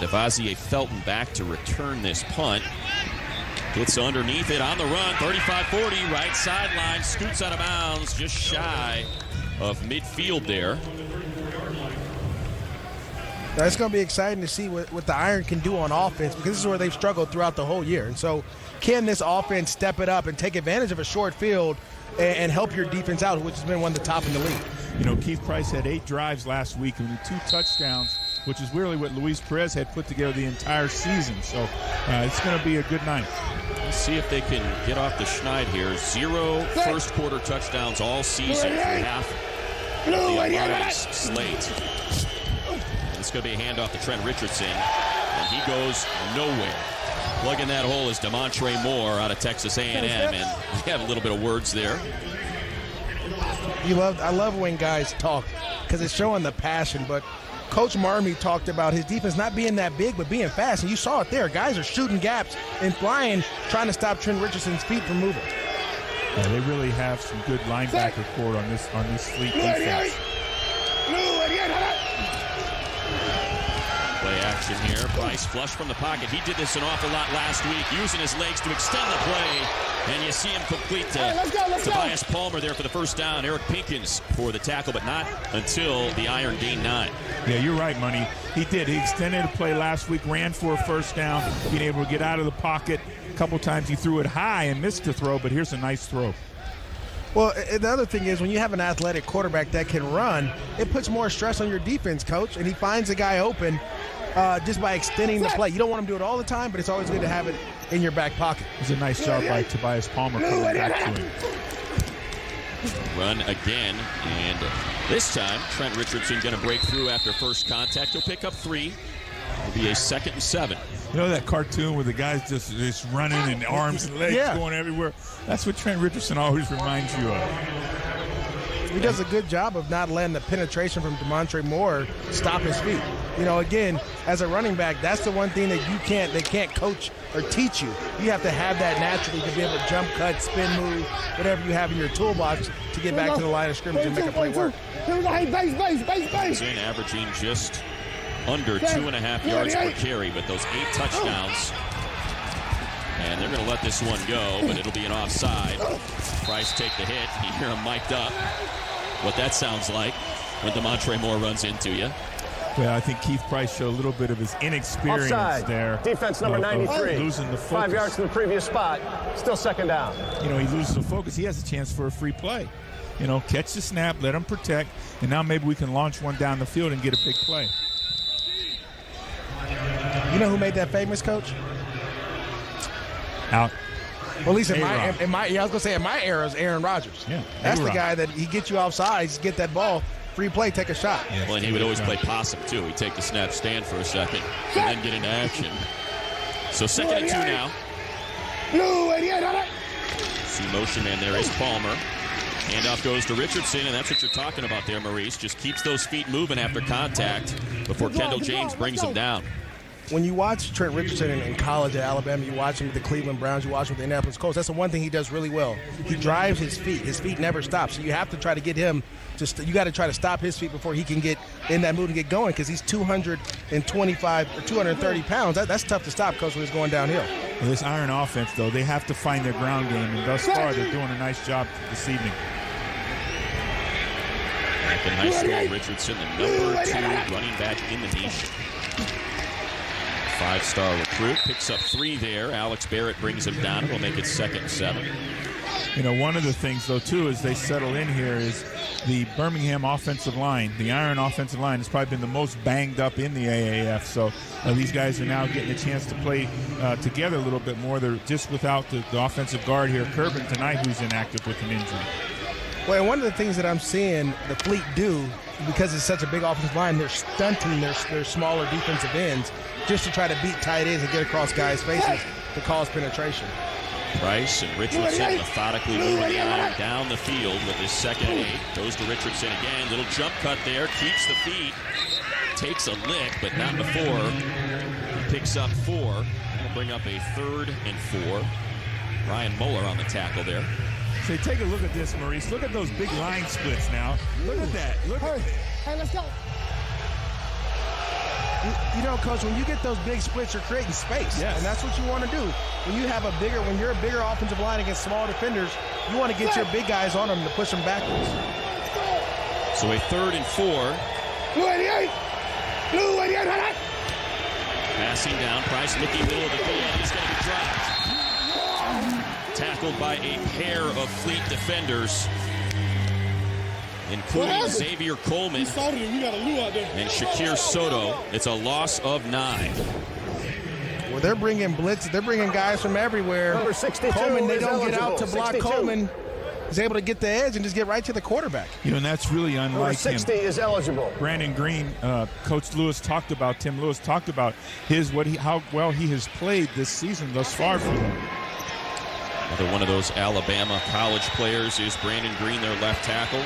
Devazier Felton back to return this punt. Gets underneath it on the run, 35-40, right sideline, scoots out of bounds, just shy of midfield there. Now, it's going to be exciting to see what the Iron can do on offense, because this is where they've struggled throughout the whole year. And so can this offense step it up and take advantage of a short field and help your defense out, which has been one of the top in the league? You know, Keith Price had 8 drives last week and 2 touchdowns, which is really what Luis Perez had put together the entire season. So it's going to be a good night. Let's see if they can get off the schneid here. 0 first quarter touchdowns all season for half of the Alliance slate. It's going to be a handoff to Trent Richardson, and he goes nowhere. Plugging that hole is Demontre Moore out of Texas A&M, and we have a little bit of words there. I love when guys talk, because it's showing the passion. But Coach Marmie talked about his defense not being that big, but being fast, and you saw it there. Guys are shooting gaps and flying, trying to stop Trent Richardson's feet from moving. Yeah, they really have some good linebacker core on this Fleet defense. Play action here. Price flush from the pocket. He did this an awful lot last week, using his legs to extend the play. And you see him complete Tobias Palmer there for the first down. Eric Pinkins for the tackle, but not until the Iron gained 9. Yeah, you're right, Money. He did. He extended the play last week, ran for a first down, being able to get out of the pocket. A couple times he threw it high and missed the throw, but here's a nice throw. Well, the other thing is, when you have an athletic quarterback that can run, it puts more stress on your defense, Coach, and he finds a guy open just by extending the play. You don't want him to do it all the time, but it's always good to have it in your back pocket. It was a nice job by Tobias Palmer coming back to him. Run again, and this time Trent Richardson going to break through after first contact. He'll pick up 3. It'll be a 2nd and 7. You know that cartoon where the guy's just running and arms and legs going everywhere? That's what Trent Richardson always reminds you of. He does a good job of not letting the penetration from Demontre Moore stop his feet. You know, again, as a running back, that's the one thing that they can't coach or teach you. You have to have that naturally to be able to jump, cut, spin move, whatever you have in your toolbox to get back to the line of scrimmage and make a play work. He's in averaging just under 2.5 yards per carry, but those 8 touchdowns. And they're going to let this one go, but it'll be an offside. Price take the hit. You hear him mic'd up. What that sounds like when Demontre Moore runs into you. Yeah, I think Keith Price showed a little bit of his inexperience offside there. Defense number 93. Losing the focus. 5 yards from the previous spot. Still 2nd down. You know, he loses the focus. He has a chance for a free play. You know, catch the snap, let him protect, and now maybe we can launch one down the field and get a big play. You know who made that famous, Coach? Out. Well, at least in my era, is Aaron Rodgers. Yeah, that's the guy that he gets you off sides, get that ball, free play, take a shot. Yeah, well, and he would always play possum too. He'd take the snap, stand for a second, and then get into action. So 2nd and 2 now. See motion man there is Palmer. Handoff goes to Richardson, and that's what you're talking about there, Maurice. Just keeps those feet moving after contact before Kendall James brings him down. When you watch Trent Richardson in college at Alabama, you watch him with the Cleveland Browns, you watch him with the Indianapolis Colts, that's the one thing he does really well. He drives his feet. His feet never stop. So you have to try to get him you got to try to stop his feet before he can get in that mood and get going, because he's 225 or 230 pounds. That's tough to stop, Coach, when he's going downhill. Well, this Iron offense, though, they have to find their ground game, and thus far they're doing a nice job this evening. At high school, Richardson, the number 2 running back in the nation. 5-star recruit, picks up 3 there. Alex Barrett brings him down. We'll make it 2nd and 7. You know, one of the things, though, too, as they settle in here is the Birmingham offensive line. The Iron offensive line has probably been the most banged up in the AAF. So these guys are now getting a chance to play together a little bit more. They're just without the offensive guard here, Kerbin, tonight, who's inactive with an injury. Well, and one of the things that I'm seeing the Fleet do, because it's such a big offensive line, they're stunting their smaller defensive ends just to try to beat tight ends and get across guys' faces to cause penetration. Price and Richardson methodically moving the Iron down the field with his 2nd and 8. Goes to Richardson again. Little jump cut there. Keeps the feet. Takes a lick, but not before. He picks up 4. That'll bring up a 3rd and 4. Ryan Muller on the tackle there. So take a look at this, Maurice. Look at those big line splits now. Look at that. Look at that. Hey, let's go. You know, Coach, when you get those big splits, you're creating space. Yes. And that's what you want to do. When you're a bigger offensive line against small defenders, you want to get your big guys on them to push them backwards. So a 3rd and 4. Passing down, Price looking middle of the field. He's going to be dropped. Tackled by a pair of Fleet defenders, including Xavier Coleman and Shakir Soto. It's a loss of 9. Well, they're bringing blitz. They're bringing guys from everywhere. Number 62 Coleman, they is don't get out to eligible. block 62. Coleman. Is able to get the edge and just get right to the quarterback. You know, and that's really Number unlike 60 him. is eligible. Brandon Green, Coach Tim Lewis talked about how well he has played this season thus far for them. Another one of those Alabama college players is Brandon Green, their left tackle.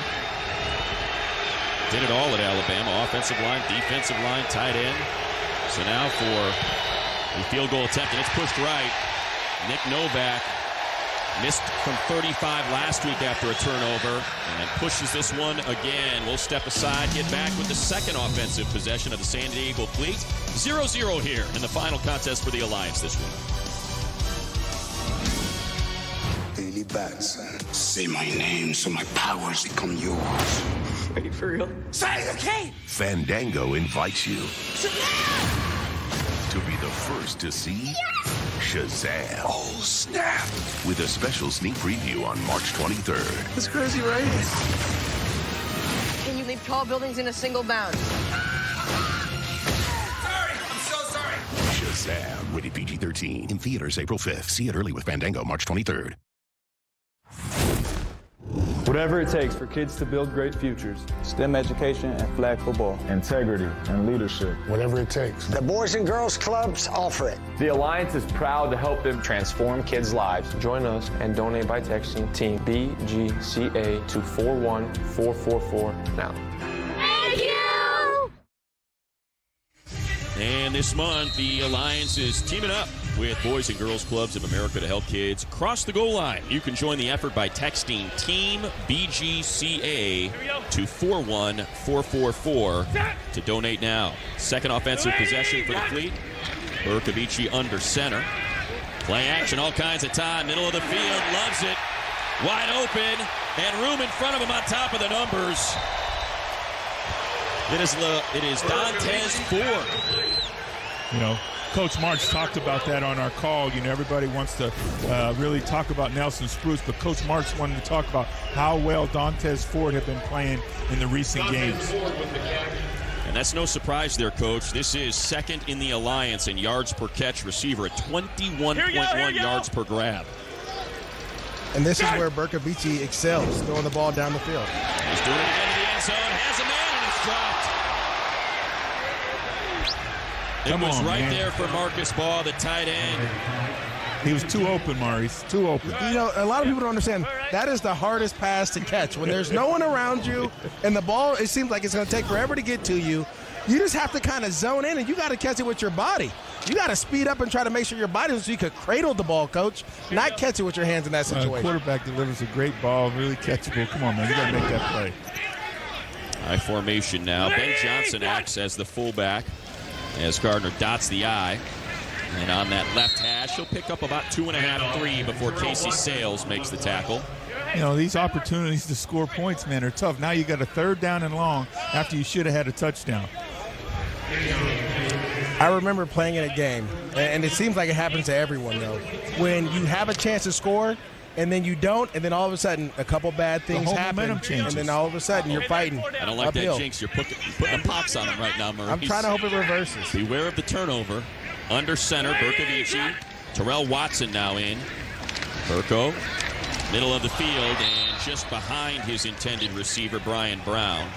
Did it all at Alabama. Offensive line, defensive line, tight end. So now for the field goal attempt, and it's pushed right. Nick Novak missed from 35 last week after a turnover and pushes this one again. We'll step aside, get back with the second offensive possession of the San Diego Fleet. 0-0 here in the final contest for the Alliance this week. Billy Batson. Say my name so my powers become yours. Are you for real? Say okay. Fandango invites you to be the first to see Shazam. Oh, snap. With a special sneak preview on March 23rd. That's crazy, right? Can you leave tall buildings in a single bound? Shazam, rated PG-13. In theaters April 5th. See it early with Fandango March 23rd. Whatever it takes for kids to build great futures. STEM education and flag football. Integrity and leadership. Whatever it takes. The Boys and Girls Clubs offer it. The Alliance is proud to help them Transform kids' lives. Join us and donate by texting Team BGCA to 41444 now. Thank you! And this month, the Alliance is teaming up with Boys and Girls Clubs of America to help kids cross the goal line. You can join the effort by texting Team BGCA to 41444 to donate now. Second offensive possession for the Fleet. Bercovici under center. Play action, all kinds of time. Middle of the field, loves it. Wide open, and room in front of him on top of the numbers. It is Dantes Ford. You know, Coach March talked about that on our call. You know, everybody wants to really talk about Nelson Spruce, but Coach March wanted to talk about how well Dantes Ford have been playing in the recent games. And that's no surprise there, Coach. This is second in the Alliance in yards per catch receiver at 21.1 yards per grab. And this is where Bercovici excels, throwing the ball down the field. He's doing it again in the end zone, has a man, and it's dropped. It was right there for Marcus Ball, the tight end. He was too open, Maurice. Too open. You know, a lot of people don't understand. That is the hardest pass to catch. When there's no one around you and the ball, it seems like it's going to take forever to get to you. You just have to kind of zone in, and you got to catch it with your body. You got to speed up and try to make sure your body so you could cradle the ball, Coach, not catch it with your hands in that situation. Quarterback delivers a great ball, really catchable. Come on, man. You got to make that play. High formation now. Ben Johnson acts as the fullback as Gardner dots the I. And on that left hash, he'll pick up about 2.5, 3 before Casey Sales makes the tackle. You know, these opportunities to score points, man, are tough. Now you got a third down and long after you should have had a touchdown. I remember playing in a game, and it seems like it happens to everyone, though, when you have a chance to score, and then you don't, and then all of a sudden a couple bad things happen, and then all of a sudden you're fighting I don't like uphill. that jinx. You're putting a pox on him right now, Maurice. I'm trying to hope it reverses. Beware of the turnover. Under center, Bercovici. Terrell Watson now in. Berco, middle of the field, and just behind his intended receiver, Brian Brown.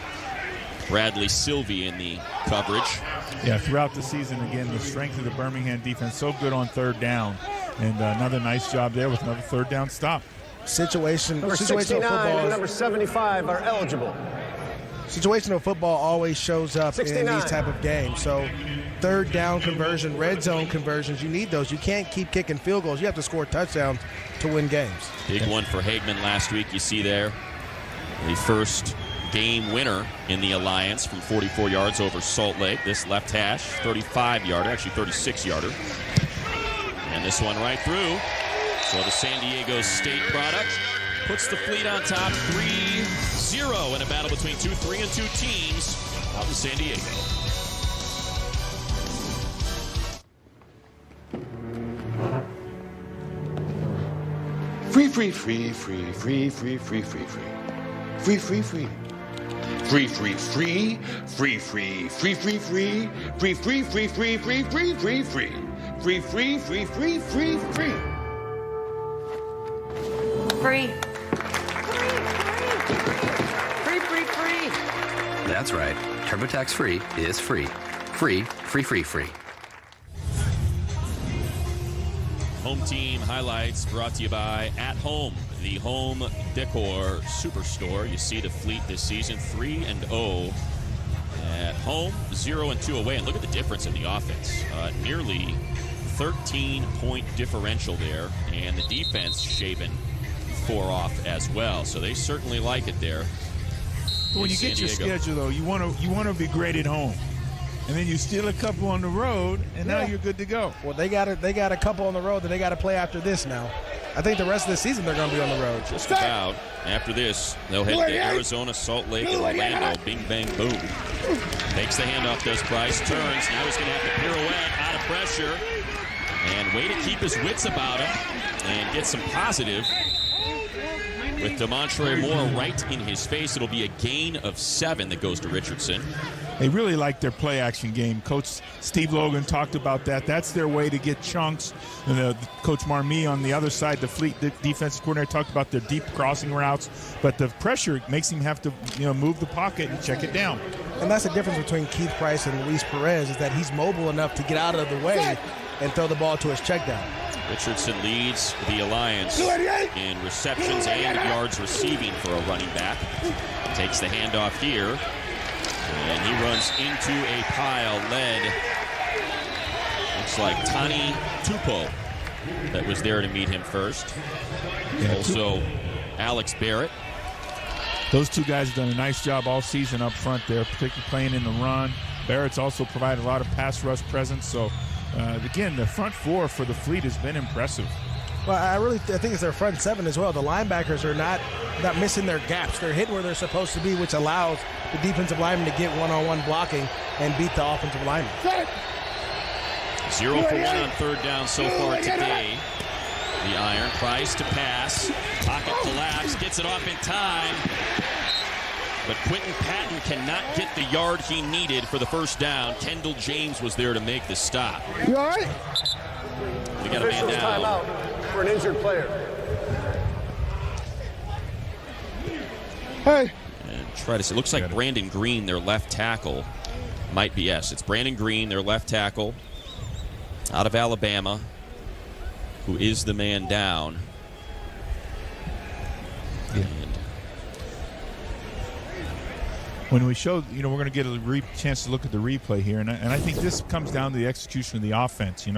Bradley Sylvie in the coverage. Yeah, throughout the season, again, the strength of the Birmingham defense, so good on third down. And another nice job there with another third down stop. Number Situational 69 football. and number 75 are eligible. Situational football always shows up 69. in these type of games. So third down conversion, red zone conversions, you need those. You can't keep kicking field goals. You have to score touchdowns to win games. Big one for Hagman last week, you see there. The first game winner in the Alliance from 44 yards over Salt Lake. This left hash, 35-yarder, actually 36-yarder. And this one right through. So the San Diego State product puts the Fleet on top 3-0 in a battle between 2 3-2 teams out in San Diego. Free, free, free, free, free, free, free, free, free. Free, free, free. Free, free, free, free, free, free, free, free, free, free, free, free, free, free, free, free. Free, free, free, free, free, free. Free. Free, free, free. That's right. TurboTax Free is free. Free, free, free, free. Home team highlights brought to you by At Home, the home decor superstore. You see the Fleet this season, 3-0 at home, 0-2 away. And look at the difference in the offense. Nearly 13-point differential there, and the defense shaving 4 off as well. So they certainly like it there. But when you get your schedule, though, you want to be great at home, and then you steal a couple on the road, and now you're good to go. Well, they got a couple on the road that they got to play after this now. I think the rest of the season they're going to be on the road. Just about. After this, they'll head to Arizona, Salt Lake, and Orlando. Bing, bang, boom. Takes the handoff, does Price, turns. Now he's going to have to pirouette out of pressure. And way to keep his wits about him and get some positive. With DeMontre Moore right in his face, it'll be a gain of 7 that goes to Richardson. They really like their play-action game. Coach Steve Logan talked about that. That's their way to get chunks. And Coach Marmee on the other side, the Fleet defensive coordinator, talked about their deep crossing routes. But the pressure makes him have to move the pocket and check it down. And that's the difference between Keith Price and Luis Perez, is that he's mobile enough to get out of the way and throw the ball to his check down. Richardson leads the Alliance in receptions and yards receiving for a running back. Takes the handoff here. And he runs into a pile led. Looks like Tani Tupo that was there to meet him first. Also, Alex Barrett. Those two guys have done a nice job all season up front there, particularly playing in the run. Barrett's also provided a lot of pass rush presence. So, again, the front four for the Fleet has been impressive. Well, I think it's their front 7 as well. The linebackers are not missing their gaps. They're hitting where they're supposed to be, which allows the defensive lineman to get one-on-one blocking and beat the offensive lineman. 0 for 1 on third down so far today. The Iron. Price to pass. Pocket collapse. Gets it off in time. But Quentin Patton cannot get the yard he needed for the first down. Kendall James was there to make the stop. You all right? We got a man down. Timeout for an injured player. Hey. And try to see. It looks like Brandon Green, their left tackle, might be. Yes, it's Brandon Green, their left tackle, out of Alabama, who is the man down. Yeah. When we show, we're going to get a chance to look at the replay here, and I think this comes down to the execution of the offense.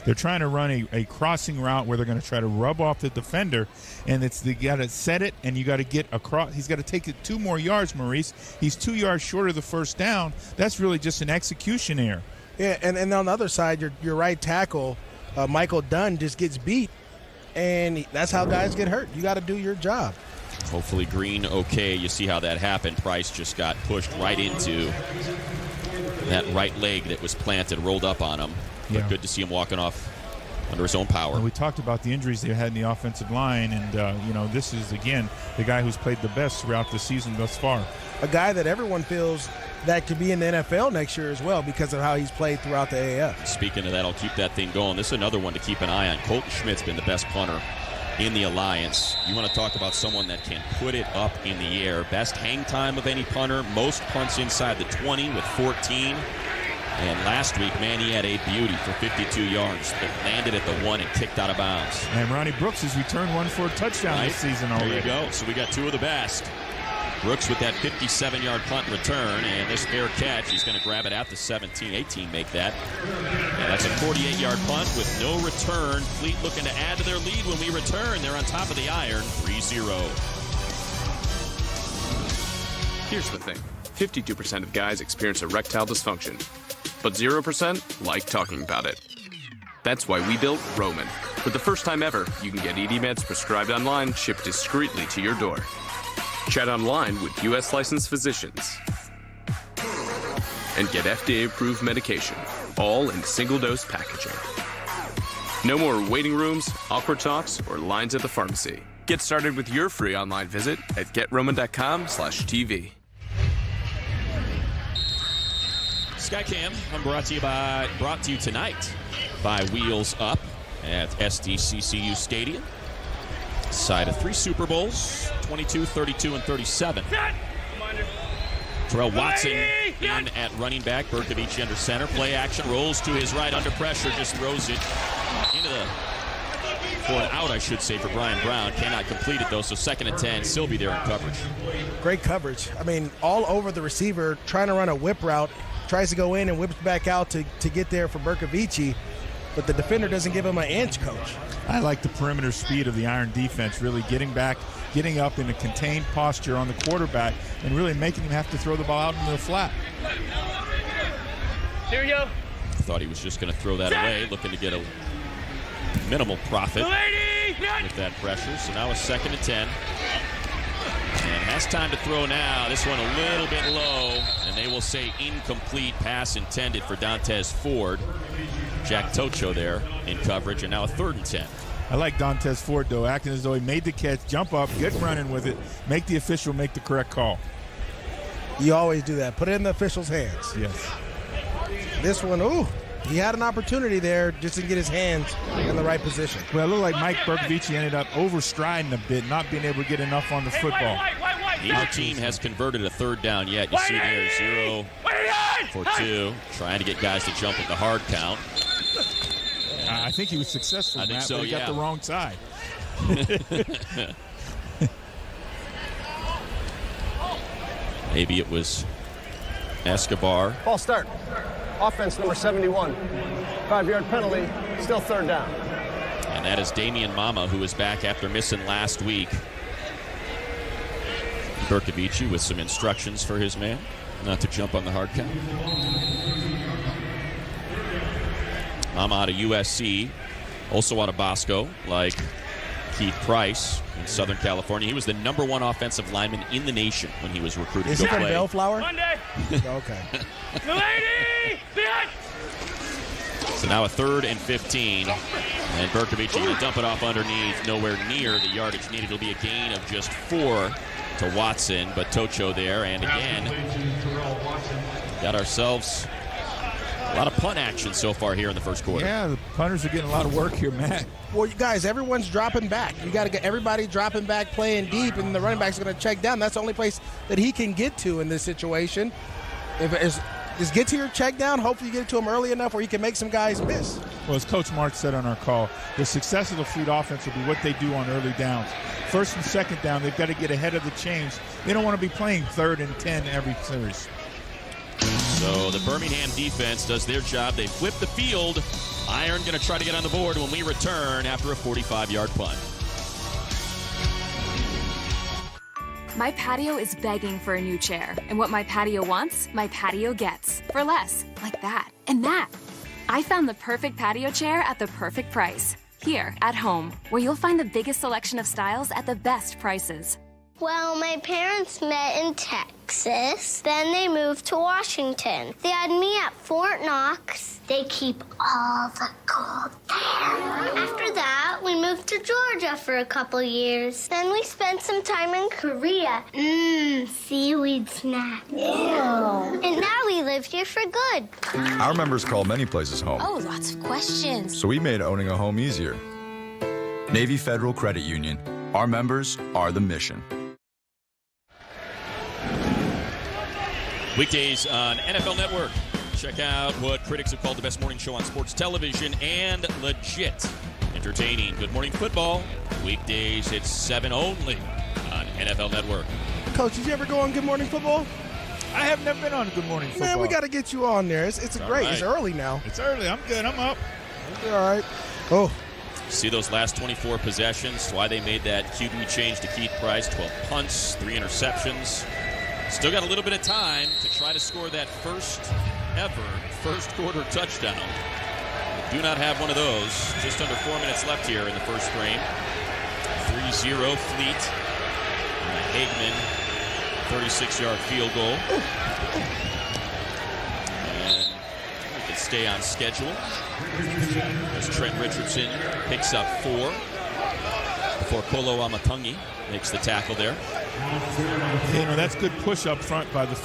They're trying to run a crossing route where they're going to try to rub off the defender, and you got to set it, and you got to get across. He's got to take it 2 more yards, Maurice. He's 2 yards short of the first down. That's really just an execution error. Yeah, and on the other side, your right tackle, Michael Dunn, just gets beat, and that's how guys get hurt. You got to do your job. Hopefully Green okay. You see how that happened. Price just got pushed right into that right leg that was planted, rolled up on him. But good to see him walking off under his own power. And we talked about the injuries they had in the offensive line, and this is, again, the guy who's played the best throughout the season thus far. A guy that everyone feels that could be in the NFL next year as well because of how he's played throughout the AAF. Speaking of that, I'll keep that thing going. This is another one to keep an eye on. Colton Schmidt's been the best punter in the Alliance. You want to talk about someone that can put it up in the air. Best hang time of any punter. Most punts inside the 20 with 14. And last week, man, he had a beauty for 52 yards. But landed at the 1 and kicked out of bounds. And Ronnie Brooks has returned 1 for a touchdown this season already. There you go. So we got 2 of the best. Brooks with that 57-yard punt return, and this fair catch, he's going to grab it at the 17. 18 make that. And that's a 48-yard punt with no return. Fleet looking to add to their lead when we return. They're on top of the Iron, 3-0. Here's the thing. 52% of guys experience erectile dysfunction, but 0% like talking about it. That's why we built Roman. For the first time ever, you can get ED meds prescribed online, shipped discreetly to your door. Chat online with U.S. licensed physicians. And get FDA-approved medication, all in single-dose packaging. No more waiting rooms, awkward talks, or lines at the pharmacy. Get started with your free online visit at GetRoman.com/TV. Skycam brought to you tonight by Wheels Up at SDCCU Stadium. Side of 3 Super Bowls, 22, 32, and 37. Terrell Watson in at running back, Berkovici under center. Play action, rolls to his right under pressure, just throws it into for an out, I should say, for Brian Brown. Cannot complete it, though, so 2nd and 10. Still be there in coverage. Great coverage. I mean, all over the receiver, trying to run a whip route, tries to go in and whips back out to get there for Berkovici, but the defender doesn't give him an inch, Coach. I like the perimeter speed of the Iron defense, really getting back, getting up in a contained posture on the quarterback, and really making him have to throw the ball out into the flat. Here you go. Thought he was just going to throw that away, looking to get a minimal profit with that pressure. So now it's 2nd and 10. And has time to throw now. This one a little bit low, and they will say incomplete pass intended for Dontez Ford. Jack Tocho there in coverage, and now a 3rd and 10. I like Dontez Ford, though, acting as though he made the catch, jump up, get running with it, make the official make the correct call. You always do that. Put it in the official's hands. Yes. This one, he had an opportunity there just to get his hands in the right position. Well, it looked like Mike Berkovici ended up overstriding a bit, not being able to get enough on the football. Neither team has converted a 3rd down yet. You see there 0 for 2, trying to get guys to jump at the hard count. I think he was successful, Matt, but he got the wrong side. Maybe it was Escobar. False start. Offense number 71. 5-yard penalty. Still 3rd down. And that is Damian Mama, who is back after missing last week. Berkovici with some instructions for his man not to jump on the hard count. Mama out of USC, also out of Bosco, like Keith Price in Southern California. He was the #1 offensive lineman in the nation when he was recruited to go play. play. Is he from Bellflower? Okay. So now a 3rd and 15. And Berkovici going to dump it off underneath, nowhere near the yardage needed. It'll be a gain of just 4 to Watson, but Tocho there, and again, got ourselves a lot of punt action so far here in the first quarter. Yeah, the punters are getting a lot of work here, Matt. Well, you guys, everyone's dropping back. You got to get everybody dropping back, playing deep, and the running back's going to check down. That's the only place that he can get to in this situation. If it's just get to your check down. Hopefully you get it to him early enough where he can make some guys miss. Well, as Coach Mark said on our call, the success of the Fleet offense will be what they do on early downs. 1st and 2nd down, they've got to get ahead of the chains. They don't want to be playing 3rd and 10 every series. So the Birmingham defense does their job. They flip the field. Iron going to try to get on the board when we return after a 45-yard punt. My patio is begging for a new chair. And what my patio wants, my patio gets. For less. Like that. And that. I found the perfect patio chair at the perfect price. Here, at home, where you'll find the biggest selection of styles at the best prices. Well, my parents met in Texas. Then they moved to Washington. They had me at Fort Knox. They keep all the gold there. After that, we moved to Georgia for a couple years. Then we spent some time in Korea. Seaweed snack. Ew. And now we live here for good. Our members call many places home. Oh, lots of questions. So we made owning a home easier. Navy Federal Credit Union. Our members are the mission. Weekdays on NFL Network. Check out what critics have called the best morning show on sports television and legit entertaining. Good Morning Football. Weekdays at 7 only on NFL Network. Coach, did you ever go on Good Morning Football? I have never been on Good Morning Football. Man, we got to get you on there. It's great. Right. It's early now. It's early. I'm good. I'm up. All right. Oh. See those last 24 possessions? Why they made that QB change to Keith Price. 12 punts, 3 interceptions. Still got a little bit of time to try to score that first quarter touchdown. Do not have one of those. Just under 4 minutes left here in the first frame. 3-0 Fleet. And a Hagman 36-yard field goal. And we can stay on schedule as Trent Richardson picks up 4 before Kolo Amatungi makes the tackle there. That's good push up front by the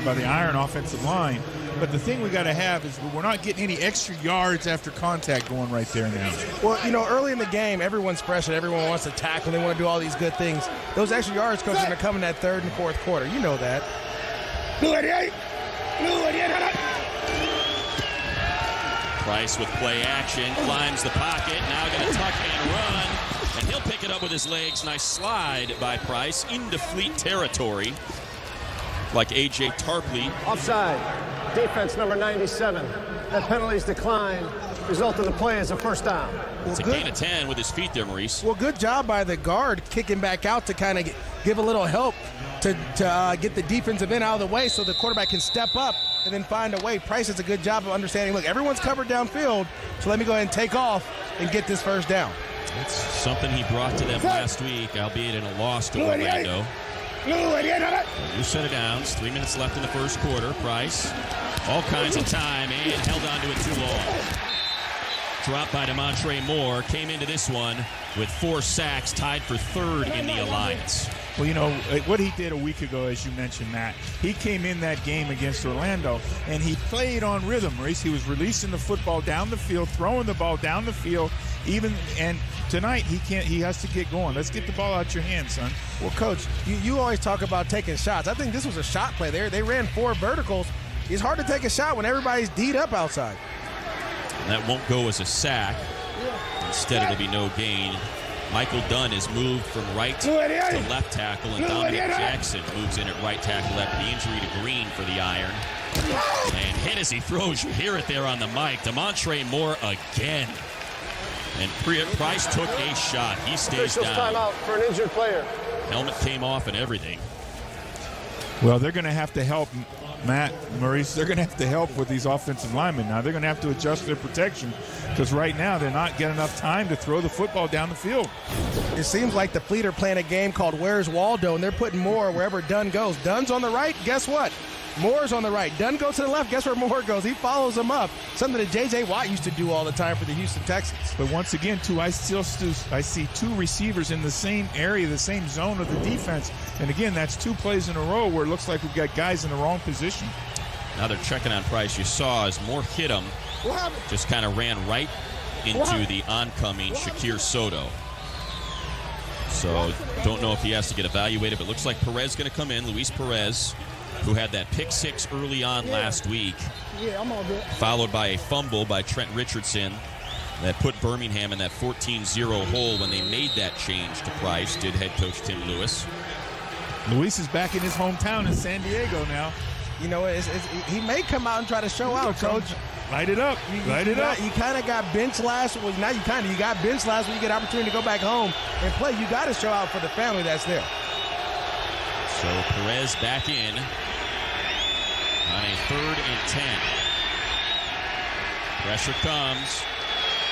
by the Iron offensive line. But the thing we got to have is we're not getting any extra yards after contact going right there now. Well, early in the game, everyone's fresh and everyone wants to tackle. They want to do all these good things. Those extra yards, coach, are going to come in that third and fourth quarter. You know that. Price with play action, climbs the pocket, now going to tuck and run, and he'll pick it up with his legs. Nice slide by Price into Fleet territory, like A.J. Tarpley. Offside. Defense number 97. That penalty's declined. Result of the play is a first down. It's a gain of 10 with his feet there, Maurice. Well, good job by the guard kicking back out to kind of give a little help to get the defensive end out of the way so the quarterback can step up and then find a way. Price does a good job of understanding, look, everyone's covered downfield, so let me go ahead and take off and get this first down. It's something he brought to them last week, albeit in a loss to Orlando. New set of downs, 3 minutes left in the first quarter. Price, all kinds of time, and held on to it too long. Dropped by Demontre Moore, came into this one with 4 sacks, tied for third in the Alliance. Well, what he did a week ago, as you mentioned, Matt, he came in that game against Orlando, and he played on rhythm, Maurice. He was releasing the football down the field, throwing the ball down the field, and tonight he has to get going. Let's get the ball out your hands, son. Well, Coach, you always talk about taking shots. I think this was a shot play there. They ran 4 verticals. It's hard to take a shot when everybody's D'd up outside. And that won't go as a sack. Instead, it'll be no gain. Michael Dunn is moved from right to left tackle, and Dominic Jackson moves in at right tackle after the injury to Green for the Iron. And hit as he throws. You hear it there on the mic. Demontre Moore again. And Price took a shot. He stays down. Timeout for an injured player. Helmet came off and everything. Well, they're going to have to help, Matt, Maurice. They're going to have to help with these offensive linemen now. They're going to have to adjust their protection because right now they're not getting enough time to throw the football down the field. It seems like the Fleet are playing a game called Where's Waldo, and they're putting Moore wherever Dunn goes. Dunn's on the right. Guess what? Moore's on the right. Dunn goes to the left. Guess where Moore goes? He follows him up. Something that J.J. Watt used to do all the time for the Houston Texans. But once again, too, I see 2 receivers in the same area, the same zone of the defense. And again, that's 2 plays in a row where it looks like we've got guys in the wrong position. Now they're checking on Price. You saw as Moore hit him, just kind of ran right into the oncoming Shakir Soto. So don't know if he has to get evaluated, but looks like Perez going to come in. Luis Perez, who had that pick 6 early on last week, followed by a fumble by Trent Richardson that put Birmingham in that 14-0 hole when they made that change to Price, did head coach Tim Lewis. Luis is back in his hometown in San Diego now. He may come out and try to show out, Coach. Light it up. You kind of got benched last. Well, now you got benched last week. You get an opportunity to go back home and play. You got to show out for the family that's there. So Perez back in on a 3rd and 10. Pressure comes.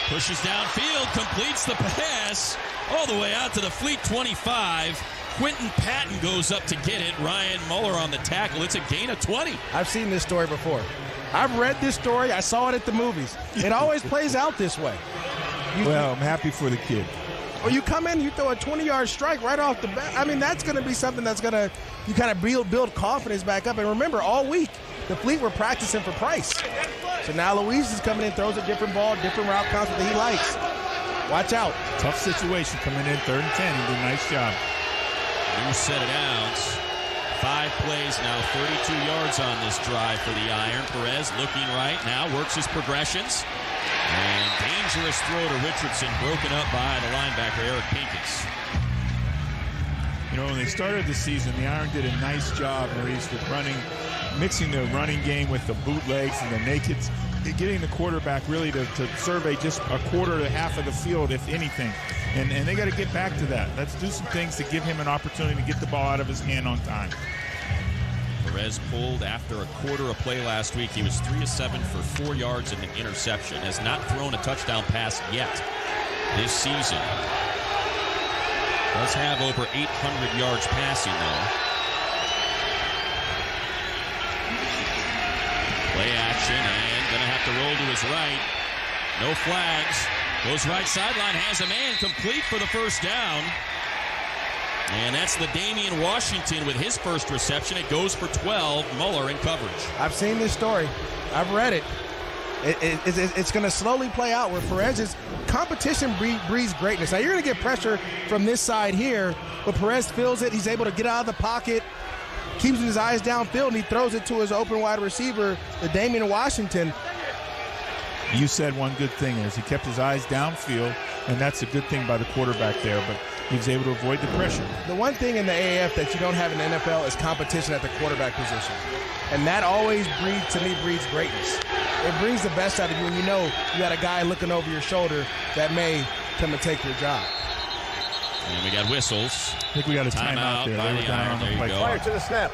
Pushes downfield. Completes the pass all the way out to the Fleet 25. Quentin Patton goes up to get it. Ryan Muller on the tackle. It's a gain of 20. I've seen this story before. I've read this story. I saw it at the movies. It always plays out this way. Well, I'm happy for the kid. Well, you come in, you throw a 20-yard strike right off the bat. I mean, that's going to be something that's going to you kind of build confidence back up. And remember, all week, the Fleet were practicing for Price. So now Luis is coming in, throws a different ball, different route concept that he likes. Watch out. Tough situation coming in 3rd and 10. He did a nice job. New set of downs. 5 plays now, 32 yards on this drive for the Iron. Perez looking right now, works his progressions. And dangerous throw to Richardson, broken up by the linebacker, Eric Pincus. When they started the season, the Iron did a nice job, Maurice, with mixing the running game with the bootlegs and the nakeds, getting the quarterback really to survey just a quarter to half of the field, if anything. And they got to get back to that. Let's do some things to give him an opportunity to get the ball out of his hand on time. Perez pulled after a quarter of play last week. He was 3 of 7 for 4 yards and an interception. Has not thrown a touchdown pass yet this season. Does have over 800 yards passing, though. Play action, and going to have to roll to his right. No flags. Goes right sideline, has a man complete for the first down. And that's the Damian Washington with his first reception. It goes for 12. Muller in coverage. I've seen this story. I've read it. It's going to slowly play out where Perez's competition breeds greatness. Now, you're going to get pressure from this side here, but Perez feels it. He's able to get out of the pocket, keeps his eyes downfield, and he throws it to his open wide receiver, the Damian Washington. You said one good thing is he kept his eyes downfield, and that's a good thing by the quarterback there, but he was able to avoid the pressure. The one thing in the AAF that you don't have in the NFL is competition at the quarterback position. And that always breeds greatness. It brings the best out of you when you know you got a guy looking over your shoulder that may come and take your job. And we got whistles. I think we got a timeout there. By the Iron. There you go. Prior to the snap.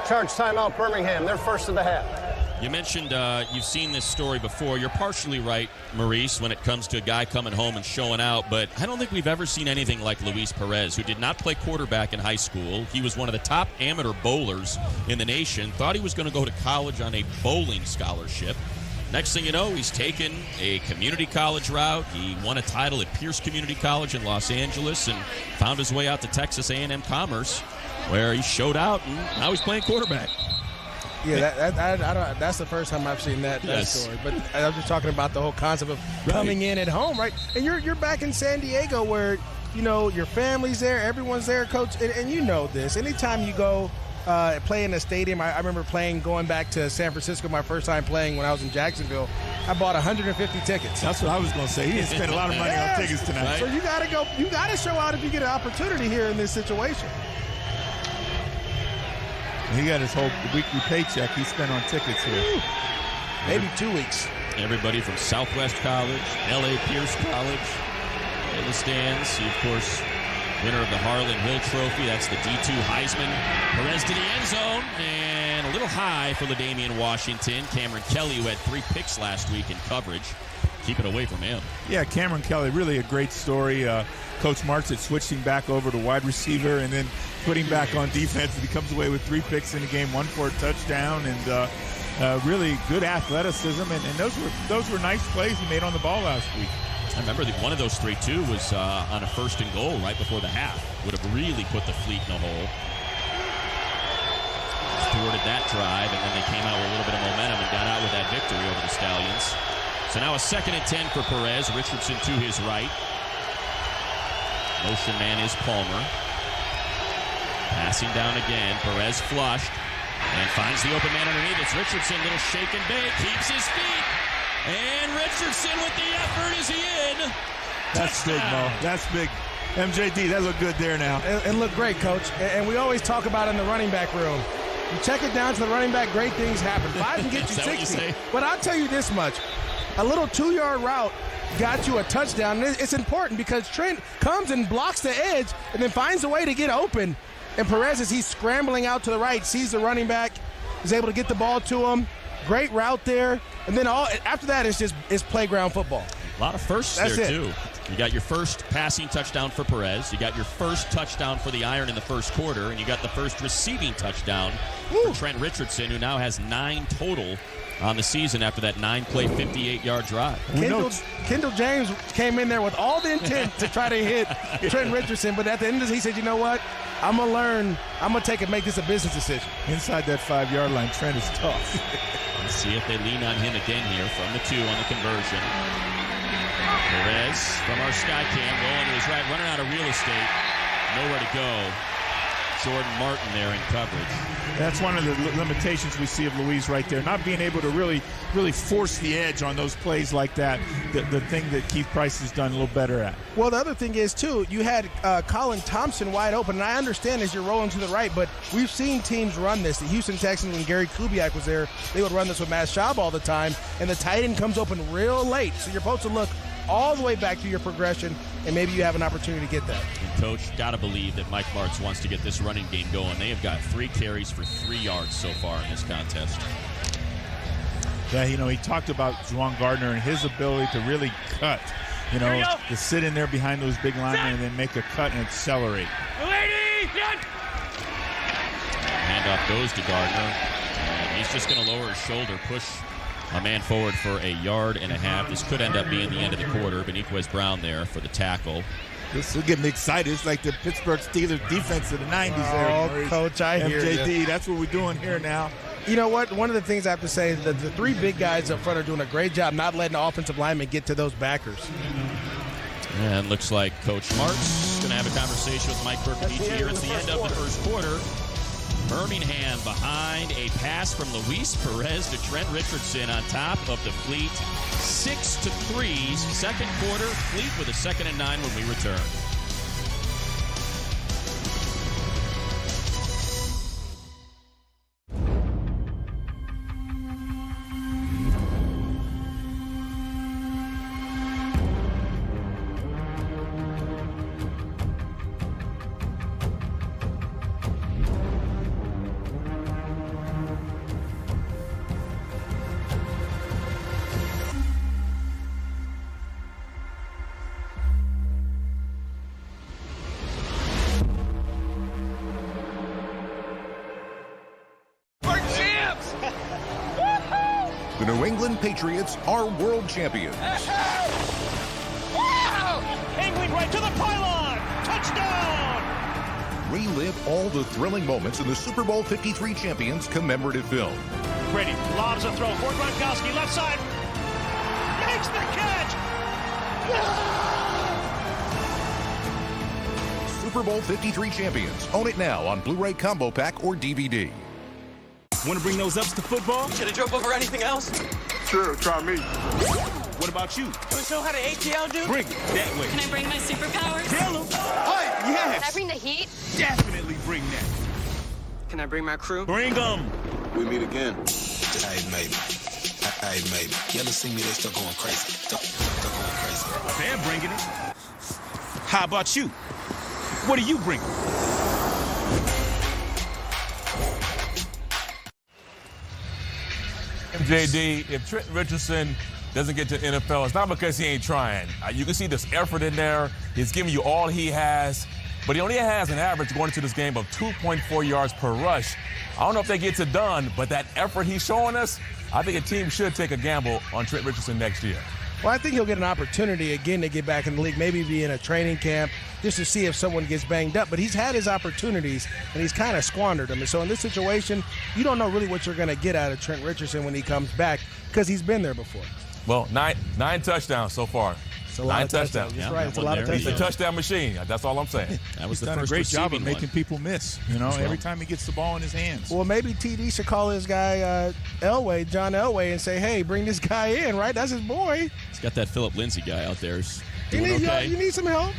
Charge timeout Birmingham. They're first of the half. You mentioned you've seen this story before. You're partially right, Maurice, when it comes to a guy coming home and showing out, but I don't think we've ever seen anything like Luis Perez, who did not play quarterback in high school. He was one of the top amateur bowlers in the nation, thought he was going to go to college on a bowling scholarship. Next thing you know, he's taken a community college route. He won a title at Pierce Community College in Los Angeles and found his way out to Texas A&M Commerce, where he showed out, and now he's playing quarterback. Yeah, that's the first time I've seen that story. But I'm just talking about the whole concept of coming in at home, right? And you're back in San Diego where, you know, your family's there, everyone's there, Coach. And you know this. Anytime you go play in a stadium, I remember going back to San Francisco my first time playing when I was in Jacksonville. I bought 150 tickets. That's what I was going to say. He didn't spend a lot of money on tickets tonight. Right? So you got to go. You got to show out if you get an opportunity here in this situation. He got his whole weekly paycheck he spent on tickets here. Maybe 2 weeks. Everybody from Southwest College, L.A. Pierce College in the stands. He, of course, winner of the Harlan Hill Trophy. That's the D2 Heisman. Perez to the end zone, and a little high for LaDamian Washington. Cameron Kelly, who had 3 picks last week in coverage. Keep it away from him. Yeah, Cameron Kelly, really a great story. Coach Martz had switched him back over to wide receiver and then put him back on defense, and he comes away with 3 picks in the game, 1 for a touchdown, and really good athleticism. And those were nice plays he made on the ball last week. I remember that one of those 3, too, was on a 1st and goal right before the half. Would have really put the Fleet in a hole. Thwarted that drive, and then they came out with a little bit of momentum and got out with that victory over the Stallions. So now a 2nd and 10 for Perez. Richardson to his right. Motion man is Palmer. Passing down again. Perez flushed and finds the open man underneath. It's Richardson. Little shake and bake. Keeps his feet. And Richardson with the effort. Is he in? That's big, Mo. That's big. MJD, that looked good there now. And look great, Coach. And we always talk about in the running back room. You check it down to the running back, great things happen. 5 can get you 60. But I'll tell you this much. A little 2-yard route got you a touchdown. And it's important because Trent comes and blocks the edge and then finds a way to get open. And Perez, as he's scrambling out to the right, sees the running back, is able to get the ball to him. Great route there. And then after that, it's playground football. A lot of firsts That's there, it. too. You got your first passing touchdown for Perez. You got your first touchdown for the Iron in the first quarter. And you got the first receiving touchdown for Trent Richardson, who now has 9 total on the season after that 9-play, 58-yard drive. Kendall James came in there with all the intent to try to hit Trent Richardson, but at the end of this, he said, you know what? I'm going to learn. I'm going to make this a business decision. Inside that 5-yard line, Trent is tough. Let's see if they lean on him again here from the 2 on the conversion. Perez from our sky cam going to his right, running out of real estate. Nowhere to go. Jordan Martin there in coverage. That's one of the limitations we see of Luis right there, not being able to really force the edge on those plays like that, the thing that Keith Price has done a little better at. Well, the other thing is, too, you had Colin Thompson wide open, and I understand as you're rolling to the right, but we've seen teams run this. The Houston Texans, when Gary Kubiak was there, they would run this with Matt Schaub all the time, and the tight end comes open real late, so you're supposed to look all the way back to your progression, and maybe you have an opportunity to get that. And Coach, got to believe that Mike Martz wants to get this running game going. They have got 3 carries for 3 yards so far in this contest. Yeah, he talked about Juwan Gardner and his ability to really cut, to sit in there behind those big linemen and then make a cut and accelerate. Handoff goes to Gardner. And he's just going to lower his shoulder, push a man forward for 1.5 yards. This could end up being the end of the quarter. Beniquez Brown there for the tackle. This will get me excited. It's like the Pittsburgh Steelers defense of the 90s there. Oh, Coach, I hear you. MJD, that's what we're doing here now. You know what? One of the things I have to say is that the 3 big guys up front are doing a great job not letting the offensive linemen get to those backers. And looks like Coach Martz is going to have a conversation with Mike Bercovici here at the end of the first quarter. Birmingham behind a pass from Luis Perez to Trent Richardson on top of the Fleet 6-3. Second quarter, Fleet with a 2nd and 9 when we return. The New England Patriots are world champions. Wow! Angling right to the pylon! Touchdown! Relive all the thrilling moments in the Super Bowl 53 champions commemorative film. Brady lobs a throw for Gronkowski, left side. Makes the catch! Super Bowl 53 champions. Own it now on Blu-ray Combo Pack or DVD. Want to bring those ups to football? Should have drove over anything else? Sure, try me. What about you? You want to show how to ATL do? Bring it that way. Can I bring my superpowers? Tell them. Yes. Can I bring the heat? Definitely bring that. Can I bring my crew? Bring them. We meet again. Hey, maybe. Hey, maybe. You ever see me? They still going crazy. Still going crazy. They're bringing it. How about you? What are you bringing? MJD, if Trent Richardson doesn't get to the NFL, it's not because he ain't trying. You can see this effort in there. He's giving you all he has, but he only has an average going into this game of 2.4 yards per rush. I don't know if that gets it done, but that effort he's showing us, I think a team should take a gamble on Trent Richardson next year. Well, I think he'll get an opportunity again to get back in the league, maybe be in a training camp just to see if someone gets banged up. But he's had his opportunities, and he's kind of squandered them. And so in this situation, you don't know really what you're going to get out of Trent Richardson when he comes back because he's been there before. Well, nine touchdowns so far. It's a lot 9 of touchdowns. That's right. It's a lot of touchdowns. He's a touchdown machine. That's all I'm saying. That was He's the done first a great job of receiving making one. people miss. Every time he gets the ball in his hands. Well, maybe TD should call his guy Elway, John Elway, and say, hey, bring this guy in, right? That's his boy. He's got that Philip Lindsay guy out there. You need some help.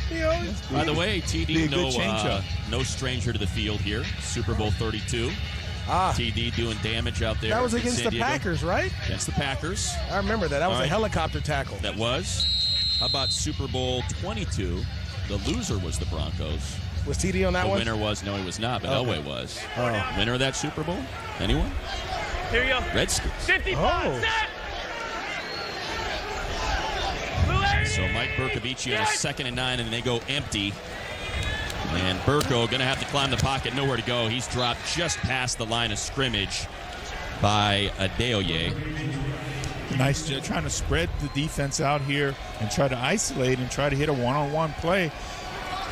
By the way, Be a TD, good no stranger to the field here. Super Bowl 32. TD doing damage out there. That was in against San the Diego. Packers, right? Against the Packers. I remember that. That was All a right. helicopter tackle. That was. How about Super Bowl 22? The loser was the Broncos. Was TD on that The one? winner was, no, he was not, but Okay. Elway was. Oh. Winner of that Super Bowl? Anyone? Here you go. Redskins. 55. Set. So Mike Bercovici on a 2nd and 9, and they go empty. And Burko going to have to climb the pocket, nowhere to go. He's dropped just past the line of scrimmage by Adeoye. Nice job trying to spread the defense out here and try to isolate and try to hit a one-on-one play.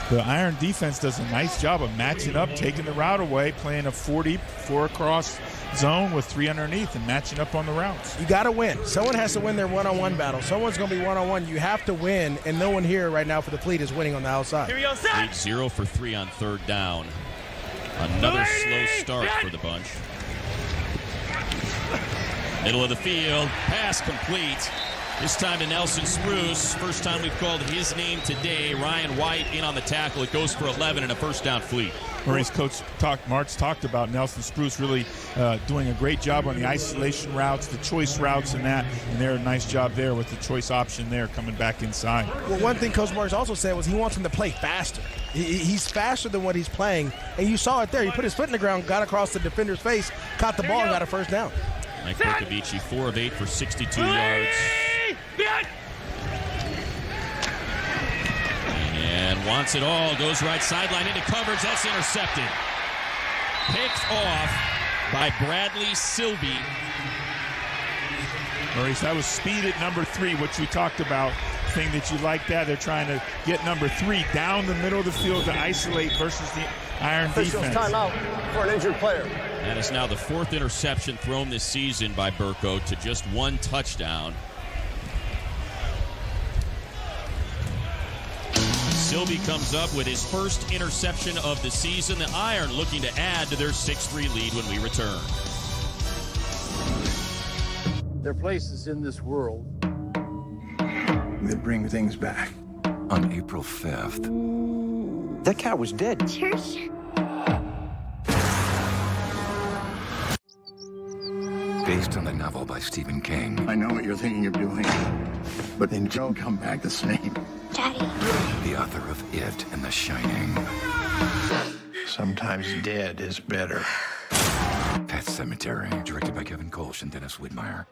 The Iron defense does a nice job of matching up, taking the route away, playing a 4 across zone with 3 underneath and matching up on the routes. You got to win. Someone has to win their one-on-one battle. Someone's going to be one-on-one. You have to win, and no one here right now for the Fleet is winning on the outside. Here we go. Set. Fleet 0 for 3 on 3rd down. Another slow start for the bunch. Middle of the field, pass complete. This time to Nelson Spruce. First time we've called his name today. Ryan White in on the tackle. It goes for 11 and a first down Fleet. Maurice, Coach Martz talked about Nelson Spruce really doing a great job on the isolation routes, the choice routes, and they're a nice job there with the choice option there coming back inside. Well, one thing Coach Martz also said was he wants him to play faster. He's faster than what he's playing, and you saw it there. He put his foot in the ground, got across the defender's face, caught the ball, and got a first down. Mike Bercovici, 4 of 8 for 62 yards. And wants it all. Goes right sideline into coverage. That's intercepted. Picked off by Bradley Silby. Maurice, that was speed at number 3, which we talked about. Thing that you like that. They're trying to get number 3 down the middle of the field to isolate versus the Iron Officials defense. timeout for an injured player. That is now the 4th interception thrown this season by Burko to just 1 touchdown. Silby comes up with his first interception of the season. The Iron looking to add to their 6-3 lead when we return. There are places in this world that bring things back. On April 5th. That cat was dead. Church. Based on the novel by Stephen King. I know what you're thinking of doing, but then don't come back the same. Daddy. The author of It and The Shining. Sometimes dead is better. Pet Cemetery, directed by Kevin Kolsch and Dennis Widmeyer.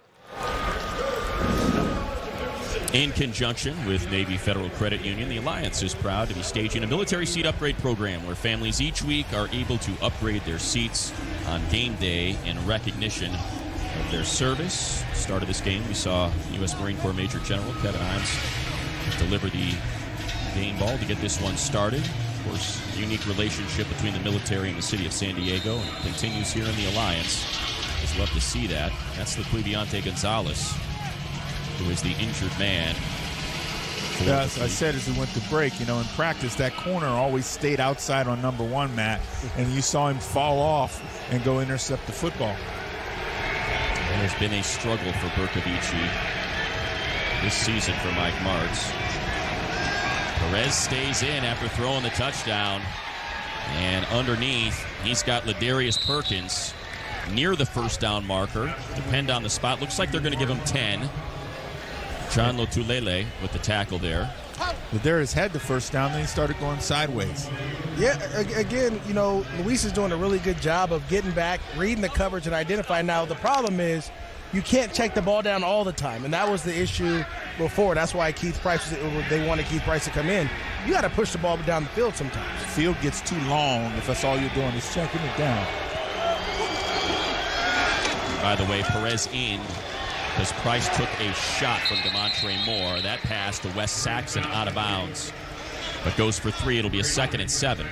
In conjunction with Navy Federal Credit Union, the Alliance is proud to be staging a military seat upgrade program where families each week are able to upgrade their seats on game day in recognition of their service. Start of this game, we saw U.S. Marine Corps Major General Kevin Hines deliver the game ball to get this one started. Of course, unique relationship between the military and the city of San Diego, and it continues here in the Alliance. Just love to see that. That's Lequiviante Gonzalez, who is the injured man. Yeah, as I said as we went to break, in practice, that corner always stayed outside on number 1, Matt, and you saw him fall off and go intercept the football. And there's been a struggle for Bercovici this season for Mike Martz. Perez stays in after throwing the touchdown, and underneath, he's got Ladarius Perkins near the first down marker. Depend on the spot. Looks like they're going to give him 10. John Lotulelei with the tackle there. Ladarius had the first down, then he started going sideways. Yeah, again, Luis is doing a really good job of getting back, reading the coverage, and identifying. Now, the problem is you can't check the ball down all the time, and that was the issue before. That's why Keith Price, they wanted Keith Price to come in. You got to push the ball down the field sometimes. The field gets too long if that's all you're doing is checking it down. By the way, Perez in as Price took a shot from DeMontre Moore. That pass to Wes Saxon out of bounds, but goes for 3. It'll be a 2nd and 7.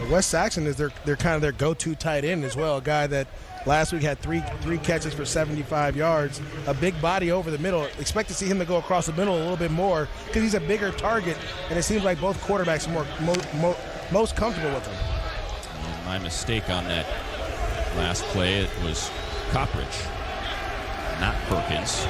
Wes Saxon is their kind of their go-to tight end as well. A guy that last week had three catches for 75 yards, a big body over the middle. Expect to see him to go across the middle a little bit more because he's a bigger target, and it seems like both quarterbacks are most comfortable with him. And my mistake on that last play, it was Coppridge, not Perkins.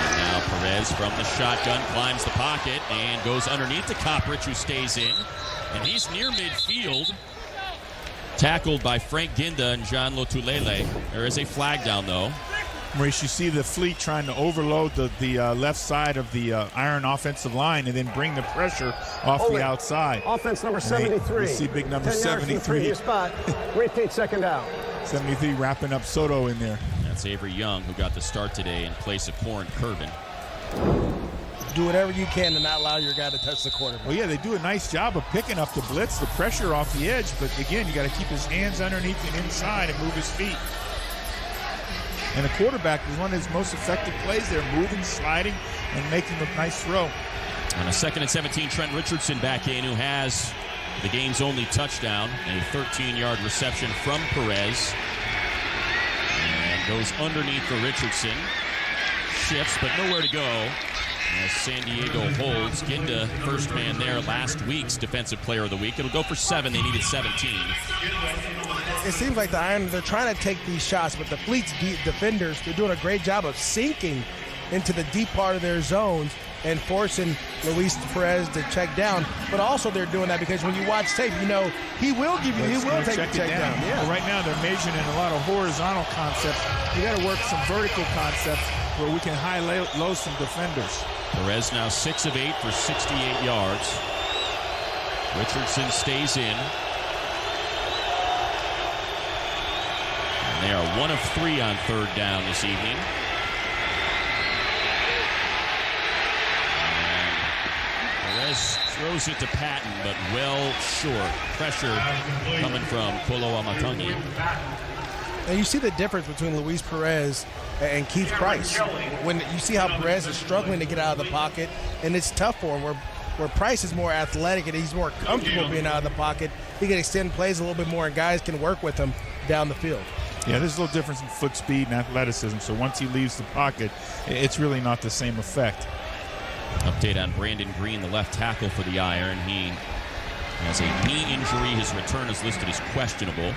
And now Perez from the shotgun climbs the pocket and goes underneath to Coppridge, who stays in. And he's near midfield. Tackled by Frank Ginda and John Lotulelei. There is a flag down, though. Maurice, you see the Fleet trying to overload the left side of the Iron offensive line and then bring the pressure off the outside. Offense number 73. You see big number 10 yards from the 73. previous spot. Repeat, 2nd down. 73 wrapping up Soto in there. That's Avery Young, who got the start today in place of Corin Curvin. Do whatever you can to not allow your guy to touch the quarterback. Well, yeah, they do a nice job of picking up the blitz, the pressure off the edge, but again, you got to keep his hands underneath and inside and move his feet. And the quarterback is one of his most effective plays there, moving, sliding, and making a nice throw. On a 2nd and 17, Trent Richardson back in, who has the game's only touchdown, a 13-yard reception from Perez. And goes underneath for Richardson. Shifts, but nowhere to go. As San Diego holds, Ginda, first man there, last week's Defensive Player of the Week. It'll go for 7. They needed 17. It seems like the Iron, they're trying to take these shots, but the Fleet's defenders, they're doing a great job of sinking into the deep part of their zones and forcing Luis Perez to check down. But also they're doing that because when you watch tape, you know he will take the check down. Yeah. Well, right now they're measuring in a lot of horizontal concepts. You got to work some vertical concepts where we can high-low some defenders. Perez now 6 of 8 for 68 yards. Richardson stays in. And they are 1 of 3 on 3rd down this evening. Perez throws it to Patton, but well short. Pressure coming from Kolo Amatangi. And you see the difference between Luis Perez and Keith Price. When you see how Perez is struggling to get out of the pocket, and it's tough for him, where Price is more athletic and he's more comfortable being out of the pocket, he can extend plays a little bit more and guys can work with him down the field. Yeah, there's a little difference in foot speed and athleticism, so once he leaves the pocket, it's really not the same effect. Update on Brandon Green, the left tackle for the Iron. He has a knee injury. His return is listed as questionable.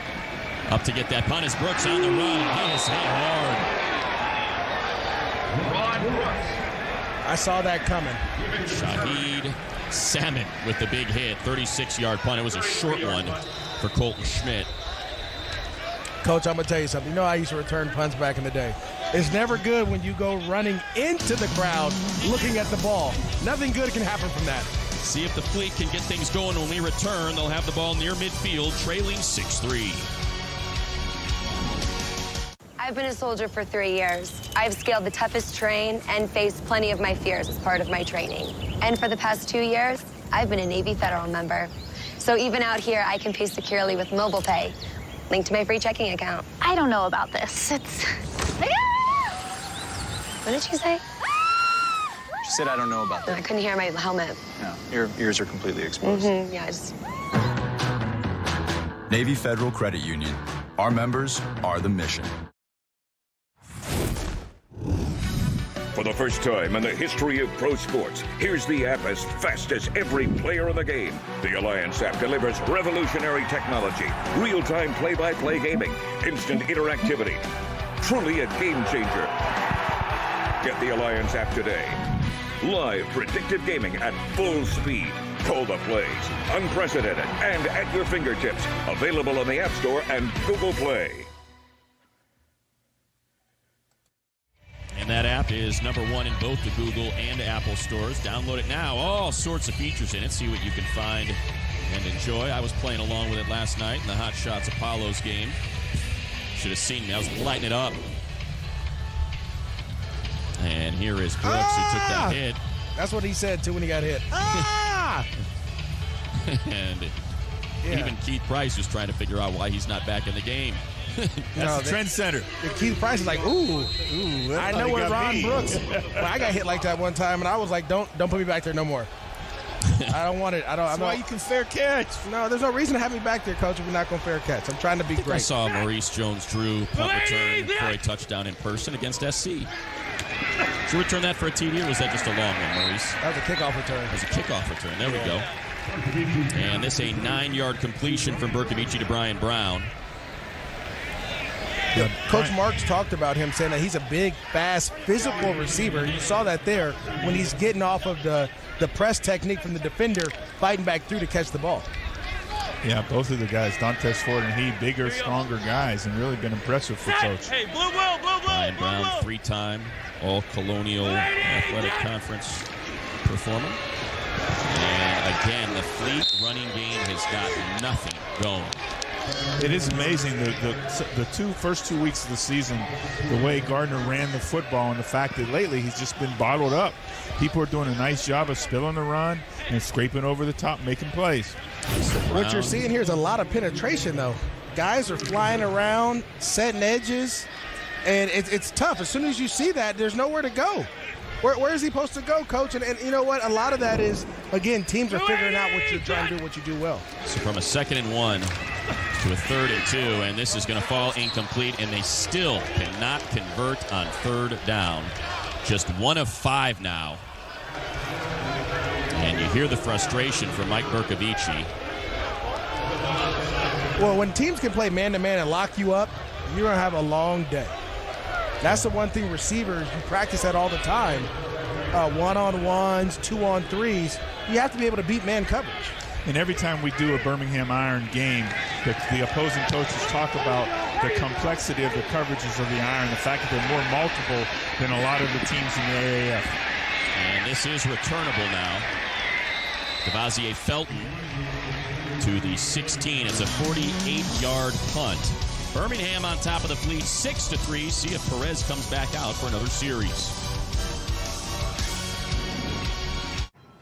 Up to get that punt is Brooks on the run. He is hit hard. I saw that coming. Shahid Salmon with the big hit, 36-yard punt. It was a short one for Colton Schmidt. Coach, I'm going to tell you something. You know I used to return punts back in the day. It's never good when you go running into the crowd looking at the ball. Nothing good can happen from that. See if the Fleet can get things going when we return. They'll have the ball near midfield, trailing 6-3. I've been a soldier for 3 years. I've scaled the toughest terrain and faced plenty of my fears as part of my training. And for the past 2 years, I've been a Navy Federal member. So even out here, I can pay securely with mobile pay, linked to my free checking account. I don't know about this. What did she say? She said, I don't know about that. I couldn't hear my helmet. No, your ears are completely exposed. Yeah, Navy Federal Credit Union. Our members are the mission. For the first time in the history of pro sports, here's the app as fast as every player in the game. The Alliance app delivers revolutionary technology, real-time play-by-play gaming, instant interactivity. Truly a game changer. Get the Alliance app today. Live predictive gaming at full speed. Call the plays, unprecedented, and at your fingertips. Available on the App Store and Google Play. And that app is #1 in both the Google and Apple stores. Download it now. All sorts of features in it. See what you can find and enjoy. I was playing along with it last night in the Hot Shots Apollos game. Should have seen me. I was lighting it up. And here is Brooks who took that hit. That's what he said, too, when he got hit. And even Keith Price was trying to figure out why he's not back in the game. That's the trend center. Keith Price is like, ooh, I know what Ron Brooks. Well, I got hit like that one time, and I was like, don't put me back there no more. I don't want it. That's why you can fair catch. No, there's no reason to have me back there, Coach, if we're not going to fair catch. I'm trying to be great. I saw Maurice Jones-Drew punt return for a touchdown in person against SC. Did you return that for a TD, or was that just a long one, Maurice? That was a kickoff return. That was a kickoff return. There we go. And this a 9-yard completion from Bercovici to Brian Brown. Yeah, Coach Marks talked about him saying that he's a big, fast, physical receiver. You saw that there when he's getting off of the press technique from the defender, fighting back through to catch the ball. Yeah, both of the guys, Dantes Ford and he, bigger, stronger guys, and really been impressive for Coach. Hey, blue will, Brian Brown, 3-time All-Colonial Athletic Conference performer. And again, the Fleet running game has got nothing going. It is amazing the first 2 weeks of the season, the way Gardner ran the football, and the fact that lately he's just been bottled up. People are doing a nice job of spilling the run and scraping over the top, making plays. What you're seeing here is a lot of penetration, though. Guys are flying around, setting edges, and it's tough. As soon as you see that, there's nowhere to go. Where is he supposed to go, Coach? And you know what? A lot of that is, again, teams are figuring out what you're trying to do, what you do well. So from a 2nd and 1 to a 3rd and 2, and this is going to fall incomplete, and they still cannot convert on 3rd down. Just 1 of 5 now And you hear the frustration from Mike Bercovici. Well, when teams can play man-to-man and lock you up, you're going to have a long day. That's the one thing receivers, you practice that all the time. One-on-ones, two-on-threes, you have to be able to beat man coverage. And every time we do a Birmingham Iron game, the opposing coaches talk about the complexity of the coverages of the Iron, the fact that they're more multiple than a lot of the teams in the AAF. And this is returnable now. Devontae Felton to the 16. It's a 48-yard punt. Birmingham on top of the fleet, 6-3. See if Perez comes back out for another series.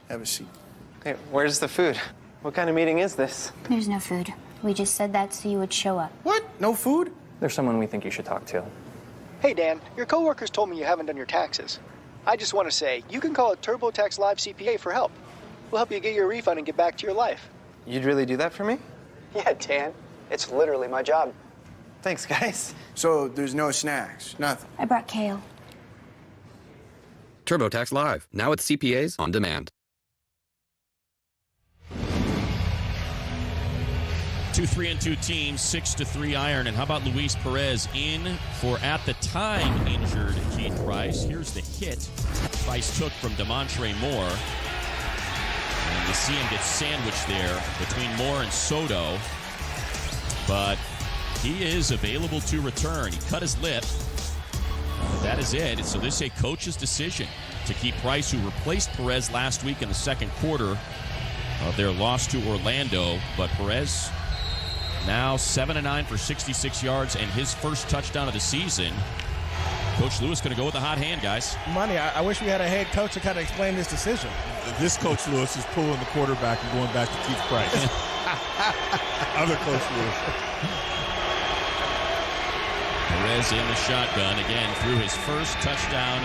Have a seat. Hey, where's the food? What kind of meeting is this? There's no food. We just said that so you would show up. What? No food? There's someone we think you should talk to. Hey, Dan, your coworkers told me you haven't done your taxes. I just want to say, you can call a TurboTax Live CPA for help. We'll help you get your refund and get back to your life. You'd really do that for me? Yeah, Dan. It's literally my job. Thanks, guys. So there's no snacks, nothing. I brought kale. TurboTax Live. Now with CPAs on demand. 2-3-2 teams, 6-3 Iron. And how about Luis Perez in for, at the time, injured Keith Price? Here's the hit Price took from Demontre Moore. And you see him get sandwiched there between Moore and Soto. But he is available to return. He cut his lip. That is it. So this is a coach's decision to keep Price, who replaced Perez last week in the second quarter of their loss to Orlando. But Perez now 7-9 for 66 yards and his first touchdown of the season. Coach Lewis going to go with the hot hand, guys. Money, I wish we had a head coach to kind of explain this decision. This Coach Lewis is pulling the quarterback and going back to Keith Price. Other Coach Lewis. Perez in the shotgun again, threw his first touchdown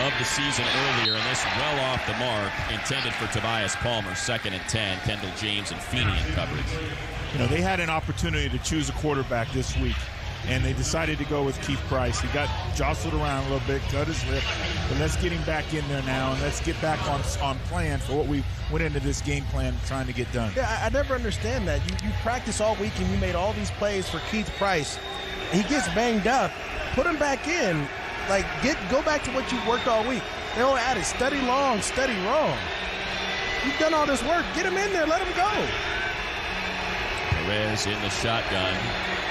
of the season earlier, and this well off the mark, intended for Tobias Palmer. 2nd and 10, Kendall James and Feeney in coverage. You know, they had an opportunity to choose a quarterback this week, and they decided to go with Keith Price. He got jostled around a little bit, cut his lip, but let's get him back in there now, and let's get back on plan for what we went into this game plan trying to get done. Yeah, I never understand that. You practice all week and you made all these plays for Keith Price. He gets banged up, put him back in. Like, go back to what you worked all week. They don't add it. Study long, study wrong. You've done all this work. Get him in there. Let him go. Perez in the shotgun.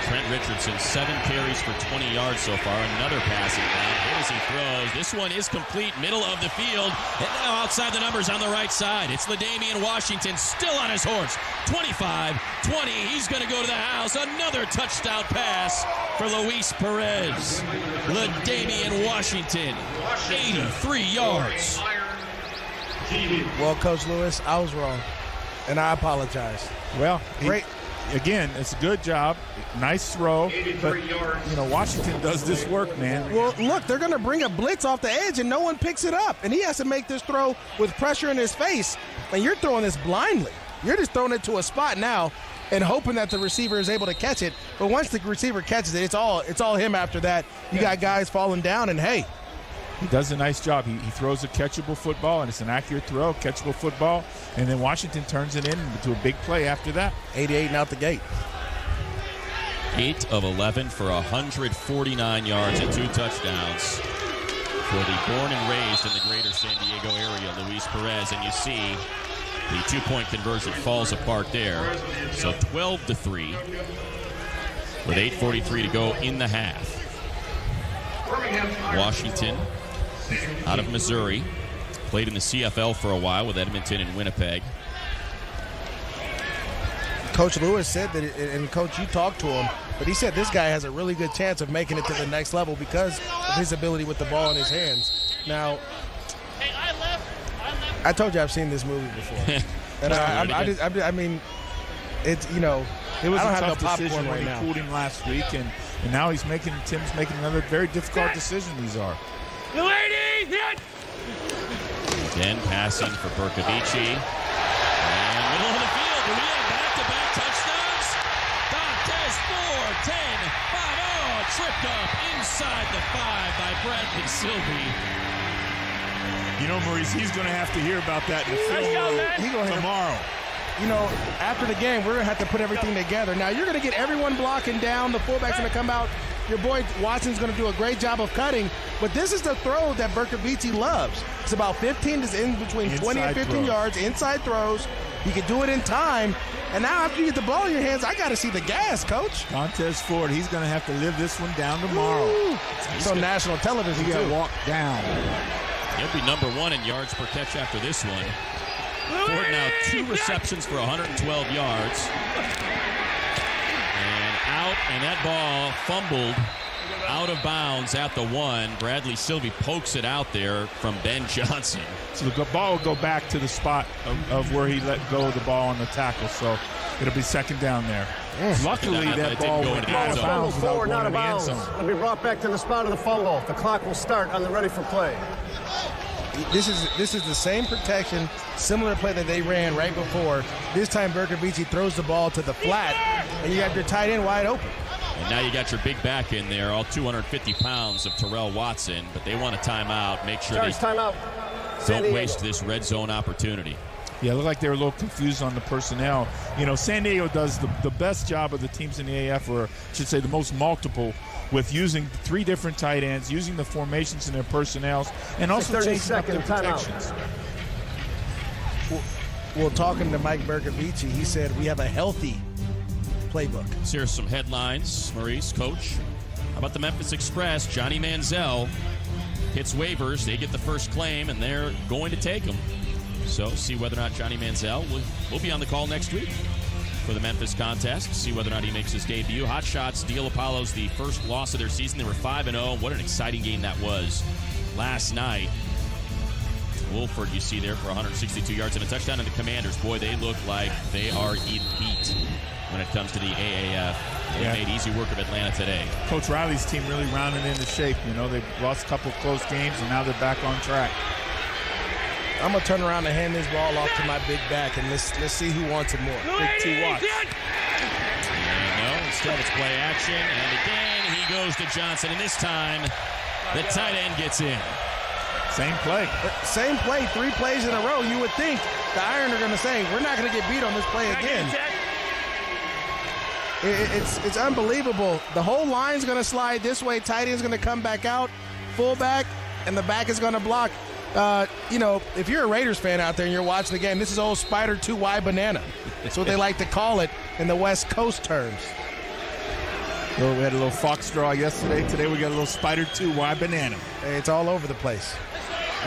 Trent Richardson, 7 carries for 20 yards so far. Another passing down. Hit as he throws. This one is complete. Middle of the field. And now outside the numbers on the right side. It's LaDainian Washington still on his horse. 25, 20. He's going to go to the house. Another touchdown pass for Luis Perez. LaDainian Washington, 83 yards. Well, Coach Lewis, I was wrong, and I apologize. Well, great. Again, it's a good job. Nice throw. But, you know, Washington does this work, man. Well, look, they're going to bring a blitz off the edge, and no one picks it up. And he has to make this throw with pressure in his face. And you're throwing this blindly. You're just throwing it to a spot now and hoping that the receiver is able to catch it. But once the receiver catches it, it's all him after that. You got guys falling down, and hey. He does a nice job. He throws a catchable football, and it's an accurate throw, catchable football, and then Washington turns it into a big play after that. 88 and out the gate. 8 of 11 for 149 yards and 2 touchdowns for the born and raised in the greater San Diego area, Luis Perez. And you see the 2-point conversion falls apart there. So 12-3 with 8:43 to go in the half. Washington out of Missouri, played in the CFL for a while with Edmonton and Winnipeg. Coach Lewis said that, and Coach, you talked to him, but he said this guy has a really good chance of making it to the next level because of his ability with the ball in his hands. Now, I told you I've seen this movie before. And I mean, it's, you know, it was I don't a have tough no popcorn decision when right he now. pulled him last week, and now Tim's making another very difficult decision. These are. Again, passing for Bercovici. And middle of the field. Do we have back-to-back touchdowns? Dantes 4, 10, 5. Oh, tripped up inside the 5 by Bradley Silvey. You know, Maurice, he's going to have to hear about that in the film room tomorrow. You know, after the game, we're going to have to put everything together. Now, you're going to get everyone blocking down. The fullback's going to come out. Your boy Watson's going to do a great job of cutting. But this is the throw that Bercovici loves. It's about 15 to in between Inside 20 and 15 throws. yards, inside throws. You can do it in time. And now after you get the ball in your hands, I got to see the gas, Coach. Dontez Ford, he's going to have to live this one down tomorrow. It's on national television, He got too. walked down. He'll be number 1 in yards per catch after this one. Ford now 2 receptions for 112 yards. And out, and that ball fumbled out of bounds at the 1. Bradley Sylvie pokes it out there from Ben Johnson. So the ball will go back to the spot of where he let go of the ball on the tackle. So it'll be second down there. Luckily, that ball went out of bounds without Forward, going not in of the end bounds. zone. It'll be brought back to the spot of the fumble. The clock will start on the ready for play. This is the same protection, similar play that they ran right before. This time, Bercovici throws the ball to the flat, and you have your tight end wide open. And now you got your big back in there, all 250 pounds of Terrell Watson, but they want a timeout. Make sure Charge they timeout. don't waste this red zone opportunity. Yeah, it looked like they were a little confused on the personnel. You know, San Diego does the best job of the teams in the AF, or I should say the most multiple, with using 3 different tight ends, using the formations in their personnels, and also changing up their protections. Well, talking to Mike Bercovici, he said we have a healthy playbook. So here's some headlines, Maurice, Coach. How about the Memphis Express? Johnny Manziel hits waivers. They get the first claim, and they're going to take him. So see whether or not Johnny Manziel will be on the call next week for the Memphis contest. See whether or not he makes his debut. Hot Shots, Steel Apollos, the first loss of their season. They were 5-0. What an exciting game that was last night. Wolford, you see there for 162 yards and a touchdown. And the Commanders, boy, they look like they are elite when it comes to the AAF. They made easy work of Atlanta today. Coach Riley's team really rounded into shape. You know, they've lost a couple close games, and now they're back on track. I'm going to turn around and hand this ball off to my big back, and let's see who wants it more. Big T Watts. No, instead it's play action, and again he goes to Johnson, and this time the tight end gets in. Same play. Same play, 3 plays in a row. You would think the Iron are going to say, we're not going to get beat on this play again. It's unbelievable. The whole line's going to slide this way. Tight end's going to come back out, fullback, and the back is going to block. You know, if you're a Raiders fan out there and you're watching the game, this is old Spider 2Y banana. That's what they like to call it in the West Coast terms. Well, we had a little fox draw yesterday. Today we got a little Spider 2Y banana. It's all over the place.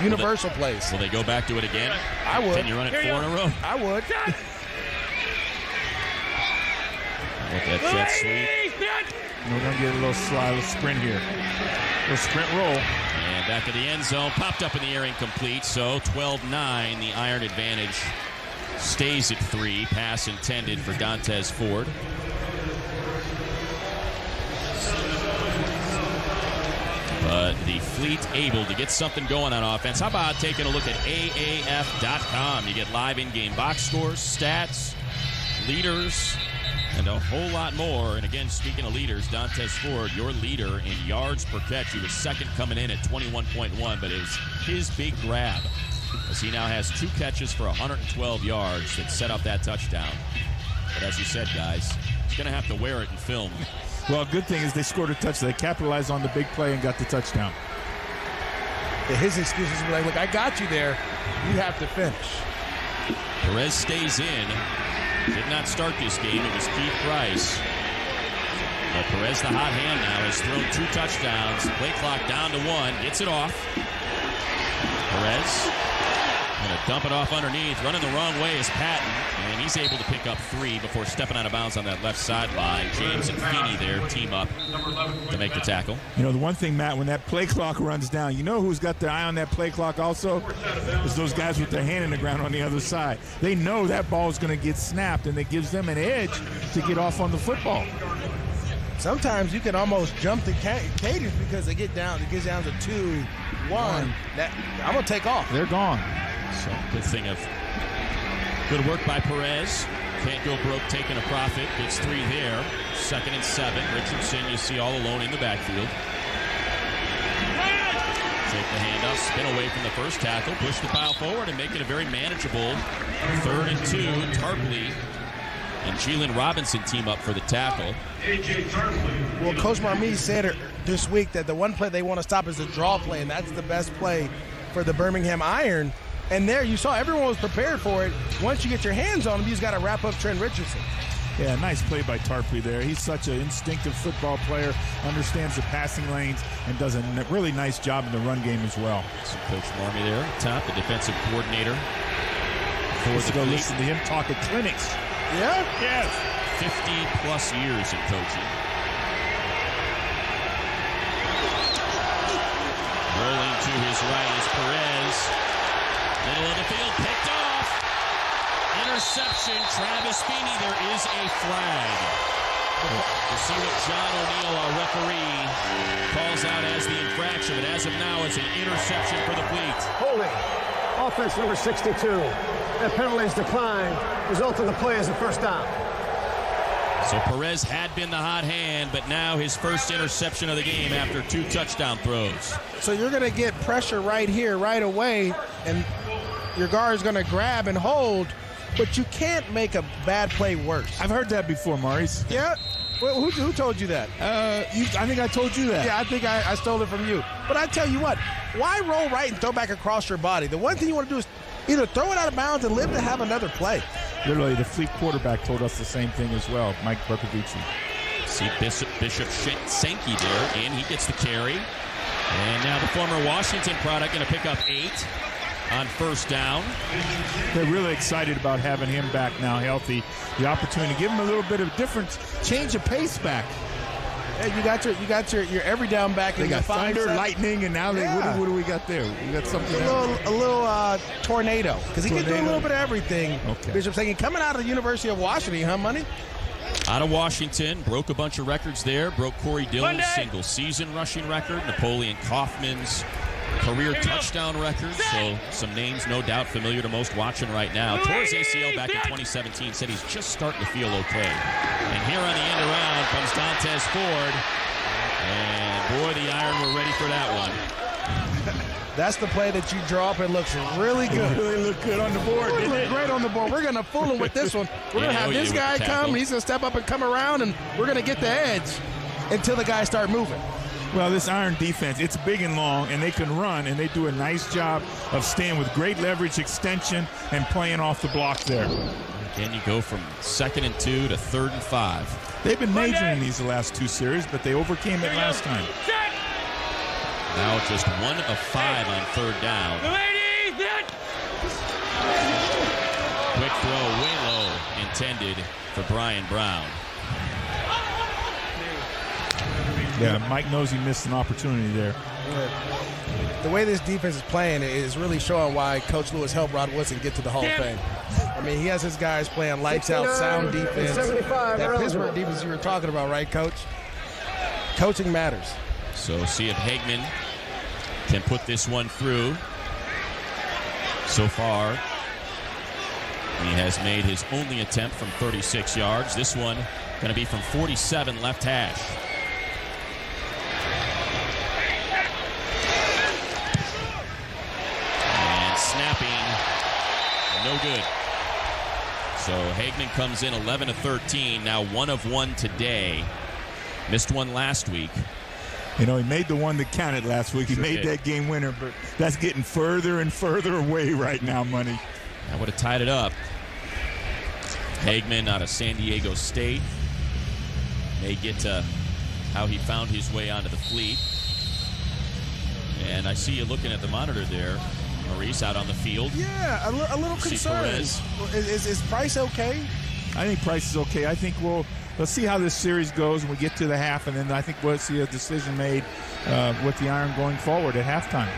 Universal place. Will they go back to it again? I would. Can you run it 4 in a row? I would. Look at jet sweep. We're going to get a little slide, a little sprint here. A little sprint roll. And back to the end zone. Popped up in the air, incomplete. So 12-9, the Iron advantage stays at 3. Pass intended for Dontez Ford. But the Fleet able to get something going on offense. How about taking a look at AAF.com? You get live in-game box scores, stats, leaders, and a whole lot more. And again, speaking of leaders, Dontez Ford, your leader in yards per catch. He was second coming in at 21.1, but it was his big grab as he now has 2 catches for 112 yards that set up that touchdown. But as you said, guys, he's going to have to wear it in film. Well, good thing is they scored a touchdown. They capitalized on the big play and got the touchdown. His excuses were like, look, I got you there. You have to finish. Perez stays in. Did not start this game. It was Keith Price. But Perez, the hot hand now, has thrown 2 touchdowns. Play clock down to 1. Gets it off. Perez going to dump it off underneath. Running the wrong way is Patton. And he's able to pick up 3 before stepping out of bounds on that left sideline. James and Feeney there team up to make the tackle. You know, the one thing, Matt, when that play clock runs down, you know who's got their eye on that play clock also? Is those guys with their hand in the ground on the other side. They know that ball is going to get snapped, and it gives them an edge to get off on the football. Sometimes you can almost jump the cadence because it gets down to 2-1. I'm going to take off. They're gone. So good thing of good work by Perez. Can't go broke taking a profit. Gets 3 there. 2nd and 7. Richardson, you see all alone in the backfield. take the handoff, spin away from the first tackle, push the pile forward, and make it a very manageable 3rd and 2. Tarpley and Jalen Robinson team up for the tackle. Well, Coach Marmee said this week that the one play they want to stop is the draw play, and that's the best play for the Birmingham Iron. And there you saw everyone was prepared for it. Once you get your hands on him, you just got to wrap up Trent Richardson. Yeah, nice play by Tarpley there. He's such an instinctive football player, understands the passing lanes, and does a really nice job in the run game as well. So Coach Marmee there at the top, the defensive coordinator. Let's go listen to him talk at clinics. Yeah? Yes. 50-plus years in coaching. Rolling to his right is Perez. Middle of the field, picked off. Interception, Travis Feeney. There is a flag. We'll see what John O'Neill, our referee, calls out as the infraction. But as of now, it's an interception for the Fleet. Holding. Offense number 62. That penalty is declined. Result of the play is a first down. So Perez had been the hot hand, but now his first interception of the game after 2 touchdown throws. So you're going to get pressure right here, right away, and your guard is going to grab and hold, but you can't make a bad play worse. I've heard that before, Maurice. Yeah? Well, who told you that? I think I told you that. Yeah, I think I stole it from you. But I tell you what, why roll right and throw back across your body? The one thing you want to do is either throw it out of bounds and live to have another play. Literally, the Fleet quarterback told us the same thing as well, Mike Bercovici. See Bishop Sankey there, and he gets the carry. And now the former Washington product going to pick up 8 on first down. They're really excited about having him back now healthy. The opportunity to give him a little bit of difference, change of pace back. Yeah, you got your every down back. They got thunder, lightning, and now what do we got there? We got something. A little tornado, because he can do a little bit of everything. Okay. Bishop saying coming out of the University of Washington, huh, Money? Out of Washington, broke a bunch of records there. Broke Corey Dillon's single-season rushing record, Napoleon Kaufman's career touchdown record. So some names, no doubt, familiar to most watching right now. Tore his ACL back in 2017. Said he's just starting to feel okay. And here on the end around comes Dantes Ford. And boy, the Iron were ready for that one. That's the play that you draw up. It looks really good. It really looked good on the board. It looked great on the board. We're going to fool him with this one. We're going to have this guy come. He's going to step up and come around, and we're going to get the edge until the guys start moving. Well, this Iron defense, it's big and long, and they can run, and they do a nice job of staying with great leverage extension and playing off the block there. Again, you go from 2nd and 2 to 3rd and 5. They've been majoring these the last 2 series, but they overcame it last time. Now just 1 of 5 on 3rd down. Quick throw, way low, intended for Brian Brown. Yeah, Mike knows he missed an opportunity there. The way this defense is playing is really showing why Coach Lewis helped Rod Woodson get to the Hall of Fame. I mean, he has his guys playing lights out, sound defense. That Pittsburgh defense you were talking about, right, Coach? Coaching matters. So see if Hagman can put this one through. So far, he has made his only attempt from 36 yards. This one going to be from 47 left hash. And snapping, no good. So Hagman comes in 11 of 13, now 1 of 1 today. Missed one last week. You know, he made the one that counted last week. He made that game winner, but that's getting further and further away right now, Money. That would have tied it up. Hagman out of San Diego State. May get to how he found his way onto the Fleet. And I see you looking at the monitor there, Maurice, out on the field. Yeah, a little concerned. Is Price okay? I think Price is okay. I think let's see how this series goes when we get to the half, and then I think we'll see a decision made with the Iron going forward at halftime.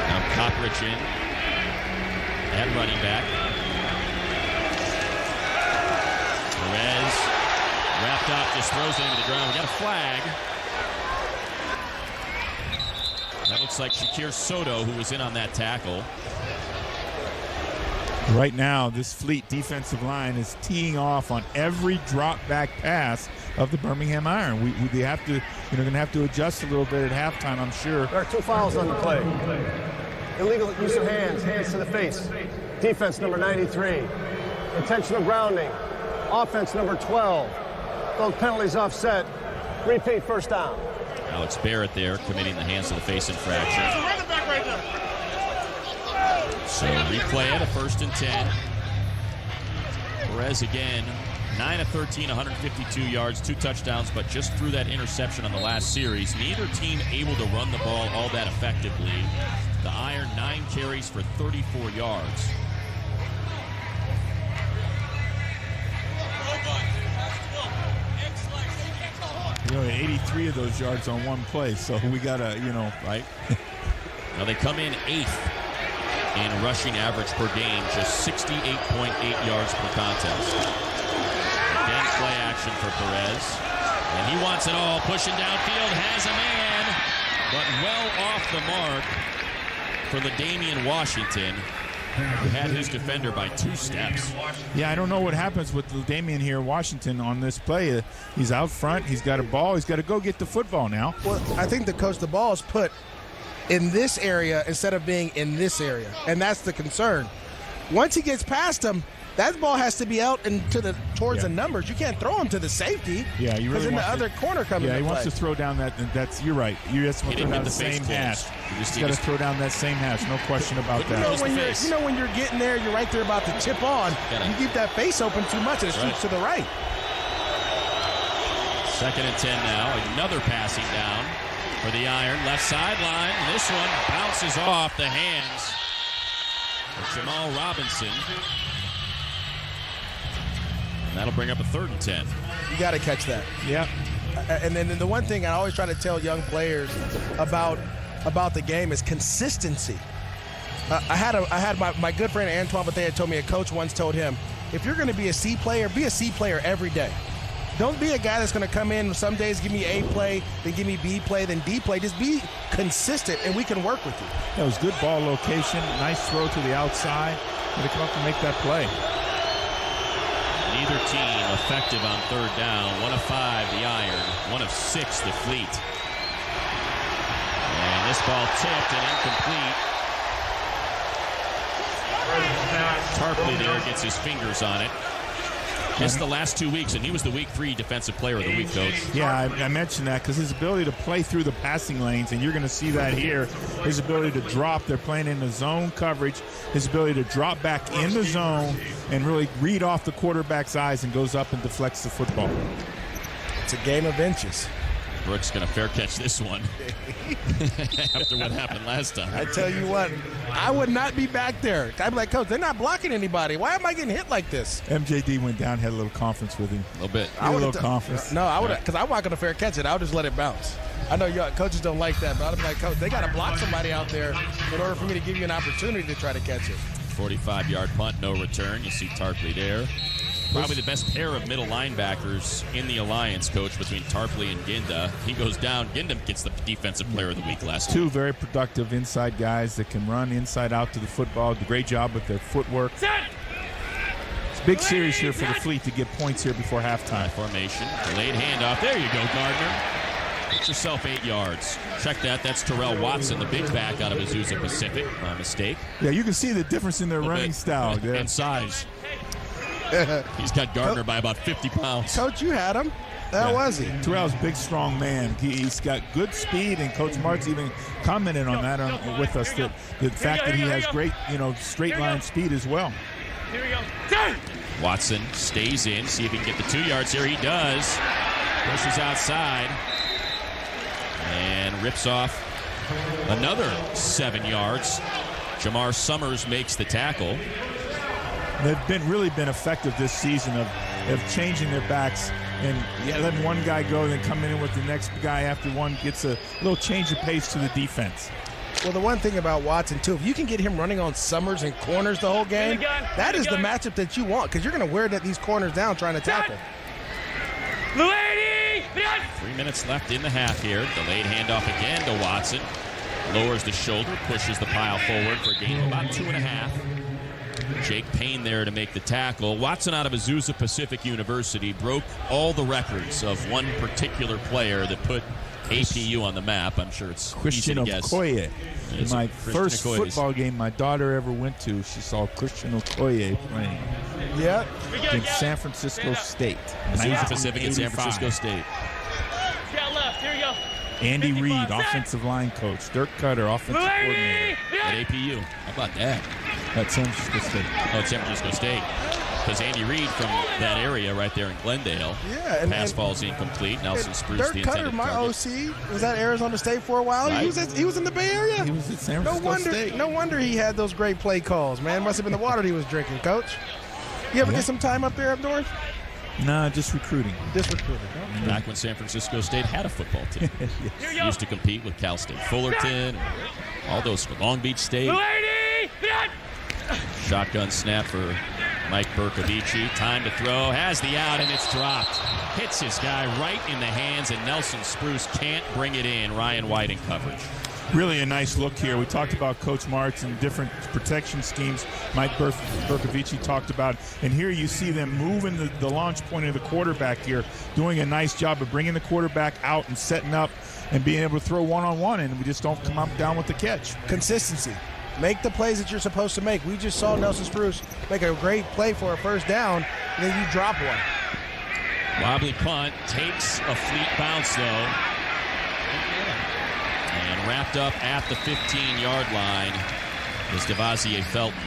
Now Cockridge in at running back. Perez wrapped up, just throws it into the ground. We got a flag. That looks like Shakir Soto, who was in on that tackle. Right now, this Fleet defensive line is teeing off on every drop back pass of the Birmingham Iron. They have to, going to have to adjust a little bit at halftime, I'm sure. There are 2 fouls on the play. Illegal use of hands to the face. Defense number 93. Intentional grounding. Offense number 12. Both penalties offset. Repeat, first down. Alex Barrett there committing the hands to the face infraction. So replay it, a 1st and 10. Perez again, 9 of 13, 152 yards, 2 touchdowns, but just through that interception on the last series. Neither team able to run the ball all that effectively. The Iron 9 carries for 34 yards. You know, 83 of those yards on one play, so we got to, right? Now they come in 8th in rushing average per game, just 68.8 yards per contest. Again, play action for Perez. And he wants it all, pushing downfield, has a man, but well off the mark for the Damian Washington, who had his defender by 2 steps. Yeah, I don't know what happens with Damian here, Washington, on this play. He's out front. He's got a ball. He's got to go get the football now. Well, I think the ball is put in this area instead of being in this area, and that's the concern. Once he gets past him, that ball has to be out and towards the numbers. You can't throw him to the safety. Yeah, you really want the other corner coming. Yeah, he wants to throw down that's. You're right. You just want to throw down the same hash. He's got to throw down that same hash. No question about that. When you're getting there, you're right there about to tip on. You keep that face open too much, and it shoots to the right. 2nd and 10 now. Another passing down for the Iron. Left sideline. This one bounces off the hands of Jamal Robinson. And that'll bring up a 3rd and 10. You got to catch that. Yeah. And then the one thing I always try to tell young players about the game is consistency. I had my good friend Antoine Bethea told me a coach once told him, if you're going to be a C player, be a C player every day. Don't be a guy that's going to come in some days, give me A play, then give me B play, then D play. Just be consistent, and we can work with you. That was good ball location. Nice throw to the outside. Going to come up and make that play. Neither team effective on 3rd down. 1 of 5, the Iron. 1 of 6, the Fleet. And this ball tipped and incomplete. Tarpley there gets his fingers on it. Missed the last 2 weeks, and he was the Week 3 Defensive Player of the Week, Coach. Yeah, I mentioned that because his ability to play through the passing lanes, and you're going to see that here, his ability to drop, they're playing in the zone coverage, his ability to drop back in the zone and really read off the quarterback's eyes and goes up and deflects the football. It's a game of inches. Brooks going to fair catch this one after what happened last time. I tell you what, I would not be back there. I'd be like, Coach, they're not blocking anybody. Why am I getting hit like this? MJD went down, had a little conference with him. A little bit. A little conference. No, I would, because I'm not going to fair catch it. I'll just let it bounce. I know y'all coaches don't like that, but I'd be like, Coach, they got to block somebody out there in order for me to give you an opportunity to try to catch it. 45-yard punt, no return. You see Tarpley there. Probably the best pair of middle linebackers in the Alliance, Coach, between Tarpley and Ginda. He goes down. Ginda gets the Defensive Player of the Week last week. 2 very productive inside guys that can run inside out to the football. Do a great job with their footwork. It's a big series here for the Fleet to get points here before halftime. Formation. Delayed handoff. There you go, Gardner. Get yourself 8 yards. Check that. That's Terrell Watson, the big back out of Azusa Pacific. My mistake. Yeah, you can see the difference in their running style. Yeah. And size. He's got Gardner by about 50 pounds. Coach, you had him. How was he? Terrell's a big, strong man. He's got good speed, and Coach Martz even commented on that with us, that the fact that he has great, straight line speed as well. Here we go. Watson stays in. See if he can get the 2 yards here. He does. Pushes outside and rips off another 7 yards. Jamar Summers makes the tackle. They've really been effective this season of changing their backs and letting one guy go, then coming in with the next guy after one gets a little change of pace to the defense. Well, the one thing about Watson, too, if you can get him running on Summers and corners the whole game, that is the matchup that you want, because you're going to wear these corners down trying to tackle. 3 minutes left in the half here. Delayed handoff again to Watson. Lowers the shoulder, pushes the pile forward for a gain of about 2.5. Jake Payne there to make the tackle. Watson out of Azusa Pacific University broke all the records of one particular player that put APU on the map. I'm sure it's Christian easy to guess. Okoye. In my first football game my daughter ever went to, she saw Christian Okoye playing. Yeah. Against San Francisco State. Azusa Pacific and San Francisco State. Here you go. Andy Reid, offensive line coach. Dirk Cutter, offensive coordinator. At APU. How about that? At San Francisco State. Oh, at San Francisco State. Because Andy Reid from that area right there in Glendale. Yeah. Pass falls incomplete. Nelson Spruce, Dirk the Cutter, intended my target. OC, was at Arizona State for a while. Right. He was in the Bay Area. He was at San Francisco State. No wonder he had those great play calls, man. Must have been the water he was drinking, Coach. You ever get some time up there up north? Nah, just recruiting. Back when San Francisco State had a football team. Used to compete with Cal State Fullerton, all those for Long Beach State. Shotgun snap for Mike Bercovici. Time to throw. Has the out, and it's dropped. Hits his guy right in the hands, and Nelson Spruce can't bring it in. Ryan White in coverage. Really a nice look here. We talked about Coach Martz and different protection schemes Mike Bercovici talked about. And here you see them moving the launch point of the quarterback here, doing a nice job of bringing the quarterback out and setting up and being able to throw one-on-one, and we just don't come up down with the catch. Consistency. Make the plays that you're supposed to make. We just saw Nelson Spruce make a great play for a first down, and then you drop one. Wobbly punt. Takes a fleet bounce, though. And wrapped up at the 15-yard line is Devontae Felton.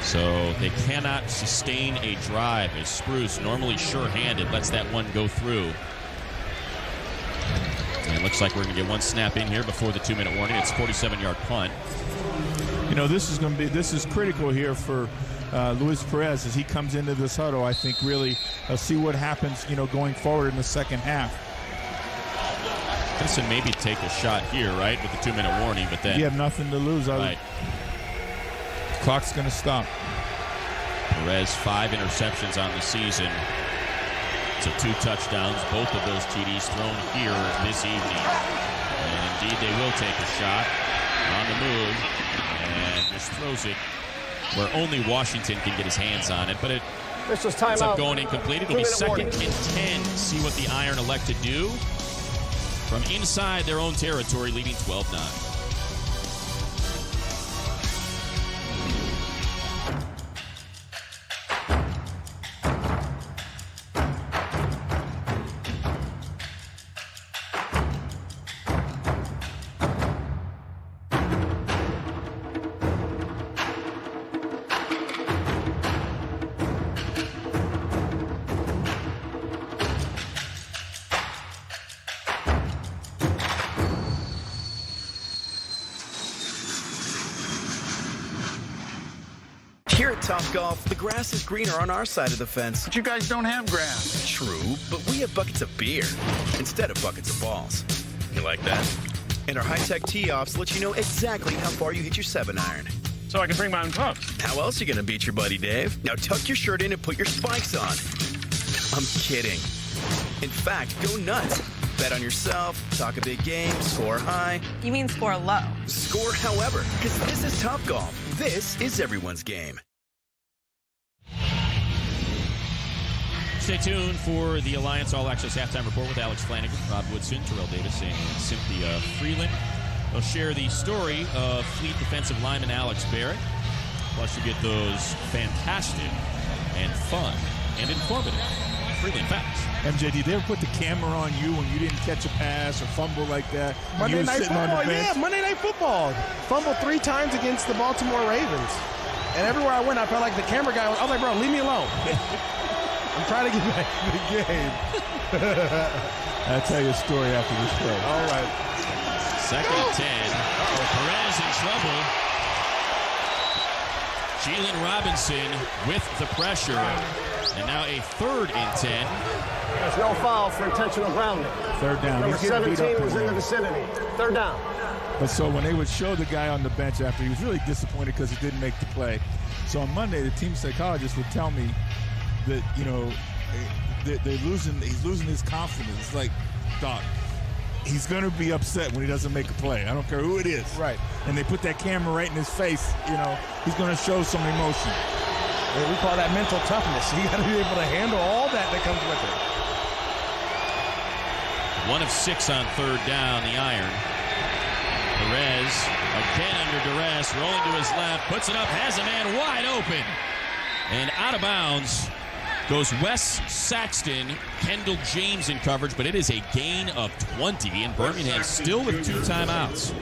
So they cannot sustain a drive as Spruce, normally sure-handed, lets that one go through. And it looks like we're going to get one snap in here before the 2-minute warning. It's a 47-yard punt. You know, this is critical here for Luis Perez as he comes into this huddle. I think really see what happens, going forward in the second half. Henson maybe take a shot here, right, with the 2-minute warning, but then you have nothing to lose. Right. Clock's going to stop. Perez 5 interceptions on the season. So 2 touchdowns, both of those TDs thrown here this evening. And indeed, they will take a shot on the move and just throws it where only Washington can get his hands on it. But it ends up going incomplete. It'll be 2nd and 10. See what the Iron elect to do from inside their own territory, leading 12-9. Here at Topgolf, the grass is greener on our side of the fence. But you guys don't have grass. True, but we have buckets of beer instead of buckets of balls. You like that? And our high-tech tee-offs let you know exactly how far you hit your 7-iron. So I can bring my own clubs. How else are you going to beat your buddy Dave? Now tuck your shirt in and put your spikes on. I'm kidding. In fact, go nuts. Bet on yourself, talk a big game, score high. You mean score low? Score however, because this is Topgolf. This is everyone's game. Stay tuned for the Alliance All Access Halftime Report with Alex Flanagan, Rob Woodson, Terrell Davis, and Cynthia Freeland. They'll share the story of Fleet defensive lineman Alex Barrett. Plus, you get those fantastic and fun and informative Freeland facts. MJ, did they ever put the camera on you when you didn't catch a pass or fumble like that? Monday Night Football, yeah, Monday Night Football. Fumbled 3 times against the Baltimore Ravens. And everywhere I went, I felt like the camera guy was like, bro, leave me alone. I'm trying to get back to the game. I'll tell you a story after this show. All right. 2nd and 10. Perez in trouble. Jalen Robinson with the pressure. And now a 3rd and 10. There's no foul for intentional grounding. 3rd down. Number 17 was in the vicinity. 3rd down. But so when they would show the guy on the bench after, he was really disappointed because he didn't make the play. So on Monday, the team psychologist would tell me that, he's losing his confidence. It's like, Doc, he's going to be upset when he doesn't make a play. I don't care who it is. Right. And they put that camera right in his face. He's going to show some emotion. We call that mental toughness. You got to be able to handle all that comes with it. 1 of 6 on third down, the Iron. Perez again under duress, rolling to his left, puts it up, has a man wide open. And out of bounds goes Wes Saxton. Kendall James in coverage, but it is a gain of 20, and Birmingham still with 2 timeouts.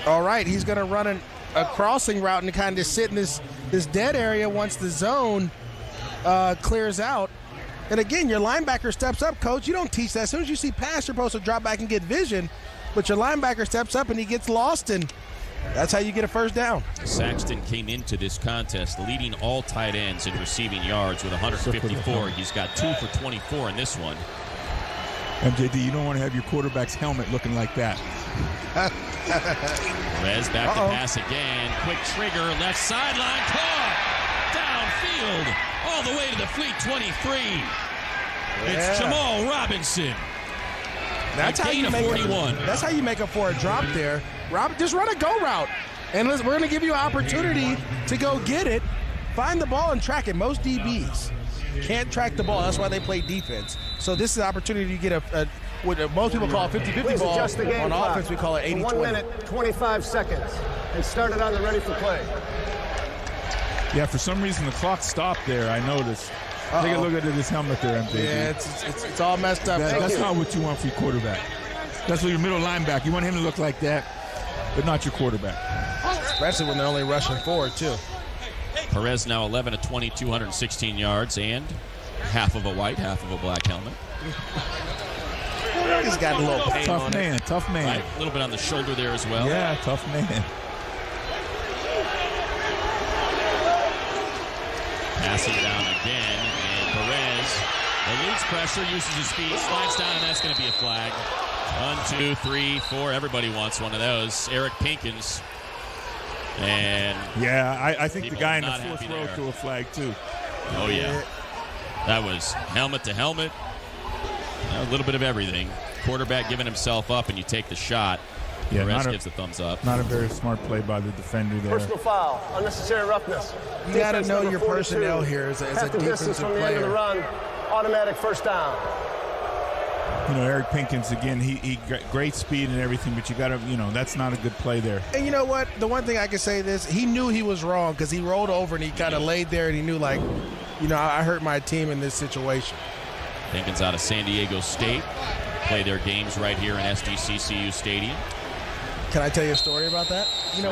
All right, he's going to run a crossing route and kind of sit in this dead area once the zone clears out. And again, your linebacker steps up, coach. You don't teach that. As soon as you see pass, you're supposed to drop back and get vision. But your linebacker steps up and he gets lost, and that's how you get a first down. Saxton came into this contest leading all tight ends in receiving yards with 154. He's got 2 for 24 in this one. MJD, you don't want to have your quarterback's helmet looking like that. Perez back to pass again. Quick trigger, left sideline, caught! Downfield, all the way to the Fleet 23. It's Jamal Robinson. That's how you make 41. That's how you make up for a drop there. Just run a go route. And we're going to give you an opportunity to go get it, find the ball, and track it. Most DBs can't track the ball. That's why they play defense. So this is an opportunity to get what most people call a 50-50 ball. Adjust the game on clock. Offense, we call it 80-20. 1 minute, 25 seconds. And start it on the ready for play. Yeah, for some reason the clock stopped there, I noticed. Take a look at this helmet there, MJD. Yeah, it's all messed up. That's not what you want for your quarterback. That's what your middle linebacker. You want him to look like that, but not your quarterback. Especially when they're only rushing forward, too. Perez now 11 of 20, 216 yards, and half of a white, half of a black helmet. He's got a little pain on it. Tough man. Right, a little bit on the shoulder there as well. Yeah, tough man. Passing down again, and Perez eludes pressure, uses his feet, slides down, and that's going to be a flag. 1, 2, 3, 4. Everybody wants one of those. Eric Pinkins. And yeah, I think the guy in the fourth row threw a flag too. Oh yeah, that was helmet to helmet. A little bit of everything. Quarterback giving himself up, and you take the shot. Yeah, Perez gives the thumbs up. Not a very smart play by the defender there. Personal foul, unnecessary roughness. You got to know your personnel here as a defensive from the player. end of the run, automatic first down. Eric Pinkins, again, he great speed and everything, but you got to, that's not a good play there. And you know what? The one thing I can say this, he knew he was wrong because he rolled over and he kind of laid there and he knew, I hurt my team in this situation. Pinkins out of San Diego State. Play their games right here in SDCCU Stadium. Can I tell you a story about that?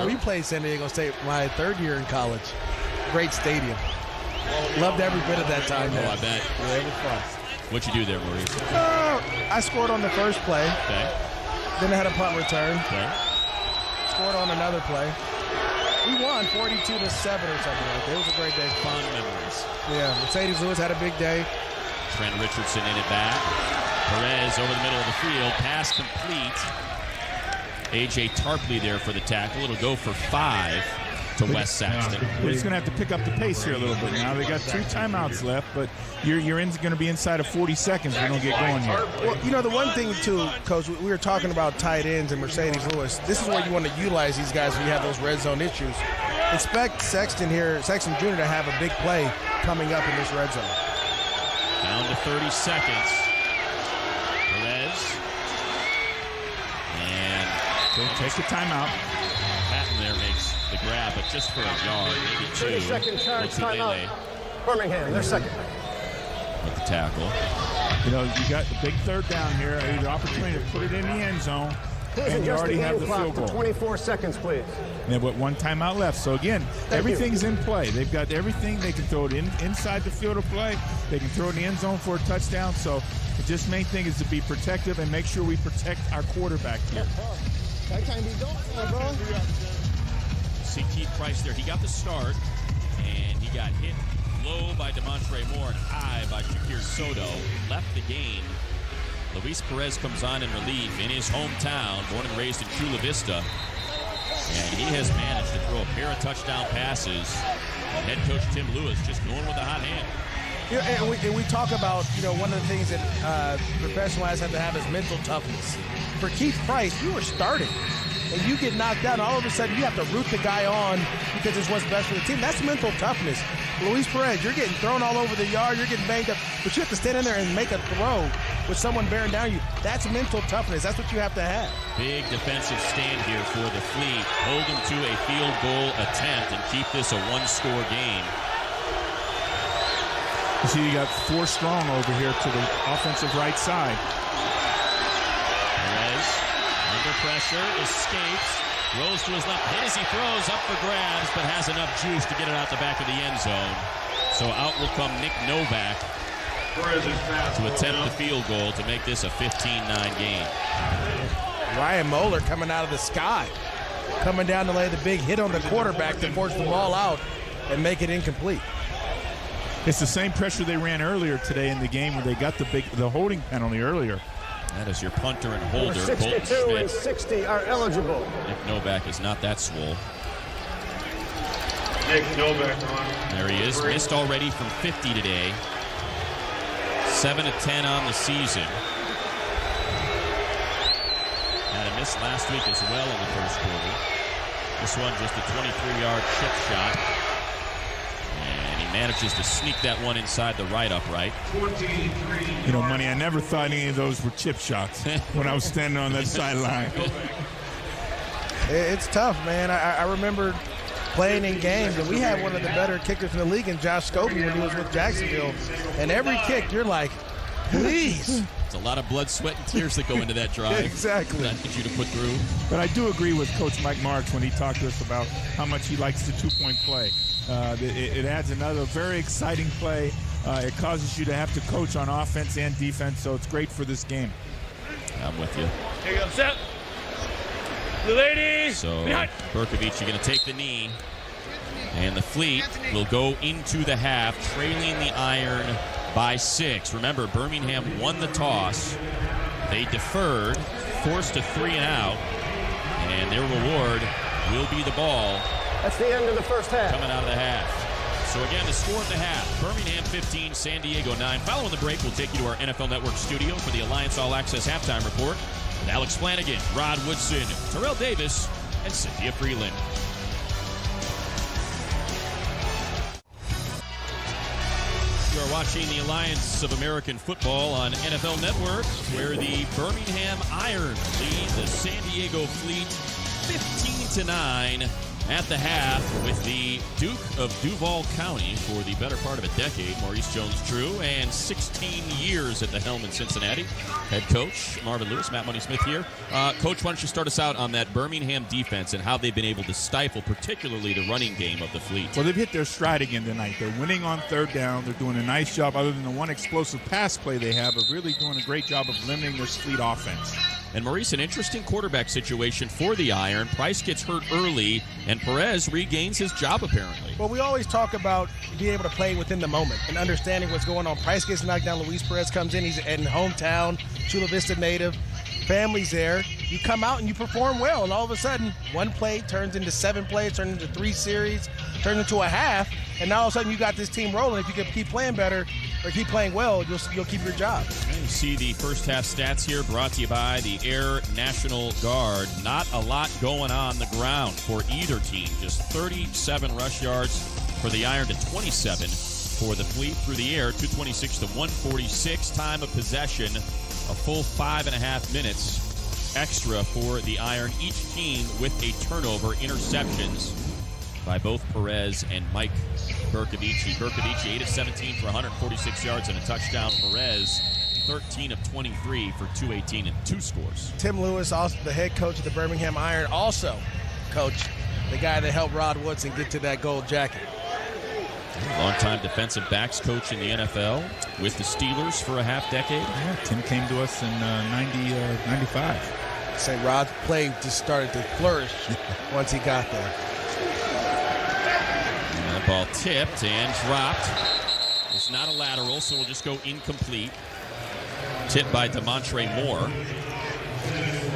We played San Diego State my third year in college. Great stadium. Loved every bit of that time. Oh, I bet. Yeah, it was fun. What'd you do there, Maurice? I scored on the first play. Okay. Then I had a punt return. Okay. Scored on another play. We won 42-7 or something like that. It was a great day. Fun memories. Yeah, Mercedes Lewis had a big day. Trent Richardson in it back. Perez over the middle of the field. Pass complete. A.J. Tarpley there for the tackle. It'll go for 5 to Wes Saxton. We're just going to have to pick up the pace here a little bit now. They got 2 timeouts left, but you're going to be inside of 40 seconds. We don't get going here. Well, the one thing, too, Coach, we were talking about tight ends and Mercedes Lewis. This is where you want to utilize these guys when you have those red zone issues. Expect Saxton Jr. to have a big play coming up in this red zone. Down to 30 seconds. Perez. And take the timeout. Patton there makes the grab, but just for a yard, maybe 2. 30-second charge timeout. Birmingham, they're second. With the tackle. You got the big third down here. The opportunity to put it in the end zone. And you already have the field goal. 24 seconds, please. And they've got 1 timeout left. So, again, everything's in play. They've got everything. They can throw it inside the field of play. They can throw it in the end zone for a touchdown. So, the just main thing is to be protective and make sure we protect our quarterback here. That can't be done, bro. See Keith Price there. He got the start, and he got hit low by Demontre Moore and high by Shakir Soto. Left the game. Luis Perez comes on in relief in his hometown, born and raised in Chula Vista. And he has managed to throw a pair of touchdown passes. And head coach Tim Lewis just going with the hot hand. And we talk about, one of the things that professional athletes have to have is mental toughness. For Keith Price, you were starting, and you get knocked down. All of a sudden, you have to root the guy on because it's what's best for the team. That's mental toughness. Luis Perez, you're getting thrown all over the yard. You're getting banged up, but you have to stand in there and make a throw with someone bearing down you. That's mental toughness. That's what you have to have. Big defensive stand here for the Fleet. Hold them to a field goal attempt and keep this a one-score game. You see, you got 4 strong over here to the offensive right side. Perez, under pressure, escapes, rolls to his left, hit as he throws, up for grabs, but has enough juice to get it out the back of the end zone. So out will come Nick Novak to attempt the field goal to make this a 15-9 game. Ryan Moeller coming out of the sky, coming down to lay the big hit on the quarterback to force the ball out and make it incomplete. It's the same pressure they ran earlier today in the game where they got the holding penalty earlier. That is your punter and holder, Number 62 Colton Schmidt. and 60 are eligible. Nick Novak is not that swole. Nick Novak on. There he is. Missed already from 50 today. 7 of 10 on the season. Had a miss last week as well in the first quarter. This one just a 23-yard chip shot. And he manages to sneak that one inside the right upright. Money, I never thought any of those were chip shots when I was standing on that sideline. It's tough, man. I remember playing in games, and we had one of the better kickers in the league in Josh Scobie when he was with Jacksonville. And every kick, you're like, please. It's a lot of blood, sweat, and tears that go into that drive. Exactly. That get you to put through. But I do agree with Coach Mike Marks when he talked to us about how much he likes the two-point play. It adds another very exciting play. It causes you to have to coach on offense and defense, so it's great for this game. I'm with you. Here you go, set. The ladies. So behind. Berkovich going to take the knee. And the Fleet will go into the half, trailing the Iron by 6. Remember, Birmingham won the toss. They deferred, forced a 3-and-out, and their reward will be the ball. That's the end of the first half. Coming out of the half. So again, the score of the half, Birmingham 15, San Diego 9. Following the break, we'll take you to our NFL Network studio for the Alliance All Access Halftime Report with Alex Flanagan, Rod Woodson, Terrell Davis, and Cynthia Freeland. You are watching the Alliance of American Football on NFL Network, where the Birmingham Iron lead the San Diego Fleet 15-9 at the half, with the Duke of Duval County for the better part of a decade, Maurice Jones-Drew, and 16 years at the helm in Cincinnati. Head coach Marvin Lewis, Matt Money Smith here. Coach, why don't you start us out on that Birmingham defense and how they've been able to stifle particularly the running game of the Fleet? Well, they've hit their stride again tonight. They're winning on third down. They're doing a nice job, other than the one explosive pass play they have, of really doing a great job of limiting this Fleet offense. And Maurice, an interesting quarterback situation for the Iron. Price gets hurt early, and Perez regains his job apparently. Well, we always talk about being able to play within the moment and understanding what's going on. Price gets knocked down. Luis Perez comes in. He's in hometown, Chula Vista native. Family's there. You come out and you perform well, and all of a sudden, one play turns into 7 plays, turns into 3 series, turns into a half, and now all of a sudden you got this team rolling. If you can keep playing better or keep playing well, you'll keep your job. And you see the first half stats here brought to you by the Air National Guard. Not a lot going on the ground for either team. Just 37 rush yards for the Iron to 27 for the Fleet through the air. 226 to 146. Time of possession, a full 5.5 minutes extra for the Iron. Each team with a turnover. Interceptions by both Perez and Mike Berkovici. Berkovici 8 of 17 for 146 yards and a touchdown. Perez 13 of 23 for 218 and 2 scores. Tim Lewis, also the head coach of the Birmingham Iron, also coach, the guy that helped Rod Woodson get to that gold jacket. Longtime defensive backs coach in the NFL with the Steelers for a half decade. Yeah, Tim came to us in 95. Say Rod's play just started to flourish once he got there. And that ball tipped and dropped. It's not a lateral, so we'll just go incomplete. Tipped by Demontre Moore.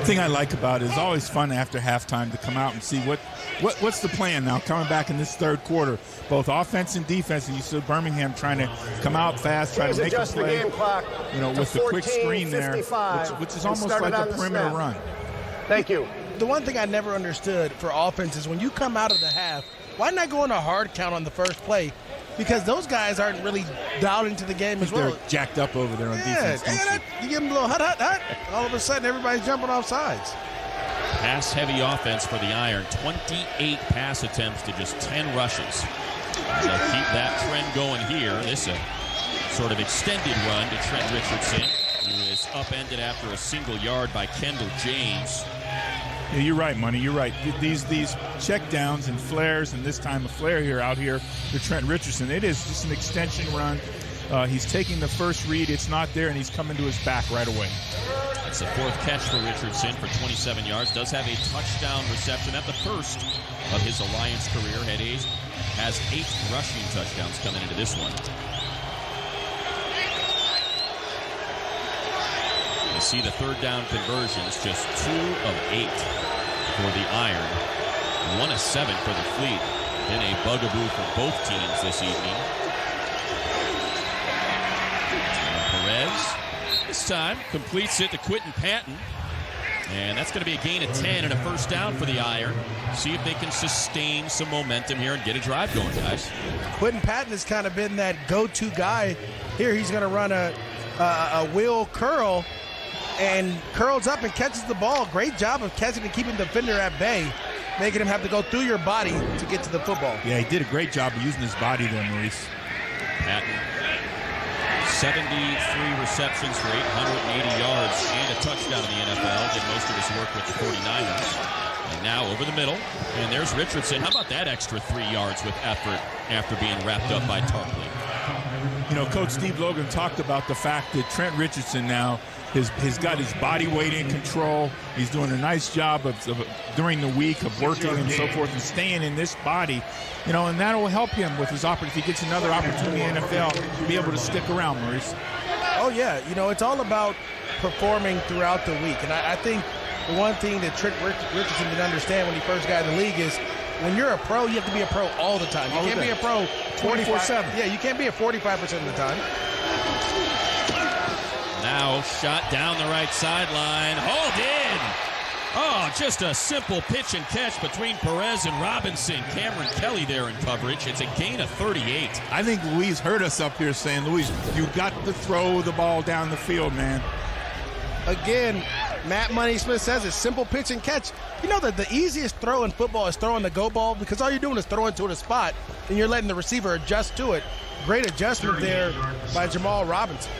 thing I like about it is always fun after halftime to come out and see what's the plan now coming back in this third quarter, both offense and defense. And you see Birmingham trying to come out fast, try to make a play, the game clock with the quick screen there, which is almost like a perimeter run. Thank you. The one thing I never understood for offense is when you come out of the half, why not go on a hard count on the first play? Because those guys aren't really dialed into the game as well. They're jacked up over there on defense. You give them a little hut. All of a sudden, everybody's jumping off sides. Pass-heavy offense for the Iron. 28 pass attempts to just 10 rushes. They'll keep that trend going here. This is a sort of extended run to Trent Richardson, who is upended after a single yard by Kendall James. Yeah, you're right, Money. You're right. These check downs and flares, and this time a flare here out here to Trent Richardson. It is just an extension run. He's taking the first read. It's not there, and he's coming to his back right away. That's the fourth catch for Richardson for 27 yards. Does have a touchdown reception at the first of his Alliance career. Has 8 rushing touchdowns coming into this one. You see the third down conversions, just 2 of 8 for the Iron. 1 of 7 for the Fleet. Been a bugaboo for both teams this evening. Perez, this time, completes it to Quinton Patton. And that's going to be a gain of 10 and a first down for the Iron. See if they can sustain some momentum here and get a drive going, guys. Quinton Patton has kind of been that go-to guy. Here he's going to run a wheel curl and curls up and catches the ball. Great job of catching and keeping the defender at bay, making him have to go through your body to get to the football. Yeah, he did a great job of using his body there, Maurice. Patton, 73 receptions for 880 yards and a touchdown in the NFL. Did most of his work with the 49ers. And now over the middle, and there's Richardson. How about that extra 3 yards with effort after being wrapped up by Tarpley? You know, Coach Steve Logan talked about the fact that Trent Richardson now has got his body weight in control. He's doing a nice job of during the week of working and so forth and staying in this body, you know, and that will help him with his opportunity. If he gets another opportunity in the NFL, to be able to stick around, Maurice. Oh, yeah. You know, it's all about performing throughout the week. And I think the one thing that Trent Richardson didn't understand when he first got in the league is when you're a pro, you have to be a pro all the time. You can't be a pro 24/7. Yeah, you can't be a 45% of the time. Now shot down the right sideline. Hauled in. Oh, just a simple pitch and catch between Perez and Robinson. Cameron Kelly there in coverage. It's a gain of 38. I think Luis heard us up here saying, Luis, you got to throw the ball down the field, man. Again, Matt Money Smith says it's simple pitch and catch. You know that the easiest throw in football is throwing the go ball because all you're doing is throwing to a spot and you're letting the receiver adjust to it. Great adjustment there by Jamal Robinson.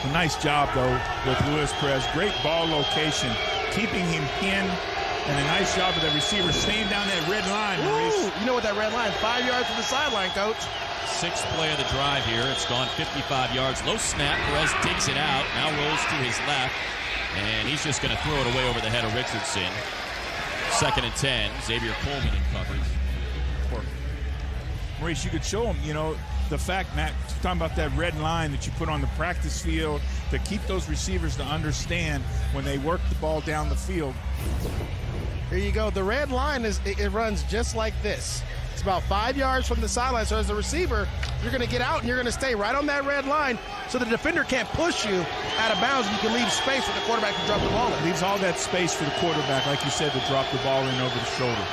A nice job, though, with Luis Perez. Great ball location, keeping him pinned, and a nice job of the receiver staying down that red line. Ooh, you know what that red line? 5 yards from the sideline, Coach. Sixth play of the drive here. It's gone 55 yards. Low snap. Perez digs it out. Now rolls to his left. And he's just going to throw it away over the head of Richardson. 2nd and 10. Xavier Coleman in coverage. Maurice, you could show him, you know, the fact, Matt, talking about that red line that you put on the practice field to keep those receivers to understand when they work the ball down the field. Here you go. The red line it runs just like this. It's about 5 yards from the sideline. So as a receiver, you're going to get out and you're going to stay right on that red line so the defender can't push you out of bounds. You can leave space for the quarterback to drop the ball in. Leaves all that space for the quarterback, like you said, to drop the ball in over the shoulder.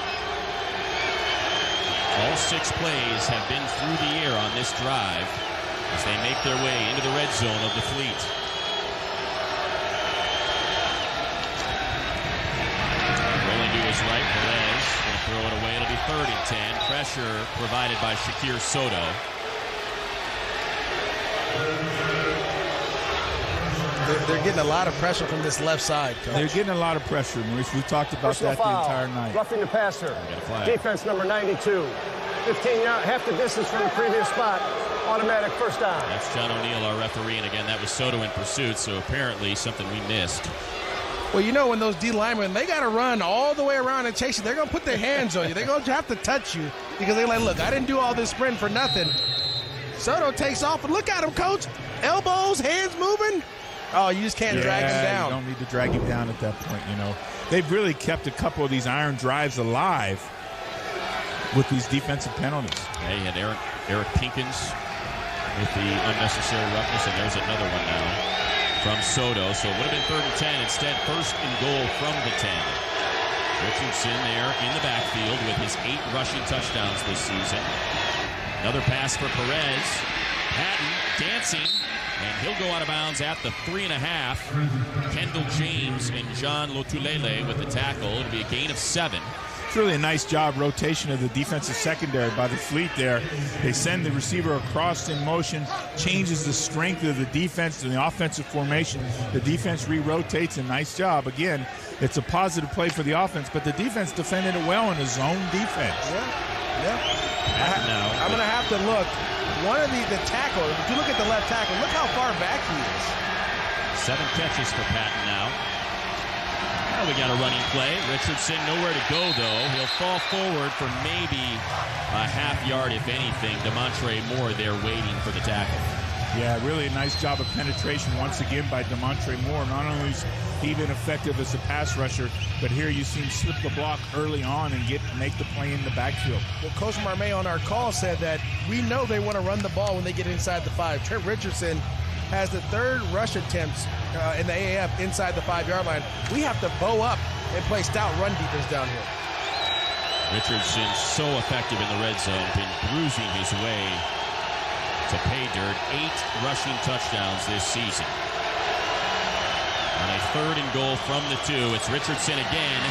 All 6 plays have been through the air on this drive as they make their way into the red zone of the Fleet. Rolling to his right, Perez will throw it away. It'll be 3rd and 10. Pressure provided by Shakir Soto. They're getting a lot of pressure from this left side, Coach. They're getting a lot of pressure, Maurice. We talked about Personal that foul. the entire night. Roughing the passer. Defense number 92. 15 yards, half the distance from the previous spot. Automatic first down. That's John O'Neill, our referee. And again, that was Soto in pursuit, so apparently something we missed. Well, you know, when those D linemen, they got to run all the way around and chase you. They're going to put their hands on you. They're going to have to touch you because they're like, look, I didn't do all this sprint for nothing. Soto takes off, and look at him, Coach. Elbows, hands moving. Oh, you just can't drag him down. You don't need to drag him down at that point, you know. They've really kept a couple of these iron drives alive with these defensive penalties. Yeah, you had Eric Pinkins with the unnecessary roughness, and there's another one now from Soto. So it would have been 3rd and 10. Instead, 1st and goal from the 10. Richardson there in the backfield with his 8 rushing touchdowns this season. Another pass for Perez. Patton dancing, and he'll go out of bounds at the 3.5. Kendall James and John Lotulelei with the tackle. It'll be a gain of 7. It's really a nice job rotation of the defensive secondary by the Fleet there. They send the receiver across in motion, changes the strength of the defense to the offensive formation. The defense re-rotates, a nice job. Again, it's a positive play for the offense, but the defense defended it well in a zone defense. Yeah. I'm going to have to look. One of the tackle, if you look at the left tackle, look how far back he is. 7 catches for Patton now. Well, we got a running play. Richardson nowhere to go, though. He'll fall forward for maybe a half yard, if anything. Demontre Moore there waiting for the tackle. Yeah, really a nice job of penetration once again by Demontre Moore. Not only is he been effective as a pass rusher, but here you see him slip the block early on and make the play in the backfield. Well, Coach Marmay on our call said that we know they want to run the ball when they get inside the 5. Trent Richardson has the 3rd rush attempts in the AAF inside the 5-yard line. We have to bow up and play stout run defense down here. Richardson so effective in the red zone, been bruising his way to pay dirt. 8 rushing touchdowns this season. On a 3rd and goal from the 2, it's Richardson again,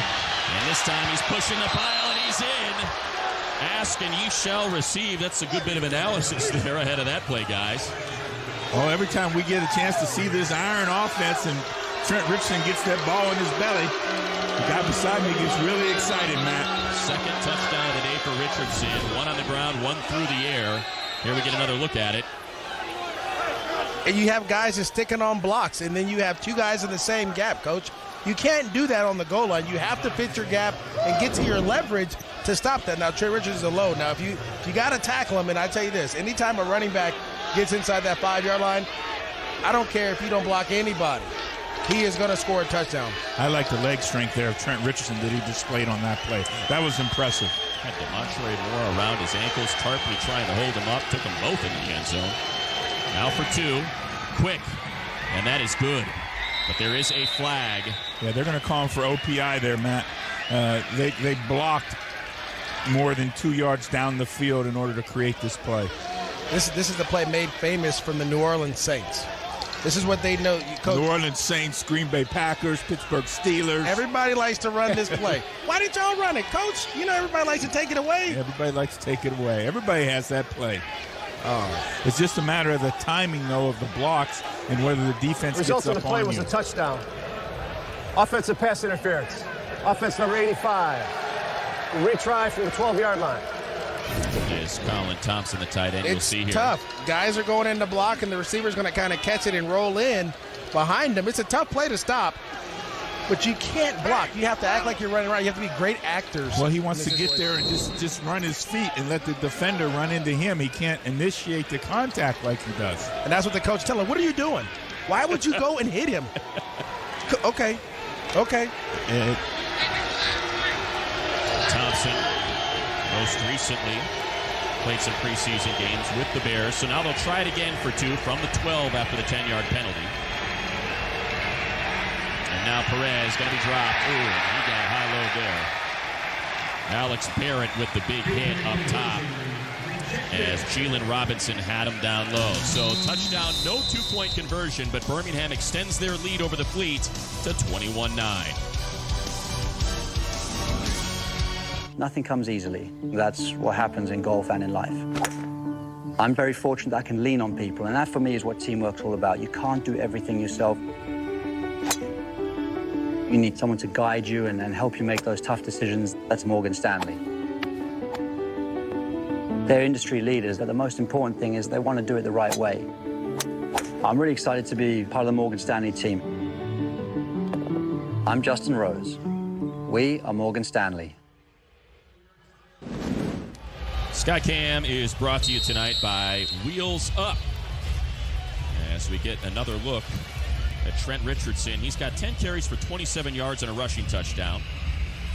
and this time he's pushing the pile and he's in. Ask and ye shall receive. That's a good bit of analysis there ahead of that play, guys. Oh, every time we get a chance to see this iron offense and Trent Richardson gets that ball in his belly, the guy beside me gets really excited, Matt. 2nd touchdown of the day for Richardson. 1 on the ground, 1 through the air. Here we get another look at it. And you have guys just sticking on blocks, and then you have 2 guys in the same gap, Coach. You can't do that on the goal line. You have to fit your gap and get to your leverage to stop that. Now, Trent Richardson's a low. Now, if you got to tackle him, and I tell you this, anytime a running back gets inside that 5-yard line, I don't care if you don't block anybody. He is going to score a touchdown. I like the leg strength there of Trent Richardson that he displayed on that play. That was impressive. Had Demontre Moore around his ankles, Tarpley trying to hold him up, took them both in the end zone. Now for 2, quick, and that is good. But there is a flag. Yeah, they're going to call him for OPI there, Matt. They blocked more than 2 yards down the field in order to create this play. This is the play made famous from the New Orleans Saints. This is what they know. Coach. New Orleans Saints, Green Bay Packers, Pittsburgh Steelers. Everybody likes to run this play. Why didn't y'all run it, Coach? You know everybody likes to take it away. Everybody likes to take it away. Everybody has that play. It's just a matter of the timing, though, of the blocks and whether the defense gets up on you. Result of the play was a touchdown. Offensive pass interference. Offense number 85. Retry from the 12-yard line. Is Colin Thompson, the tight end. We'll see here. It's tough. Guys are going in the block, and the receiver's going to kind of catch it and roll in behind them. It's a tough play to stop, but you can't block. You have to act like you're running around. You have to be great actors. Well, he wants to get there and just run his feet and let the defender run into him. He can't initiate the contact like he does. And that's what the coach tells him. What are you doing? Why would you go and hit him? Okay. Thompson, most recently, played some preseason games with the Bears. So now they'll try it again for 2 from the 12 after the 10-yard penalty. And now Perez going to be dropped. Ooh, he got a high load there. Alex Barrett with the big hit up top as Jalen Robinson had him down low. So touchdown, no 2-point conversion, but Birmingham extends their lead over the Fleet to 21-9. Nothing comes easily. That's what happens in golf and in life. I'm very fortunate that I can lean on people, and that for me is what teamwork's all about. You can't do everything yourself. You need someone to guide you and help you make those tough decisions. That's Morgan Stanley. They're industry leaders, but the most important thing is they want to do it the right way. I'm really excited to be part of the Morgan Stanley team. I'm Justin Rose. We are Morgan Stanley. Skycam is brought to you tonight by Wheels Up. As we get another look Trent Richardson. He's got 10 carries for 27 yards and a rushing touchdown.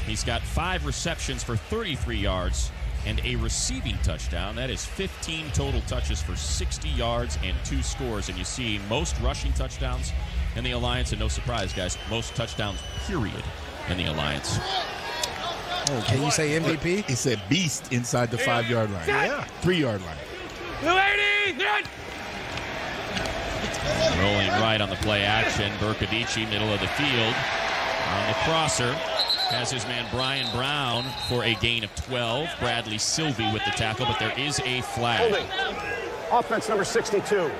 He's got 5 receptions for 33 yards and a receiving touchdown. That is 15 total touches for 60 yards and 2 scores. And you see most rushing touchdowns in the Alliance, and no surprise, guys, most touchdowns, period, in the Alliance. Oh, can you say MVP? He said beast inside the 5-yard line. Yeah. 3-yard line. Rolling right on the play action. Bercovici, middle of the field. On the crosser, has his man Brian Brown for a gain of 12. Bradley Sylvie with the tackle, but there is a flag. Holding. Offense number 62.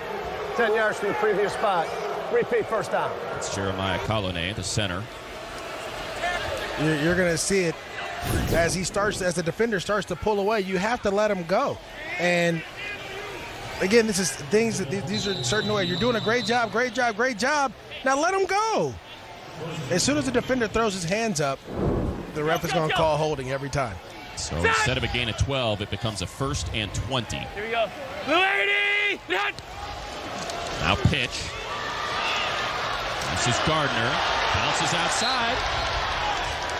10 yards from the previous spot. Repeat first down. It's Jeremiah Colonnay, the center. You're going to see it as the defender starts to pull away. You have to let him go. And again, these are certain ways. You're doing a great job. Now let him go. As soon as the defender throws his hands up, the ref is going to call holding every time. So instead of a gain of 12, it becomes a 1st and 20. Here we go. Lady! Now pitch. This is Gardner. Bounces outside.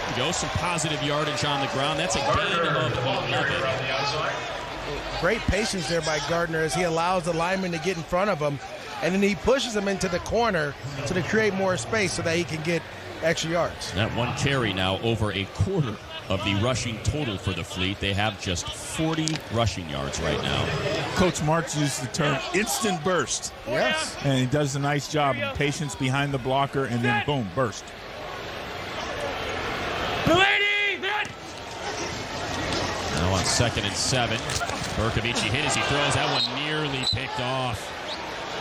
There we go. Some positive yardage on the ground. That's a gain of 11. Great patience there by Gardner as he allows the lineman to get in front of him, and then he pushes him into the corner to create more space so that he can get extra yards. That one carry now over a quarter of the rushing total for the Fleet. They have just 40 rushing yards right now. Coach Marks used the term instant burst. Yes. And he does a nice job of patience behind the blocker, and then boom, burst. Now on 2nd and 7. Bercovici hit as he throws. That one nearly picked off.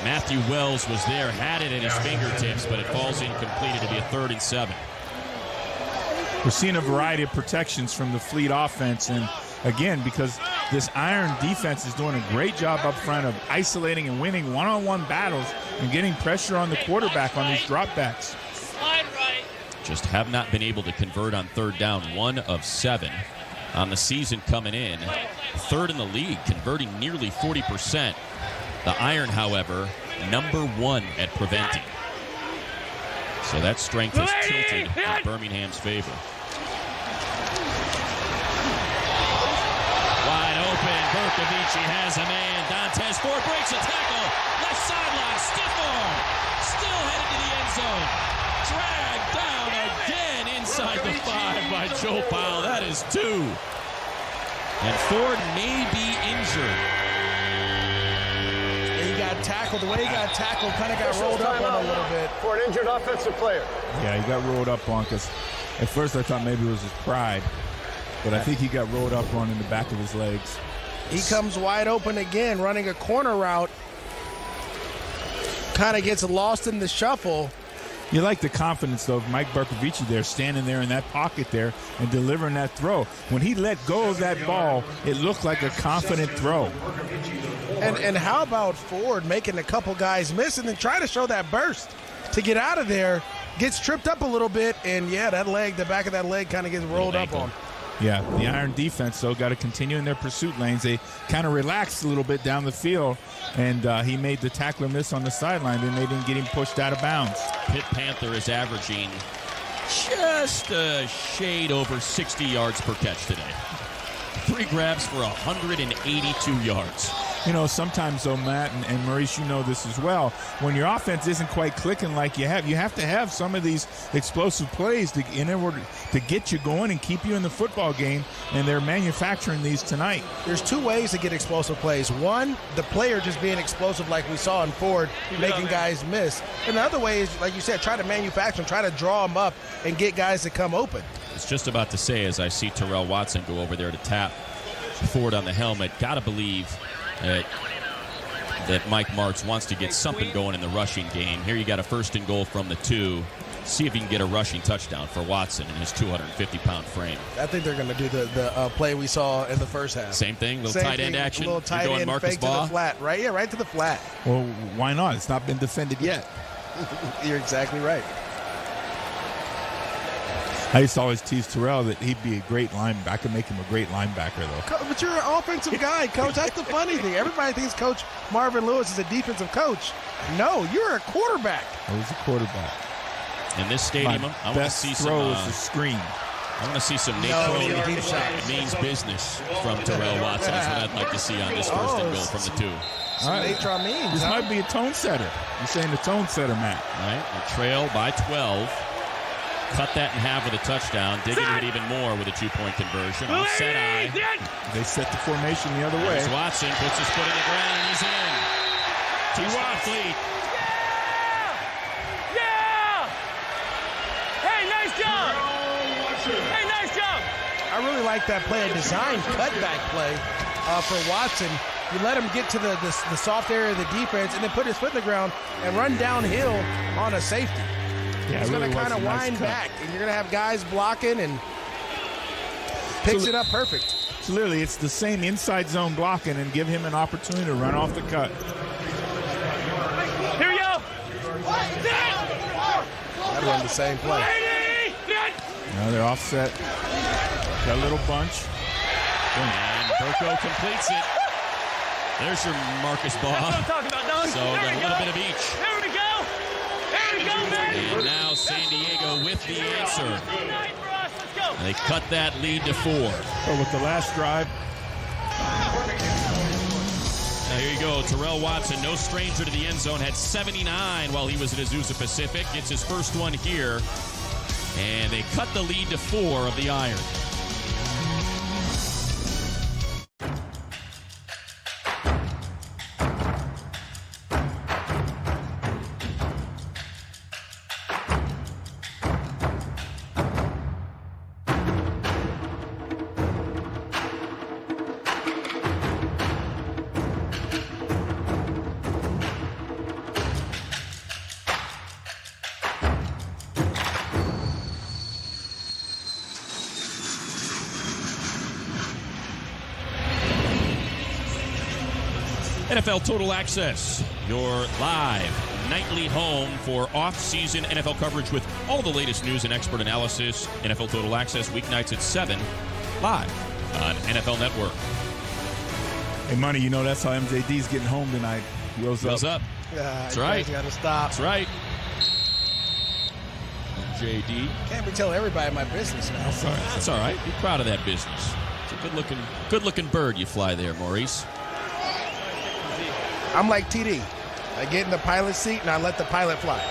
Matthew Wells was there, had it at his fingertips, but it falls incomplete. It'll be a 3rd and 7. We're seeing a variety of protections from the Fleet offense, and again, because this Iron defense is doing a great job up front of isolating and winning one-on-one battles and getting pressure on the quarterback on these dropbacks. Just have not been able to convert on 3rd down. 1 of 7 on the season coming in. 3rd in the league, converting nearly 40%. The Iron, however, number 1 at preventing. So that strength has tilted in Birmingham's favor. Wide open. Bercovici has a man. Dantes Ford breaks a tackle. Left sideline. Stiff arm. Still headed to the end zone. Dragged down again inside the 5 by Joe Powell. That is 2. And Ford may be injured. He got tackled. The way he got tackled, kind of got rolled up on a little bit. For an injured offensive player. Yeah, he got rolled up on because at first I thought maybe it was his pride, but I think he got rolled up on in the back of his legs. He comes wide open again, running a corner route. Kind of gets lost in the shuffle. You like the confidence, though, of Mike Bercovici there, standing there in that pocket there and delivering that throw. When he let go of that ball, it looked like a confident throw. And how about Ford making a couple guys miss and then try to show that burst to get out of there, gets tripped up a little bit, and yeah, that leg, the back of that leg kind of gets rolled up on. Yeah, the Iron defense, though, got to continue in their pursuit lanes. They kind of relaxed a little bit down the field, and he made the tackler miss on the sideline, and they didn't get him pushed out of bounds. Pitt Panther is averaging just a shade over 60 yards per catch today. 3 grabs for 182 yards. You know, sometimes, though, Matt and Maurice, you know this as well, when your offense isn't quite clicking like you have to have some of these explosive plays in order to get you going and keep you in the football game, and they're manufacturing these tonight. There's 2 ways to get explosive plays. One, the player just being explosive like we saw in Ford, making guys miss. And the other way is, like you said, try to manufacture them, try to draw them up and get guys to come open. I was just about to say, as I see Terrell Watson go over there to tap Ford on the helmet, got to believe that Mike Martz wants to get something going in the rushing game. Here you got a 1st and goal from the 2. See if he can get a rushing touchdown for Watson in his 250-pound frame. I think they're going to do the play we saw in the first half. Same thing, little tight end action. Little tight end fake to the flat, right? Yeah, right to the flat. Well, why not? It's not been defended yet. You're exactly right. I used to always tease Terrell that he'd be a great linebacker. I could make him a great linebacker, though. But you're an offensive guy, Coach. That's the funny thing. Everybody thinks Coach Marvin Lewis is a defensive coach. No, you're a quarterback. I was a quarterback. In this stadium, I want to see some. Is the screen. I want to see some Nate means business from Terrell Watson. That's what I'd like to see on this first and goal from the 2. All right. This might be a tone setter. You're saying the tone setter, Matt. All right, we trail by 12. Cut that in half with a touchdown. Dig into it even more with a 2-point conversion. On set eye. They set the formation the other way. There's Watson puts his foot in the ground and he's in. 2-step lead. Yeah! Hey, nice job! Hey, nice job! I really like that play, a design cutback play for Watson. You let him get to the soft area of the defense and then put his foot in the ground and run downhill on a safety. Yeah, he's going to kind of wind back, and you're going to have guys blocking and picks it up perfect. So literally, it's the same inside zone blocking and give him an opportunity to run off the cut. Here we go! I'd run the same play. Now they're offset. Got a little bunch. And Burko completes it. There's your Marcus Baugh. That's what I'm talking about, Don. So got a little bit of each. There we go! There we go, man! And now San Diego with the answer. Let's go! And they cut that lead to 4. Oh, with the last drive. Now here you go. Terrell Watson, no stranger to the end zone, had 79 while he was at Azusa Pacific. Gets his first one here. And they cut the lead to 4 of the Iron. NFL Total Access, your live nightly home for off-season NFL coverage with all the latest news and expert analysis. NFL Total Access, weeknights at 7, live on NFL Network. Hey, Money, you know that's how MJD's getting home tonight. Wheels up. That's right. Got to stop. That's right. MJD. Can't be telling everybody my business now. That's all right. That's all right. Be proud of that business. It's a good-looking bird you fly there, Maurice. I'm like TD. I get in the pilot seat and I let the pilot fly.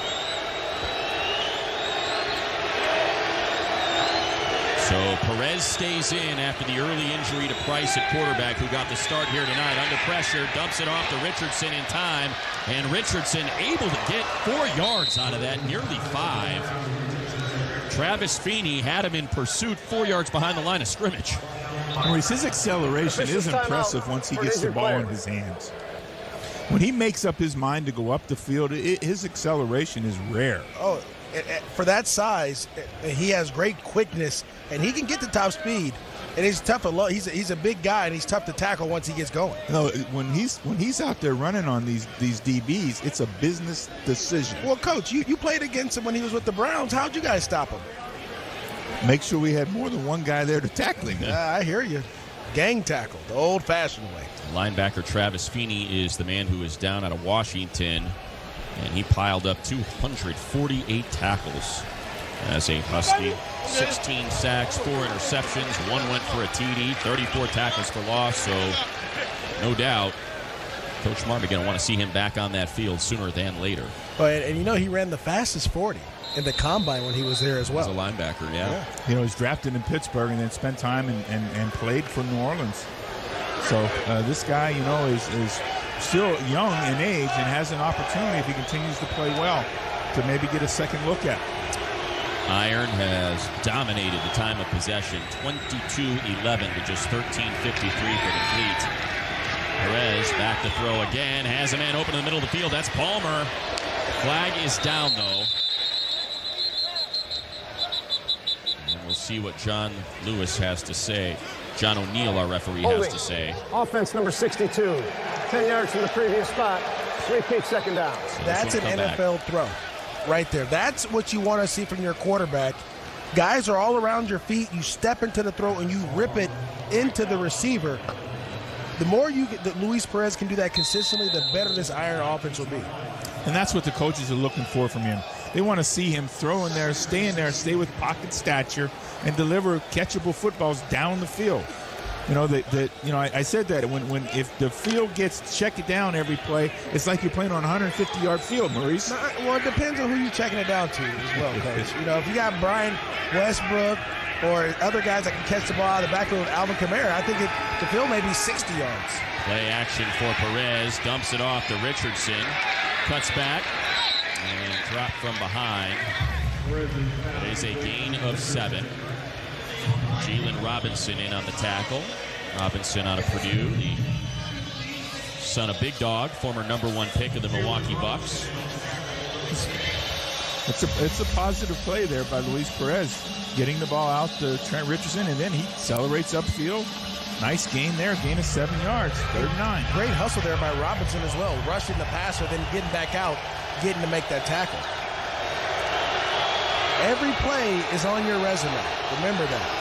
So Perez stays in after the early injury to Price at quarterback, who got the start here tonight. Under pressure, dumps it off to Richardson in time, and Richardson able to get 4 yards out of that, nearly 5. Travis Feeney had him in pursuit 4 yards behind the line of scrimmage. Maurice, his acceleration is impressive once he gets the ball in his hands. When he makes up his mind to go up the field, his acceleration is rare. Oh, for that size, he has great quickness, and he can get to top speed. And he's tough. He's a big guy, and he's tough to tackle once he gets going. No, when he's out there running on these DBs, it's a business decision. Well, Coach, you played against him when he was with the Browns. How'd you guys stop him? Make sure we had more than one guy there to tackle him. I hear you. Gang tackle, the old-fashioned way. Linebacker Travis Feeney is the man who is down out of Washington, and he piled up 248 tackles as a Husky. 16 sacks, 4 interceptions, 1 went for a TD, 34 tackles for loss, so no doubt Coach Martin going to want to see him back on that field sooner than later. Oh, and you know he ran the fastest 40 in the combine when he was there as well. As a linebacker, yeah. You know, he's drafted in Pittsburgh and then spent time and played for New Orleans. So this guy, you know, is still young in age and has an opportunity, if he continues to play well, to maybe get a second look at. Iron has dominated the time of possession, 22-11 to just 13:53 for the Fleet. Perez back to throw again, has a man open in the middle of the field. That's Palmer. Flag is down, though. And we'll see what John Lewis has to say. John O'Neill, our referee, has to say. Offense number 62. 10 yards from the previous spot. Repeat second down. That's an NFL throw right there. That's what you want to see from your quarterback. Guys are all around your feet. You step into the throw and you rip it into the receiver. The more that Luis Perez can do that consistently, the better this Iron offense will be. And that's what the coaches are looking for from him. They want to see him throw in there, stay with pocket stature, and deliver catchable footballs down the field. You know, I said that if the field gets check it down every play, it's like you're playing on a 150-yard field, Maurice. Well, it depends on who you're checking it down to as well, Coach. You know, if you got Brian Westbrook or other guys that can catch the ball out of the backfield with Alvin Kamara, I think the field may be 60 yards. Play action for Perez, dumps it off to Richardson, cuts back, and dropped from behind. It is a gain of 7. Jalen Robinson in on the tackle. Robinson out of Purdue, the son of Big Dog, former #1 pick of the Milwaukee Bucks. It's a positive play there by Luis Perez, getting the ball out to Trent Richardson, and then he accelerates upfield. Nice gain there, gain of 7 yards, 3rd and 9. Great hustle there by Robinson as well, rushing the passer, then getting back out, getting to make that tackle. Every play is on your resume. Remember that.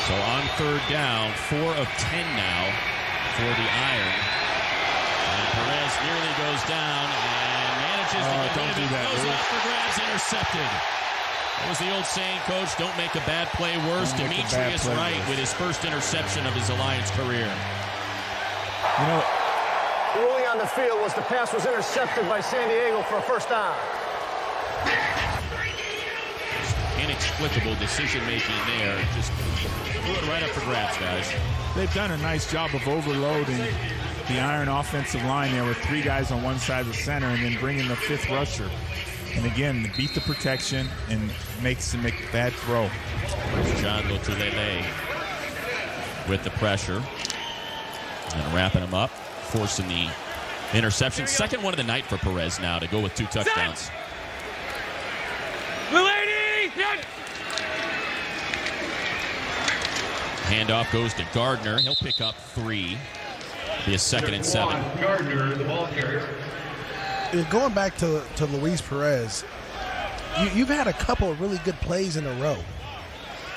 So on 3rd down, 4 of 10 now for the Iron. And Perez nearly goes down and manages to get don't do that. Goes off for grabs, intercepted. What was the old saying, Coach? Don't make a bad play worse. Demetrius Wright with his first interception of his Alliance career. You know, the ruling on the field was the pass was intercepted by San Diego for a first down. Inexplicable decision-making there. Just threw it right up for grabs, guys. They've done a nice job of overloading the Iron offensive line there with 3 guys on one side of the center and then bringing the 5th rusher. And again, beat the protection and makes him make a bad throw. John Lotulele with the pressure. And wrapping him up, forcing the interception. Second one of the night for Perez now to go with 2 touchdowns. Handoff goes to Gardner. He'll pick up 3. Be a 2nd and 7. Gardner, the ball carrier. Going back to Luis Perez, you've had a couple of really good plays in a row.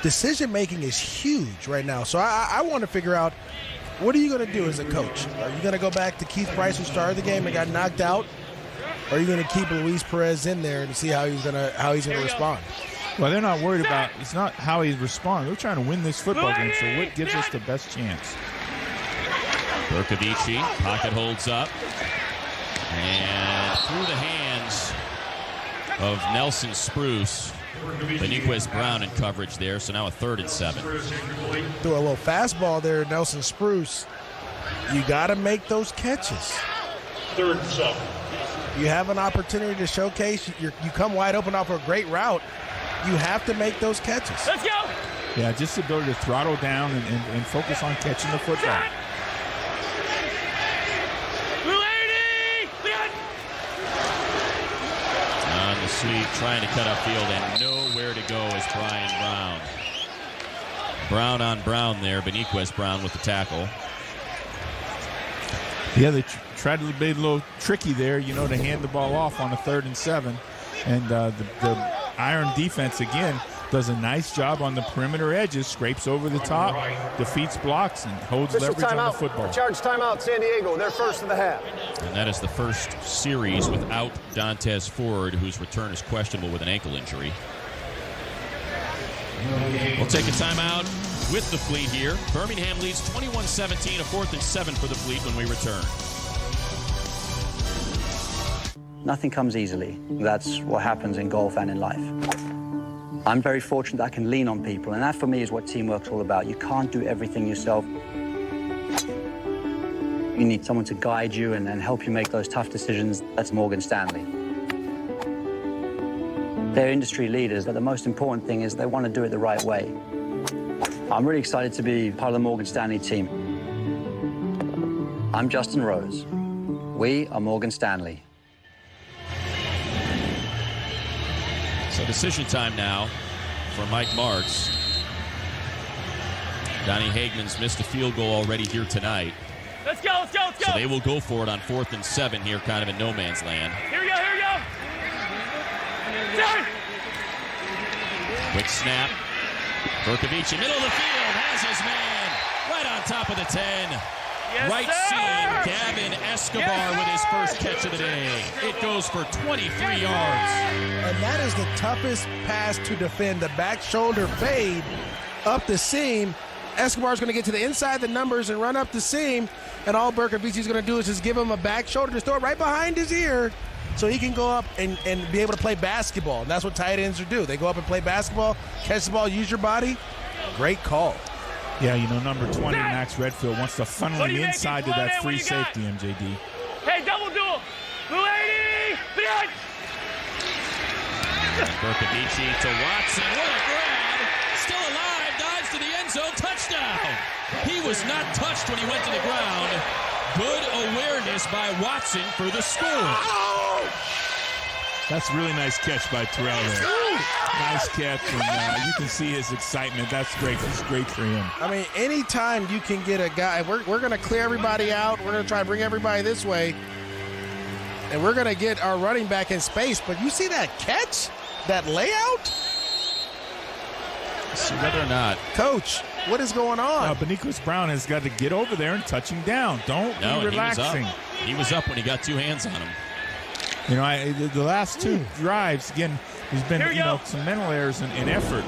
Decision-making is huge right now. So I want to figure out, what are you going to do as a coach? Are you going to go back to Keith Price, who started the game and got knocked out? Or are you going to keep Luis Perez in there and see how he's going to respond? Well, they're not worried about, it's not how he responds. They're trying to win this football game, so what gives us the best chance? Bercovici, pocket holds up. And through the hands of Nelson Spruce. Beniquez Brown in coverage there, so now a 3rd and 7. Threw a little fastball there, Nelson Spruce. You got to make those catches. 3rd and 7. You have an opportunity to showcase. You come wide open off a great route. You have to make those catches. Let's go. Yeah, just the ability to throttle down and focus on catching the football. On the sweep, trying to cut upfield and nowhere to go is Brian Brown. Brown on Brown there. Beniquez Brown with the tackle. Yeah, they tried to be a little tricky there, to hand the ball off on a 3rd and 7. And the Iron defense, again, does a nice job on the perimeter edges, scrapes over the top, defeats blocks, and holds leverage on the football. Charge timeout, San Diego. They're first of the half. And that is the first series without Dantes Ford, whose return is questionable with an ankle injury. We'll take a timeout with the Fleet here. Birmingham leads 21-17, a 4th and 7 for the Fleet when we return. Nothing comes easily. That's what happens in golf and in life. I'm very fortunate that I can lean on people, and that for me is what teamwork's all about. You can't do everything yourself. You need someone to guide you and help you make those tough decisions. That's Morgan Stanley. They're industry leaders, but the most important thing is they want to do it the right way. I'm really excited to be part of the Morgan Stanley team. I'm Justin Rose. We are Morgan Stanley. So decision time now for Mike Martz. Donnie Hageman's missed a field goal already here tonight. Let's go, let's go, let's go. So they will go for it on 4th and 7 here, kind of in no man's land. Here we go, here we go. Quick snap. Berkovici, middle of the field, has his man right on top of the 10. Yes, right sir. seam, Gavin Escobar with his first catch of the day. It goes for 23 yards. And that is the toughest pass to defend. The back shoulder fade up the seam. Escobar's going to get to the inside the numbers and run up the seam. And all Berkovici's going to do is just give him a back shoulder to throw it right behind his ear so he can go up and be able to play basketball. And that's what tight ends do. They go up and play basketball, catch the ball, use your body. Great call. Yeah, you know, number 20, Max Redfield, wants to funnel him inside to that free safety, MJD. Hey, double duel. Blue 80. Behind. Berkovici to Watson. What a grab. Still alive. Dives to the end zone. Touchdown. He was not touched when he went to the ground. Good awareness by Watson for the score. That's a really nice catch by Terrell there. Nice catch, and you can see his excitement. That's great. It's great for him. I mean, anytime you can get a guy, we're going to clear everybody out. We're going to try to bring everybody this way. And we're going to get our running back in space. But you see that catch? That layout? Let's see whether or not. Coach, what is going on? Beniquez Brown has got to get over there and touch him down. Don't be relaxing. He was up when he got two hands on him. You know, the last two drives, again, there's been some mental errors in effort.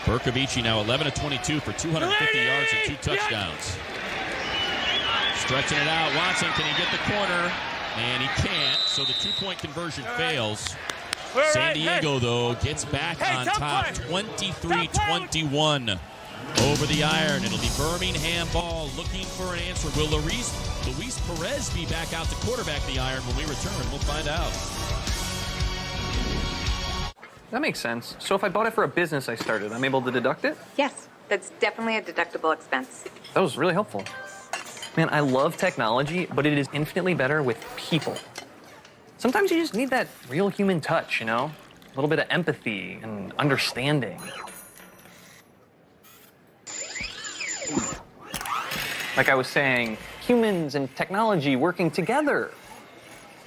Berkovici now 11 of 22 for 250 yards and 2 touchdowns. Stretching it out. Watson, can he get the corner? And he can't, so the 2-point conversion fails. San Diego, though, gets back on top, 23-21 over the iron. It'll be Birmingham ball looking for an answer. Will Luis Perez be back out to quarterback the iron when we return? We'll find out. That makes sense. So if I bought it for a business I started, I'm able to deduct it? Yes, that's definitely a deductible expense. That was really helpful. Man, I love technology, but it is infinitely better with people. Sometimes you just need that real human touch, you know? A little bit of empathy and understanding. Like I was saying, humans and technology working together.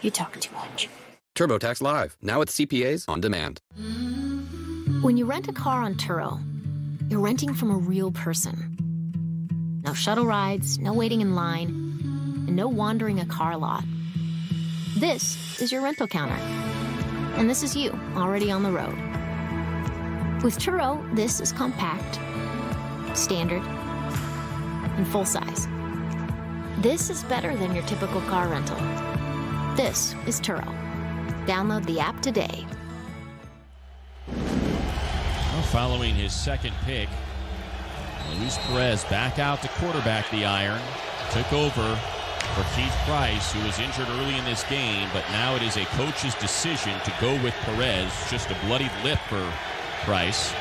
You talk too much. TurboTax Live, now with CPAs on demand. When you rent a car on Turo, you're renting from a real person. No shuttle rides, no waiting in line, and no wandering a car lot. This is your rental counter. And this is you, already on the road. With Turo, this is compact, standard, and full size. This is better than your typical car rental. This is Turo. Download the app today. Well, following his second pick, Luis Perez back out to quarterback the iron. Took over for Keith Price, who was injured early in this game, but now it is a coach's decision to go with Perez. Just a bloody lip for Price.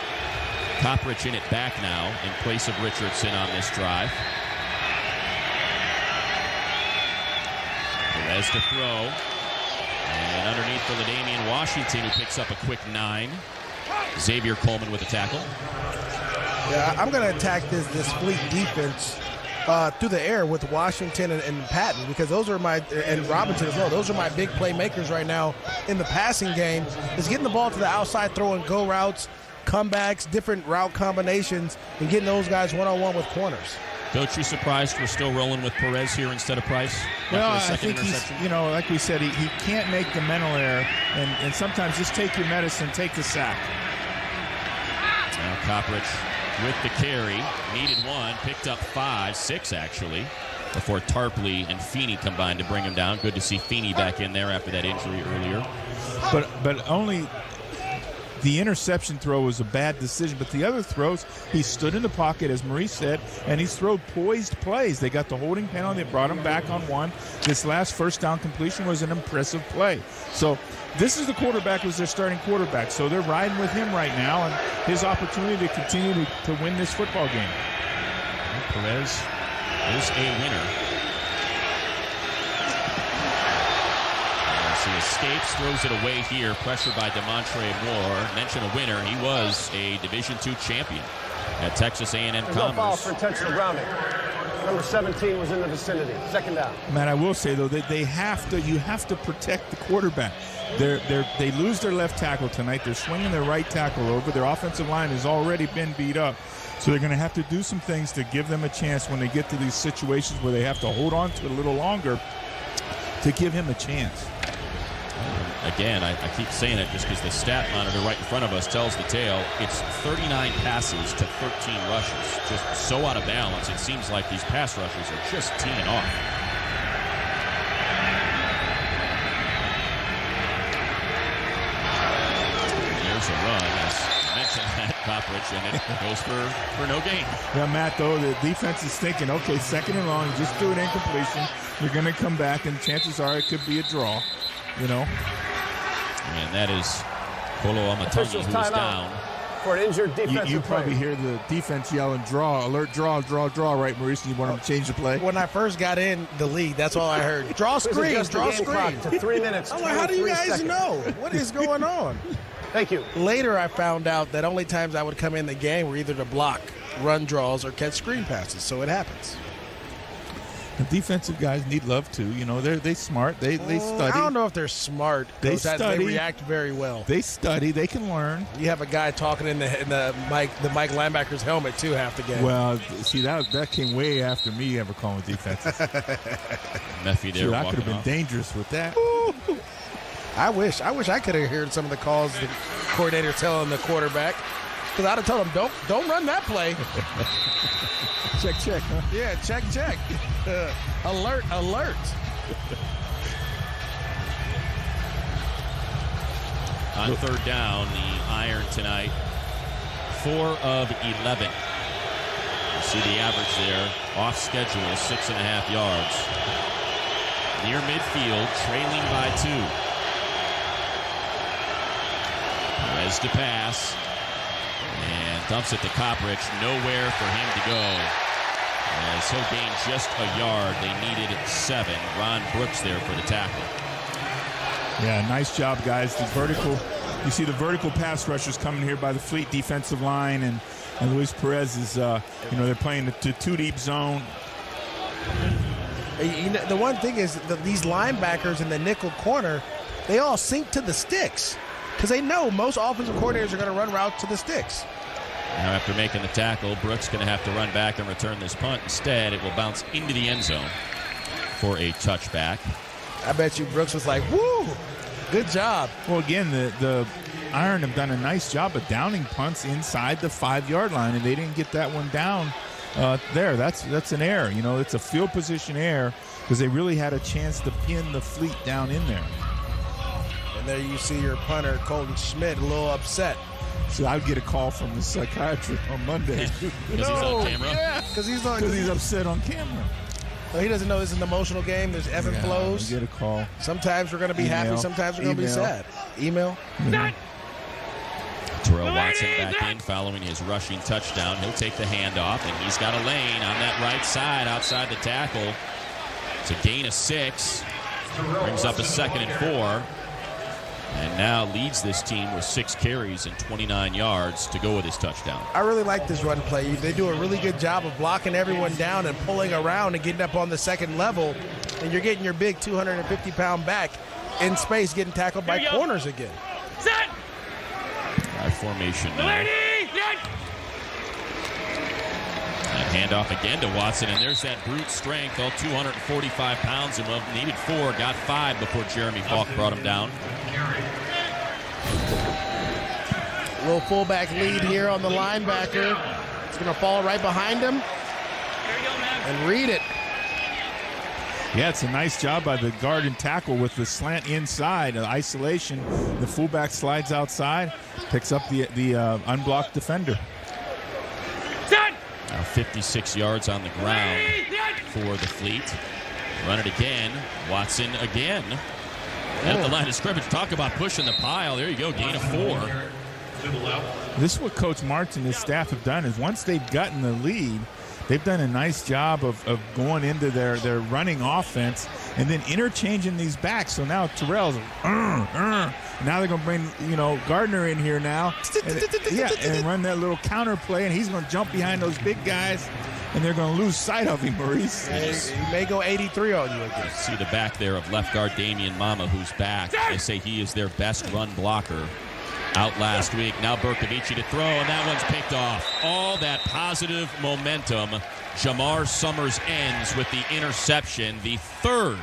Coprich in it back now in place of Richardson on this drive. Perez to throw. And underneath for LaDainian Washington, who picks up a quick 9. Xavier Coleman with a tackle. Yeah, I'm going to attack this fleet defense through the air with Washington and Patton, because those are and Robinson as well. Those are my big playmakers right now in the passing game. Is getting the ball to the outside, throwing go routes, comebacks, different route combinations, and getting those guys one-on-one with corners. Coach, you surprised we're still rolling with Perez here instead of Price? Well, I think he's, like we said, he can't make the mental error, and sometimes just take your medicine, take the sack. Now Coprich with the carry, needed 1, picked up 5, 6 actually, before Tarpley and Feeney combined to bring him down. Good to see Feeney back in there after that injury earlier. But only the interception throw was a bad decision, but the other throws, he stood in the pocket, as Maurice said, and he's thrown poised plays. They got the holding penalty, they brought him back on 1. This last first down completion was an impressive play. So this is the quarterback who's their starting quarterback, so they're riding with him right now, and his opportunity to continue to win this football game. Perez is a winner. He escapes, throws it away here. Pressure by DeMontre Moore. Mention a winner. He was a Division II champion at Texas A&M Commerce. No foul for intentional grounding. Number 17 was in the vicinity. Second down. Matt, I will say though that you have to protect the quarterback. They lose their left tackle tonight. They're swinging their right tackle over. Their offensive line has already been beat up. So they're going to have to do some things to give them a chance when they get to these situations where they have to hold on to it a little longer to give him a chance. Again, I keep saying it just because the stat monitor right in front of us tells the tale. It's 39 passes to 13 rushes. Just so out of balance. It seems like these pass rushers are just teeing off. There's a run, as mentioned, at Coppridge, and it goes for no gain. Yeah, Matt, though, the defense is thinking, okay, second and long, just do an incompletion. You're going to come back, and chances are it could be a draw, you know. And that is Kolo Amatangi, who's down. For an injured defensive You probably hear the defense yelling, draw, alert, draw, right, Maurice? You want them to change the play? When I first got in the league, that's all I heard. Draw screens, draw screens. To 3 minutes. I'm like, how do you guys seconds. know? What is going on? Thank you. Later, I found out that only times I would come in the game were either to block run draws or catch screen passes, so it happens. The defensive guys need love too. You know, they smart. They study. I don't know if they're smart. They study. They react very well. They study. They can learn. You have a guy talking in the Mike linebacker's helmet too half the game. Well, see that came way after me ever calling defenses. Nephew there. I could have been dangerous with that. I wish I could have heard some of the calls the coordinator telling the quarterback. Because I'd have told him, don't run that play. check, huh? Yeah, check. Alert. On third down, the Iron tonight, 4 of 11. You see the average there, off schedule, 6.5 yards. Near midfield, trailing by 2. As to pass. And dumps it to Coppridge. Nowhere for him to go. As he'll gain just a yard. They needed 7. Ron Brooks there for the tackle. Yeah, nice job, guys. You see the vertical pass rushers coming here by the Fleet defensive line, and Luis Perez is, they're playing the 2-deep zone. The one thing is that these linebackers in the nickel corner, they all sink to the sticks. Because they know most offensive coordinators are going to run routes to the sticks. Now after making the tackle, Brooks going to have to run back and return this punt. Instead, it will bounce into the end zone for a touchback. I bet you Brooks was like, woo, good job. Well, again, the Iron have done a nice job of downing punts inside the 5-yard line, and they didn't get that one down there. That's an error. You know, it's a field position error because they really had a chance to pin the Fleet down in there. And there you see your punter, Colton Schmidt, a little upset. So I'd get a call from the psychiatrist on Monday. Because he's on camera? Yeah, because he's upset on camera. Well, he doesn't know this is an emotional game. There's ebb and flows. Get a call. Sometimes we're going to be happy. Sometimes we're going to be sad. Email. Terrell Watson back in following his rushing touchdown. He'll take the handoff, and he's got a lane on that right side outside the tackle. It's a gain of 6. Brings up a 2nd and 4. And now leads this team with 6 carries and 29 yards to go with his touchdown. I really like this run play. They do a really good job of blocking everyone down and pulling around and getting up on the second level. And you're getting your big 250-pound back in space getting tackled by corners again. Set! Formation now. And handoff again to Watson, and there's that brute strength, all 245 pounds of him. Needed 4, got 5 before Jeremy Falk brought him down. Little fullback lead here on the linebacker. It's going to fall right behind him and read it. Yeah, it's a nice job by the guard and tackle with the slant inside, isolation. The fullback slides outside, picks up the unblocked defender. Now 56 yards on the ground for the Fleet. Run it again. Watson again. At the line of scrimmage. Talk about pushing the pile. There you go. Gain of 4. This is what Coach Martz and his staff have done is once they've gotten the lead, they've done a nice job of going into their running offense and then interchanging these backs. So now Terrell's now they're going to bring Gardner in here now and run that little counter play, and he's going to jump behind those big guys and they're going to lose sight of him, Maurice. He may go 83 on you again. See the back there of left guard Damian Mama, who's back. They say he is their best run blocker. Out last week. Now Berkovici to throw, and that one's picked off. All that positive momentum. Jamar Summers ends with the interception, the third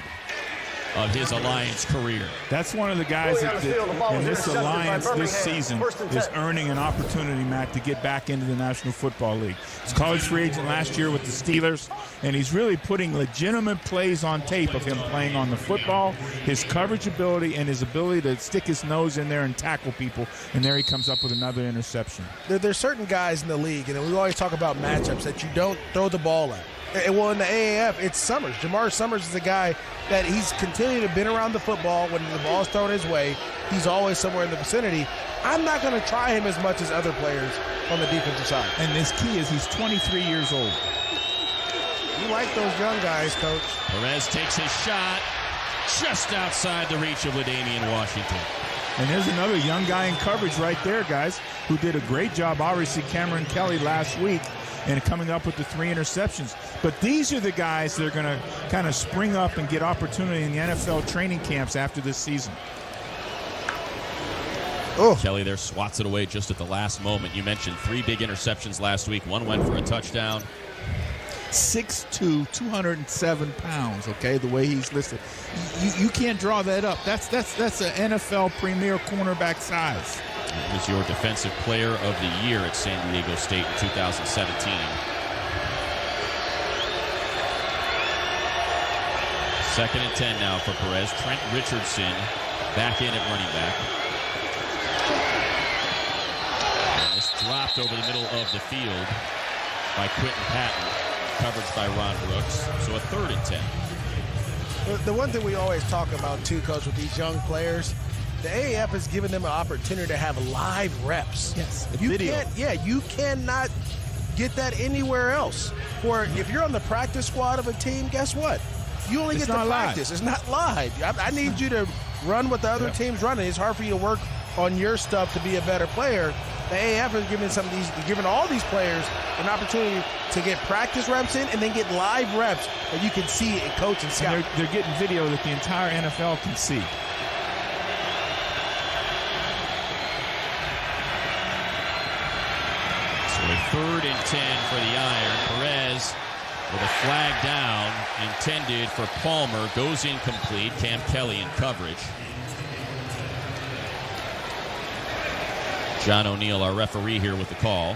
of his Alliance career. That's one of the guys that in this Alliance this season is earning an opportunity, Matt, to get back into the National Football League. He's college free agent last year with the Steelers, and he's really putting legitimate plays on tape of him playing on the football, his coverage ability, and his ability to stick his nose in there and tackle people, and there he comes up with another interception. There's certain guys in the league, and we always talk about matchups that you don't throw the ball at. And well, in the AAF, it's Summers. Jamar Summers is a guy that he's continued to been around the football. When the ball's thrown his way, he's always somewhere in the vicinity. I'm not going to try him as much as other players on the defensive side. And his key is he's 23 years old. You like those young guys, Coach. Perez takes his shot just outside the reach of LaDainian Washington. And there's another young guy in coverage right there, guys, who did a great job. Obviously, Cameron Kelly last week, and coming up with the 3 interceptions. But these are the guys that are going to kind of spring up and get opportunity in the NFL training camps after this season. Oh. Kelly there swats it away just at the last moment. You mentioned 3 big interceptions last week. One went for a touchdown. 6'2", 207 pounds, okay, the way he's listed. You can't draw that up. That's an NFL premier cornerback size. He was your defensive player of the year at San Diego State in 2017. Second and 10 now for Perez. Trent Richardson back in at running back. And this dropped over the middle of the field by Quentin Patton. Coverage by Ron Brooks. So a third and 10. The one thing we always talk about, too, Coach, with these young players, the AAF has given them an opportunity to have live reps. Yes, you cannot get that anywhere else. Or if you're on the practice squad of a team, guess what? You only get to practice. It's not live. I need you to run what the other team's running. It's hard for you to work on your stuff to be a better player. The AAF is giving all these players an opportunity to get practice reps in and then get live reps that you can see and coach and scout. And they're getting video that the entire NFL can see. So a third and 10 for the Iron. Perez with a flag down intended for Palmer. Goes incomplete. Cam Kelly in coverage. John O'Neill, our referee, here with the call.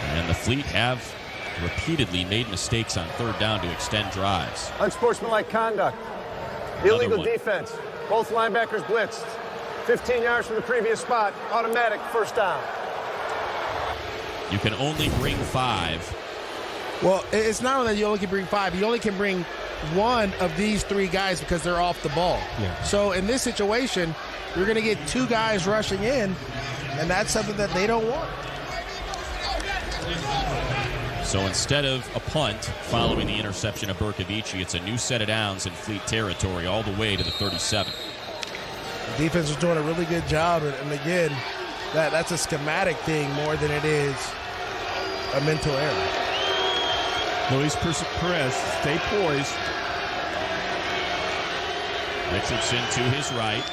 And the Fleet have repeatedly made mistakes on third down to extend drives. Unsportsmanlike conduct. Illegal defense. Both linebackers blitzed. 15 yards from the previous spot. Automatic first down. You can only bring 5. Well, it's not only that you only can bring 5. You only can bring one of these 3 guys because they're off the ball. Yeah. So in this situation, you're going to get 2 guys rushing in, and that's something that they don't want. So instead of a punt following the interception of Berkovici, it's a new set of downs in Fleet territory all the way to the 37. The defense is doing a really good job, and again, that's a schematic thing more than it is a mental error. Luis Perez, stay poised. Richardson to his right.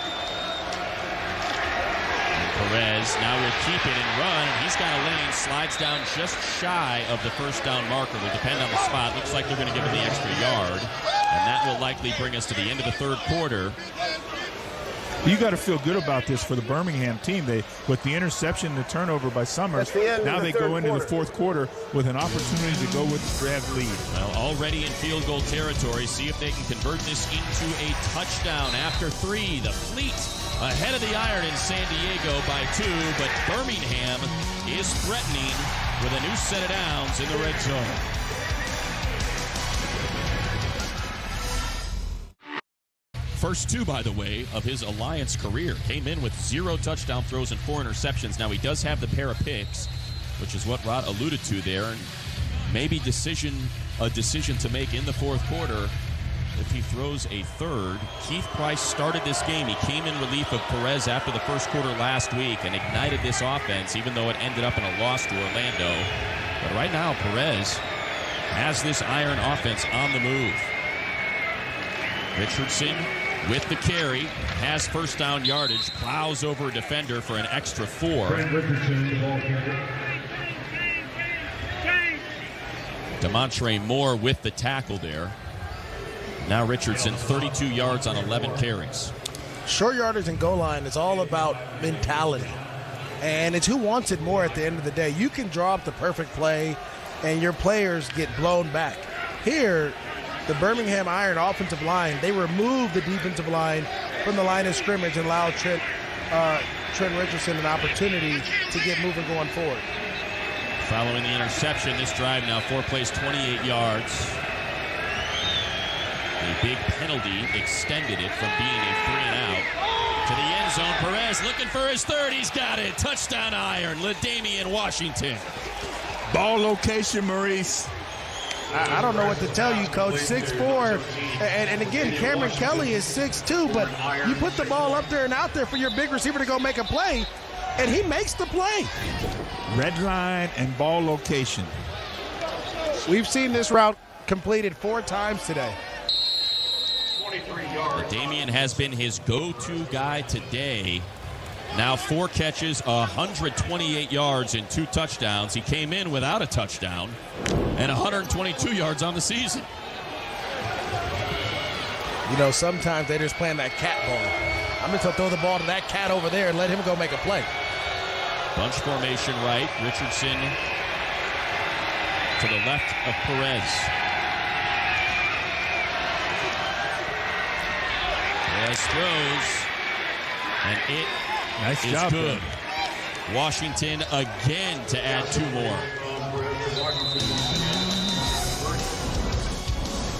Perez now will keep it and run. He's got a lane, slides down just shy of the first down marker. Will depend on the spot. Looks like they're going to give him the extra yard. And that will likely bring us to the end of the third quarter. You got to feel good about this for the Birmingham team. With the interception and the turnover by Summers, now they go into the fourth quarter with an opportunity to go with the grab lead. Well, already in field goal territory. See if they can convert this into a touchdown after 3. The Fleet ahead of the Iron in San Diego by 2, but Birmingham is threatening with a new set of downs in the red zone. First 2, by the way, of his Alliance career. Came in with 0 touchdown throws and 4 interceptions. Now he does have the pair of picks, which is what Rod alluded to there. And maybe a decision to make in the fourth quarter if he throws a third. Keith Price started this game. He came in relief of Perez after the first quarter last week and ignited this offense, even though it ended up in a loss to Orlando. But right now, Perez has this Iron offense on the move. Richardson with the carry, has first down yardage, plows over a defender for an extra 4. Demontre Moore with the tackle there. Now Richardson, 32 yards on 11 carries. Short yardage and goal line is all about mentality. And it's who wants it more at the end of the day. You can draw up the perfect play, and your players get blown back. Here, the Birmingham Iron offensive line, they removed the defensive line from the line of scrimmage and allowed Trent Richardson an opportunity to get moving going forward. Following the interception, this drive now 4 plays, 28 yards. A big penalty extended it from being a 3-and-out to the end zone. Perez looking for his third. He's got it. Touchdown Iron. LaDamian Washington. Ball location, Maurice. I don't know what to tell you, Coach. 6'4", and again, Cameron Kelly is 6'2", but you put the ball up there and out there for your big receiver to go make a play, and he makes the play. Red line and ball location. We've seen this route completed 4 times today. LaDamian has been his go-to guy today. Now 4 catches, 128 yards, and 2 touchdowns. He came in without a touchdown and 122 yards on the season. You know, sometimes they're just playing that cat ball. I'm going to throw the ball to that cat over there and let him go make a play. Bunch formation right. Richardson to the left of Perez. Perez throws, and it nice is job, good. Washington again to add 2 more.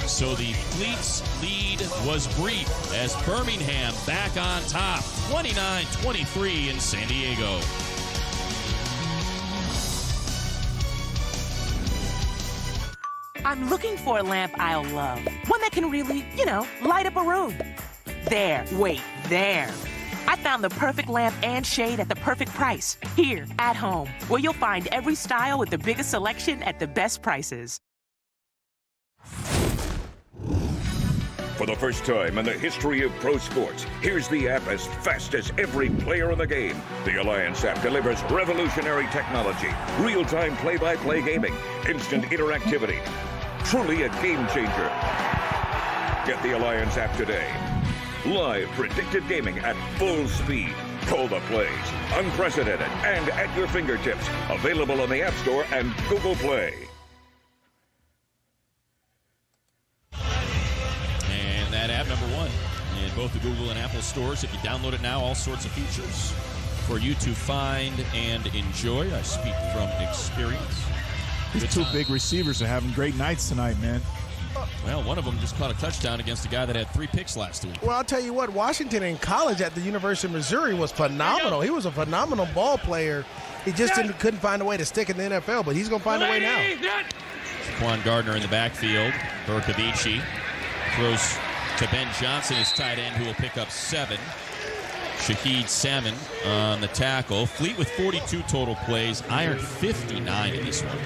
So the Fleet's lead was brief as Birmingham back on top, 29-23 in San Diego. I'm looking for a lamp I'll love. One that can really, light up a room. There, wait, there. I found the perfect lamp and shade at the perfect price. Here, at home, where you'll find every style with the biggest selection at the best prices. For the first time in the history of pro sports, here's the app as fast as every player in the game. The Alliance app delivers revolutionary technology, real-time play-by-play gaming, instant interactivity. Truly a game changer. Get the Alliance app today. Live predictive gaming at full speed. Call the plays. Unprecedented and at your fingertips. Available on the App Store and Google Play. And that app, number 1, in both the Google and Apple stores. If you download it now, all sorts of features for you to find and enjoy. I speak from experience. These 2 big receivers are having great nights tonight, man. Well, one of them just caught a touchdown against a guy that had 3 picks last week. Well, I'll tell you what, Washington in college at the University of Missouri was phenomenal. He was a phenomenal ball player. He just couldn't find a way to stick in the NFL, but he's going to find a way now. Jaquan Gardner in the backfield. Berkovici throws to Ben Johnson, his tight end, who will pick up 7. Shaheed Salmon on the tackle. Fleet with 42 total plays. Iron 59 in this one.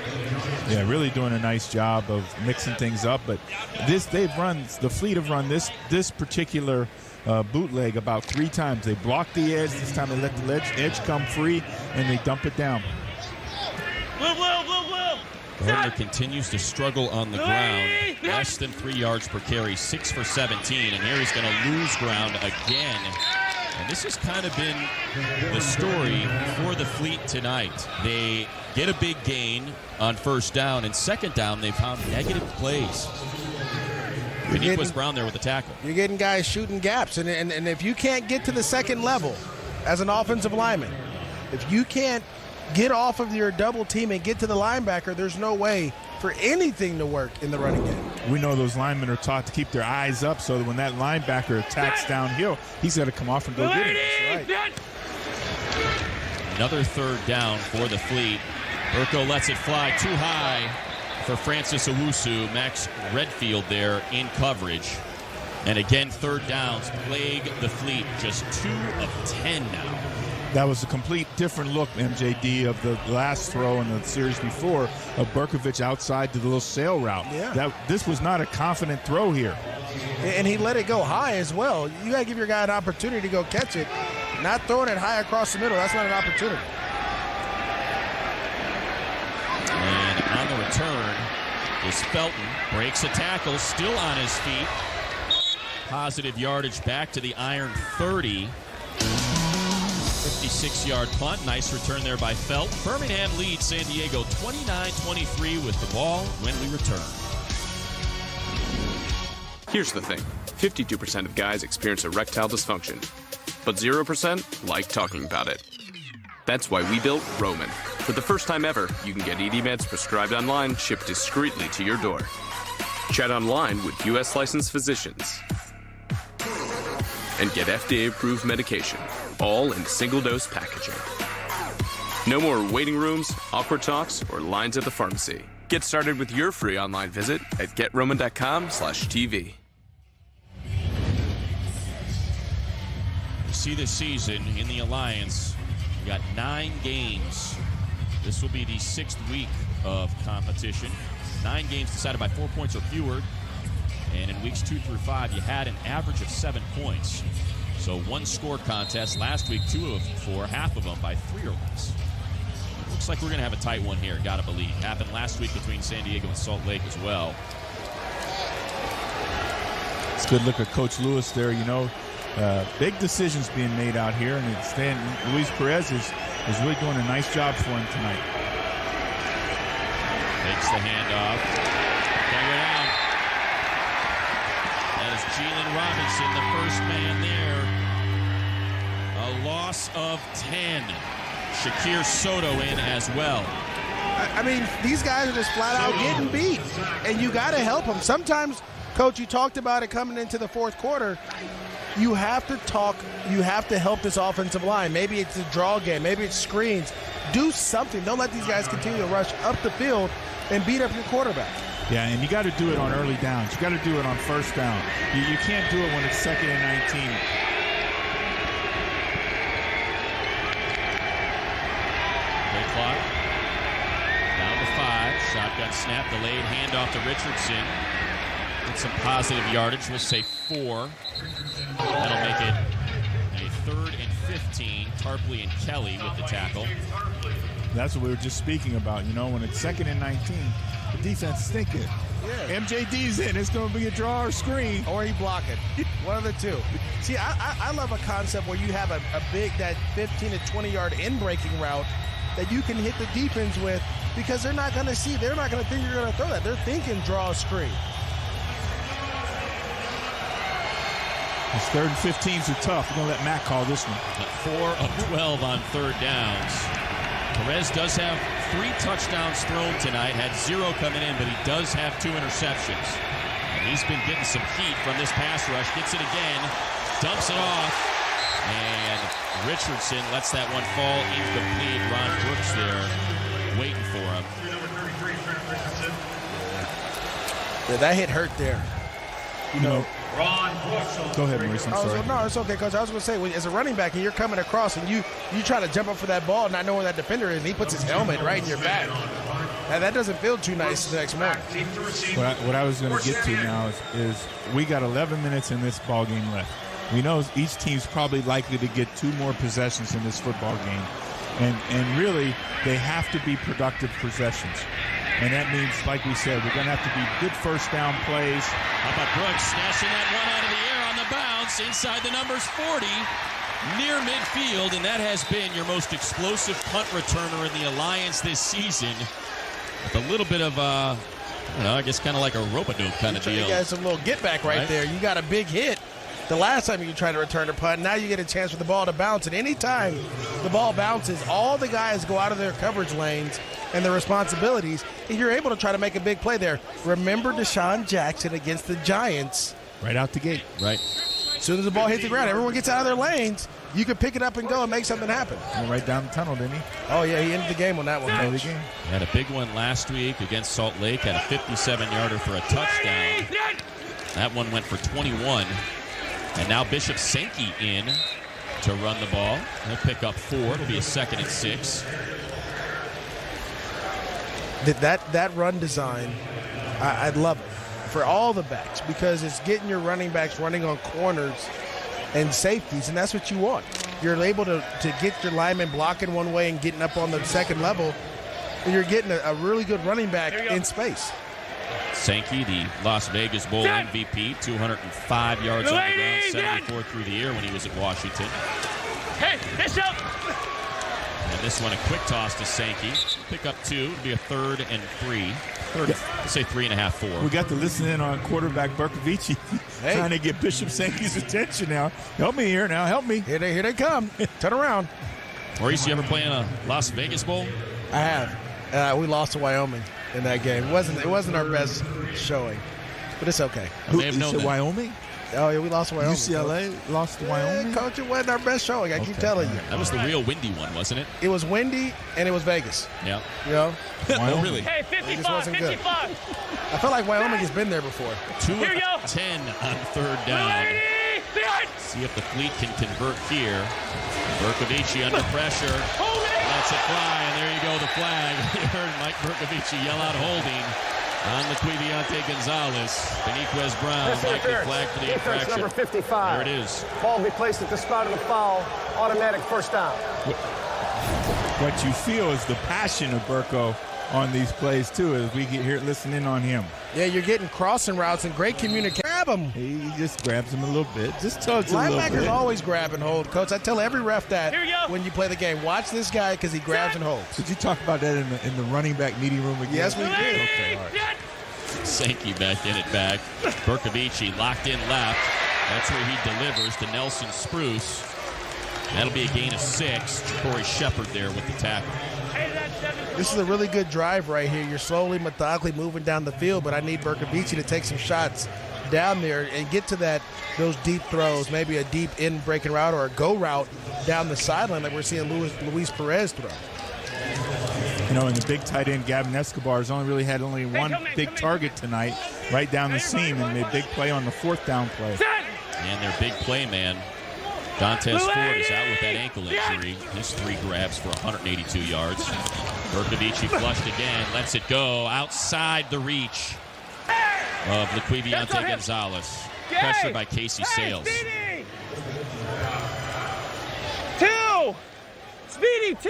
Yeah, really doing a nice job of mixing things up. But the Fleet have run this particular bootleg about 3 times. They block the edge. This time they let the edge come free, and they dump it down. Gardner continues to struggle on the ground. Less than 3 yards per carry, 6 for 17. And here he's going to lose ground again. And this has kind of been the story for the Fleet tonight. They get a big gain on first down, and second down they've found negative plays. Beniquez Brown there with the tackle. You're getting guys shooting gaps, and if you can't get to the second level as an offensive lineman, if you can't get off of your double team and get to the linebacker, there's no way for anything to work in the running game. We know those linemen are taught to keep their eyes up so that when that linebacker attacks downhill, he's got to come off and go get it. That's right. Another third down for the Fleet. Burko lets it fly too high for Francis Owusu. Max Redfield there in coverage. And again, third downs plague the Fleet. Just 2 of 10 now. That was a complete different look, MJD, of the last throw in the series before of Berkovich outside to the little sail route. Yeah. This was not a confident throw here. And he let it go high as well. You got to give your guy an opportunity to go catch it. Not throwing it high across the middle. That's not an opportunity. And on the return is Felton. Breaks a tackle, still on his feet. Positive yardage back to the Iron 30. 56-yard punt. Nice return there by Felt. Birmingham leads San Diego 29-23 with the ball when we return. Here's the thing. 52% of guys experience erectile dysfunction, but 0% like talking about it. That's why we built Roman. For the first time ever, you can get ED meds prescribed online, shipped discreetly to your door. Chat online with U.S. licensed physicians and get FDA-approved medication, all in single-dose packaging. No more waiting rooms, awkward talks, or lines at the pharmacy. Get started with your free online visit at GetRoman.com/TV. You see this season in the Alliance, we got 9 games. This will be the 6th week of competition. 9 games decided by 4 points or fewer. And in weeks 2 through 5, you had an average of 7 points. So 1 score contest. Last week, 2 of 4, half of them by 3 or less. Looks like we're going to have a tight one here, gotta believe. Happened last week between San Diego and Salt Lake as well. It's a good look at Coach Lewis there. You know, big decisions being made out here, and Luis Perez is really doing a nice job for him tonight. Takes the handoff. Gotta go down. That is Jalen Robinson, the first man there. A loss of 10. Shakir Soto in as well. I mean, these guys are just flat out getting beat, and you got to help them. Sometimes, Coach, you talked about it coming into the fourth quarter. You have to help this offensive line. Maybe it's a draw game. Maybe it's screens. Do something. Don't let these guys continue to rush up the field and beat up your quarterback. Yeah, and you got to do it on early downs. You got to do it on first down. You can't do it when it's 2nd and 19. Clock. Down to 5. Shotgun snap, delayed handoff to Richardson. With some positive yardage, we'll say 4. That'll make it a 3rd and 15. Tarpley and Kelly with the tackle. That's what we were just speaking about. You know, when it's 2nd and 19, the defense is thinking. Yeah. MJD's in. It's going to be a draw or screen. Or he block it. One of the two. See, I love a concept where you have a big, that 15 to 20-yard in-breaking route that you can hit the defense with, because they're not going to see. They're not going to think you're going to throw that. They're thinking draw a screen. These 3rd and 15s are tough. We're going to let Matt call this one. 4 of 12 on 3rd downs. Perez does have 3 touchdowns thrown tonight. Had 0 coming in, but he does have 2 interceptions. And he's been getting some heat from this pass rush. Gets it again. Dumps it off. And Richardson lets that one fall incomplete. Ron Brooks there waiting for him. Yeah, that hit hurt there. You know, go ahead, Maurice. I'm sorry. No, it's okay, Coach. I was going to say, as a running back, and you're coming across, and you try to jump up for that ball, not knowing where that defender is, and he puts his helmet right in your back. Now, that doesn't feel too nice the next morning. What I was going to get to now is we got 11 minutes in this ball game left. We know each team's probably likely to get 2 more possessions in this football game. And really, they have to be productive possessions. And that means, like we said, we're going to have to be good first down plays. How about Brooks snatching that one out of the air on the bounce inside the numbers 40, near midfield, and that has been your most explosive punt returner in the Alliance this season. With a little bit of, I guess kind of like a rope-a-dope kind of deal. You got some little get-back right there. You got a big hit the last time you tried to return a punt. Now you get a chance for the ball to bounce. And anytime the ball bounces, all the guys go out of their coverage lanes and their responsibilities, and you're able to try to make a big play there. Remember Deshaun Jackson against the Giants. Right out the gate. Right. As soon as the ball hits the ground, everyone gets out of their lanes. You can pick it up and go and make something happen. Went right down the tunnel, didn't he? Oh, yeah, he ended the game on that one. Early game. Had a big one last week against Salt Lake. Had a 57-yarder for a touchdown. That one went for 21. And now Bishop Sankey in to run the ball. He'll pick up 4. It'll be a 2nd and 6. That run design, I'd love it for all the backs because it's getting your running backs running on corners and safeties, and that's what you want. You're able to get your linemen blocking one way and getting up on the second level, and you're getting a really good running back in space. Sankey, the Las Vegas Bowl MVP, 205 yards on the ground, 74 through the air when he was at Washington. Hey, this up! And this one, a quick toss to Sankey. Pick up 2. It'll be a 3rd and 3. Let's say 3.5, 4. We got to listen in on quarterback Berkovici trying to get Bishop Sankey's attention now. Help me here now. Help me. Here they come. Turn around. Maurice, you ever play in a Las Vegas Bowl? I have. We lost to Wyoming in that game. It wasn't our best showing, but it's okay. I may have known that. Wyoming? Oh, yeah, we lost to Wyoming. UCLA lost to Wyoming? Yeah, Coach, it wasn't our best showing. I keep telling you. That was the real windy one, wasn't it? It was windy, and it was Vegas. Yeah. You know? Oh, really? Hey, 55, 55. I feel like Wyoming has been there before. 2 of 10 on 3rd down. See if the Fleet can convert here. Berkovici under pressure. Lets it fly, and there you go, the flag. You heard Mike Berkovici yell out holding on the Quiviante Gonzalez. Beniquez Brown might be flagged for the infraction. Number 55. There it is. Ball will be placed at the spot of the foul. Automatic first down. What you feel is the passion of Burko on these plays, too, as we get here listening on him. Yeah, you're getting crossing routes and great communication. Grab him. He just grabs him a little bit. Just tugs a little bit. Linebackers always grab and hold, Coach. I tell every ref that when you play the game. Watch this guy because he grabs and holds. Did you talk about that in the running back meeting room again? Yes, we did. Okay, all right. Sankey back in it back. Berkovici locked in left. That's where he delivers to Nelson Spruce. That'll be a gain of 6. Ja'Cory Shepard there with the tackle. This is a really good drive right here. You're slowly, methodically moving down the field, but I need Berkovici to take some shots down there and get to those deep throws, maybe a deep in breaking route or a go route down the sideline like we're seeing Luis Perez throw. You know, and the big tight end, Gavin Escobar, has only really had one big target tonight, right down the seam, and made a big play on the 4th down play. And their big play man, Dantes Ford, is out with that ankle injury. His 3 grabs for 182 yards. Berkovici flushed again, lets it go outside the reach of Laquiviante Gonzalez. Pressured by Casey Sales. Speedy, 2!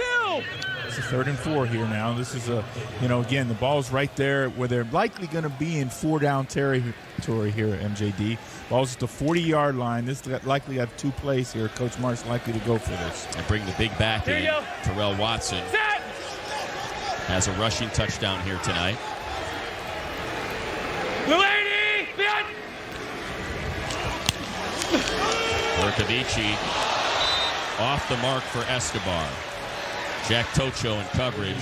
It's a 3rd and 4 here now. This is again, the ball's right there where they're likely going to be in 4-down territory here at MJD. Ball's at the 40-yard line. This likely have 2 plays here. Coach Mark's likely to go for this. And bring the big back in. Terrell Watson has a rushing touchdown here tonight. Berkovici off the mark for Escobar. Jack Tocho in coverage.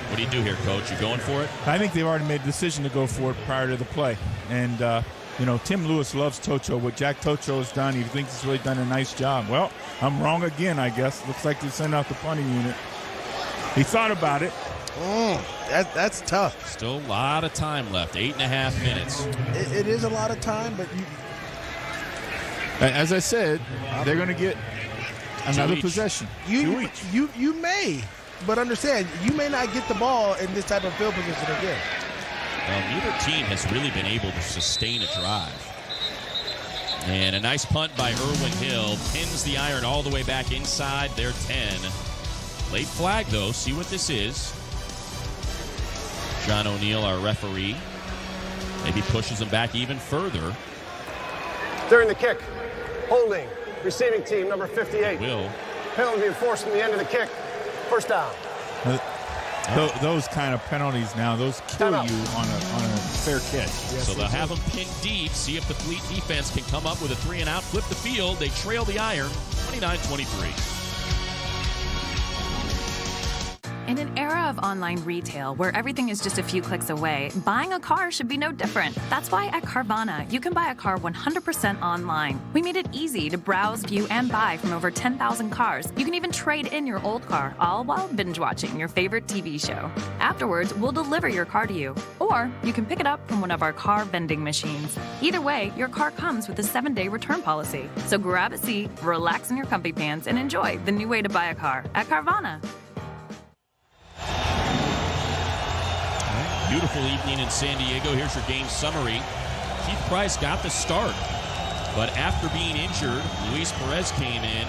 What do you do here, Coach? You going for it? I think they've already made a decision to go for it prior to the play. And, Tim Lewis loves Tocho. What Jack Tocho has done, he thinks he's really done a nice job. Well, I'm wrong again, I guess. Looks like they sent out the punting unit. He thought about it. That's tough. Still a lot of time left. 8.5 minutes. It is a lot of time, but as I said, they're going to get another possession. You may, but understand, you may not get the ball in this type of field position again. Well, neither team has really been able to sustain a drive. And a nice punt by Irwin Hill pins the iron all the way back inside their 10. Late flag, though. See what this is. John O'Neill, our referee, maybe pushes them back even further. During the kick, holding, receiving team number 58. Will. Penalty enforced from the end of the kick. First down. Those kind of penalties now, those kill you on a fair catch. So they'll have them pinned deep, see if the Fleet defense can come up with a 3-and-out, flip the field. They trail the iron, 29-23. In an era of online retail where everything is just a few clicks away, buying a car should be no different. That's why at Carvana, you can buy a car 100% online. We made it easy to browse, view, and buy from over 10,000 cars. You can even trade in your old car, all while binge watching your favorite TV show. Afterwards, we'll deliver your car to you, or you can pick it up from one of our car vending machines. Either way, your car comes with a 7-day return policy. So grab a seat, relax in your comfy pants, and enjoy the new way to buy a car at Carvana. Beautiful evening in San Diego. Here's your game summary. Keith Price got the start, but after being injured, Luis Perez came in,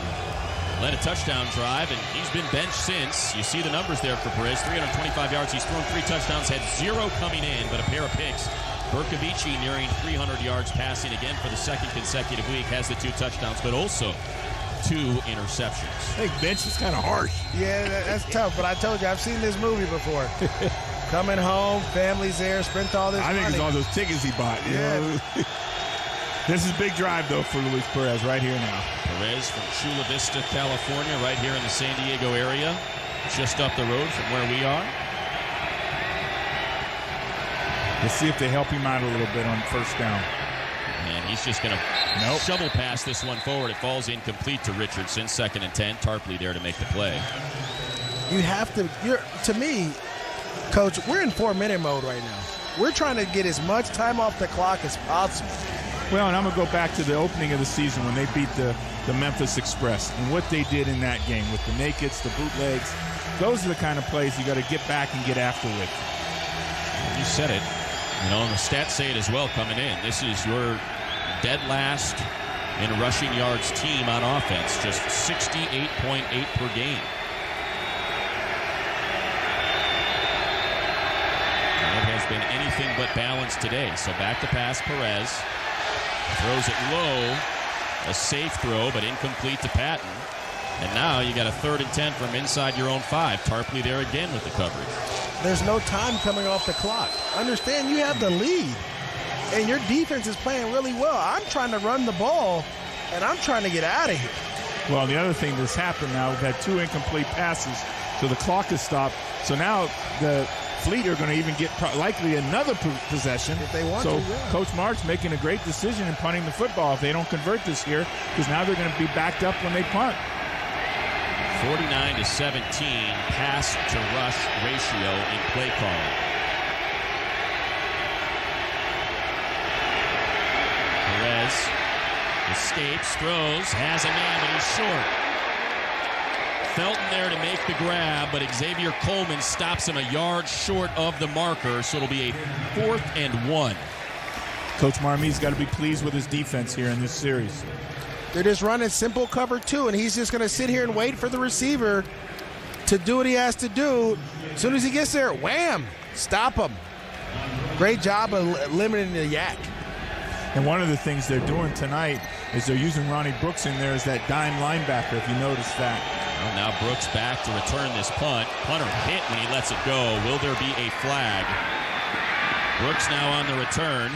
led a touchdown drive, and he's been benched since. You see the numbers there for Perez, 325 yards. He's thrown 3 touchdowns, had 0 coming in, but a pair of picks. Bercovici nearing 300 yards passing again for the second consecutive week, has the 2 touchdowns, but also 2 interceptions. Hey, bench is kind of harsh. Yeah, that's tough, but I told you, I've seen this movie before. Coming home, family's there, spent all this money. I think it's all those tickets he bought. You know? This is a big drive, though, for Luis Perez right here now. Perez from Chula Vista, California, right here in the San Diego area, just up the road from where we are. Let's see if they help him out a little bit on first down. And he's just going to shovel pass this one forward. It falls incomplete to Richardson. 2nd and 10. Tarpley there to make the play. You have to, to me, Coach, we're in 4-minute mode right now. We're trying to get as much time off the clock as possible. Well, and I'm going to go back to the opening of the season when they beat the Memphis Express and what they did in that game with the nakeds, the bootlegs. Those are the kind of plays you got to get back and get after with. You said it. You know, and the stats say it as well coming in. This is your dead last in rushing yards team on offense. Just 68.8 per game. And it has been anything but balanced today. So back to pass, Perez. Throws it low. A safe throw, but incomplete to Patton. And now you got a 3rd and 10 from inside your own 5. Tarpley there again with the coverage. There's no time coming off the clock. Understand, you have the lead, and your defense is playing really well. I'm trying to run the ball, and I'm trying to get out of here. Well, the other thing that's happened now, we've had 2 incomplete passes, so the clock is stopped. So now the Fleet are going to even get likely another possession. If they want to, yeah. Coach Mark's making a great decision in punting the football if they don't convert this here, because now they're going to be backed up when they punt. 49-17 pass to rush ratio in play calling. Perez escapes, throws, has a man, but he's short. Felton there to make the grab, but Xavier Coleman stops him a yard short of the marker, so it'll be a 4th and 1. Coach Marmie's got to be pleased with his defense here in this series. They're just running simple cover 2, and he's just going to sit here and wait for the receiver to do what he has to do. As soon as he gets there, wham, stop him. Great job of limiting the yak. And one of the things they're doing tonight is they're using Ronnie Brooks in there as that dime linebacker, if you notice that. Well, now Brooks back to return this punt. Punter hit when he lets it go. Will there be a flag? Brooks now on the return.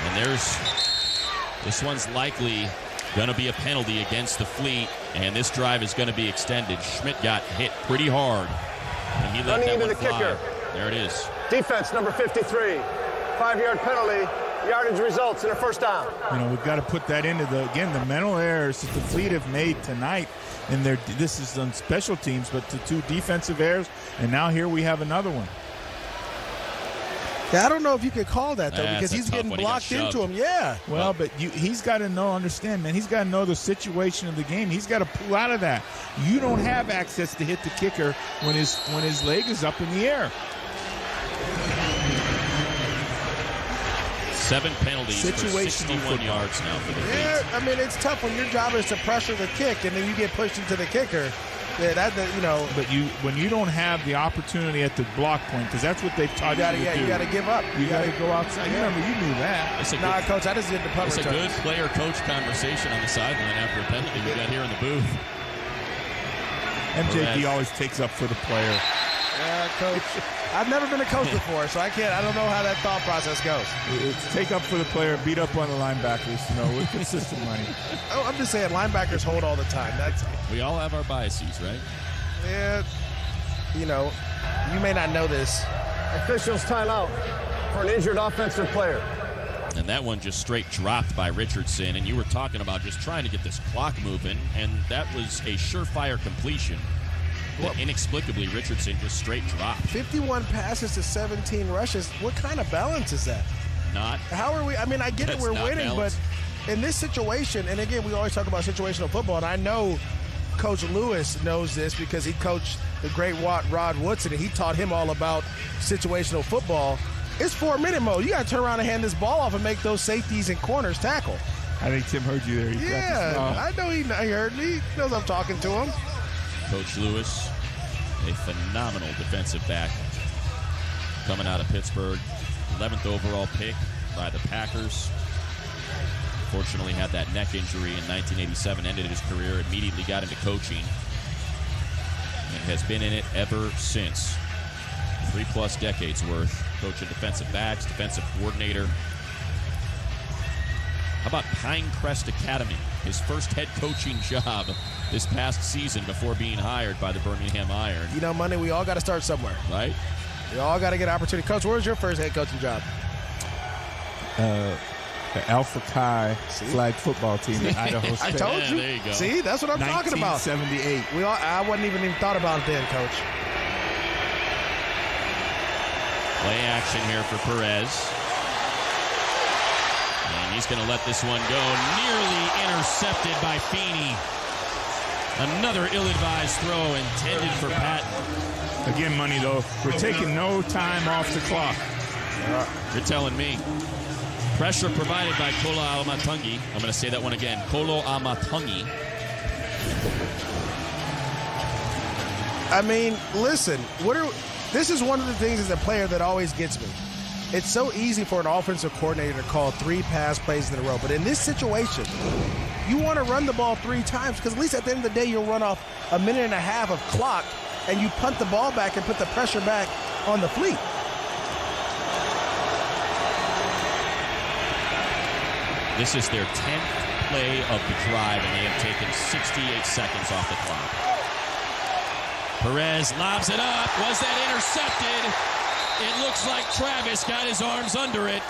And this one's likely going to be a penalty against the Fleet, and this drive is going to be extended. Schmidt got hit pretty hard, and he let that one fly. Kicker. There it is. Defense number 53. 5-yard penalty. Yardage results in a first down. You know, we've got to put that into the mental errors that the Fleet have made tonight. And this is on special teams, but the 2 defensive errors, and now here we have another one. Yeah, I don't know if you could call that, though, because he's getting blocked into him. Yeah. Well, but he's got to understand, man, he's got to know the situation of the game. He's got to pull out of that. You don't have access to hit the kicker when his leg is up in the air. 7 penalties for 61 yards now for the Fleet. Yeah, I mean, it's tough when your job is to pressure the kick, and then you get pushed into the kicker. Yeah, But when you don't have the opportunity at the block point, because that's what they've taught you to do. You got to give up. You got to go outside. Yeah. Remember, you knew that. Coach, I just did the punt return. It's a good player-coach conversation on the sideline after a penalty we got here in the booth. MJD always takes up for the player. Yeah, Coach. I've never been a coach before, so I don't know how that thought process goes. It's take up for the player, beat up on the linebackers, with consistent money. Oh, I'm just saying linebackers hold all the time. That's all. We all have our biases, right? Yeah. you know, you may not know this. Officials timeout for an injured offensive player. And that one just straight dropped by Richardson. And you were talking about just trying to get this clock moving, and that was a surefire completion. But inexplicably, Richardson just straight dropped. 51 passes to 17 rushes. What kind of balance is that? Not. How are we? I mean, I get it, we're winning, balanced. but in this situation, and again, we always talk about situational football, and I know Coach Lewis knows this because he coached the great Rod Woodson, and he taught him all about situational football. It's 4-minute mode. You got to turn around and hand this ball off and make those safeties and corners tackle. I think Tim heard you there. I know he heard me. He knows I'm talking to him. Coach Lewis, a phenomenal defensive back coming out of Pittsburgh. 11th overall pick by the Packers. Fortunately had that neck injury in 1987, ended his career, immediately got into coaching, and has been in it ever since. 3+ decades worth, coaching defensive backs, defensive coordinator. How about Pinecrest Academy? His first head coaching job this past season before being hired by the Birmingham Iron. You know, Monday, we all got to start somewhere. Right? We all got to get an opportunity. Coach, where was your first head coaching job? The Alpha Chi flag football team at Idaho State. I told you. There you go. See, that's what I'm talking about. 1978. I wasn't even thought about it then, Coach. Play action here for Perez. And he's going to let this one go. Nearly intercepted by Feeney. Another ill-advised throw intended for Patton. Again, Money, though, we're taking no time off the clock. You're telling me. Pressure provided by Kolo Amatungi. I'm going to say that one again. Kolo Amatungi. I mean, listen, this is one of the things as a player that always gets me. It's so easy for an offensive coordinator to call 3 pass plays in a row. But in this situation, you want to run the ball 3 times because at least at the end of the day, you'll run off a minute and a half of clock and you punt the ball back and put the pressure back on the fleet. This is their 10th play of the drive, and they have taken 68 seconds off the clock. Perez lobs it up. Was that intercepted? It looks like Travis got his arms under it.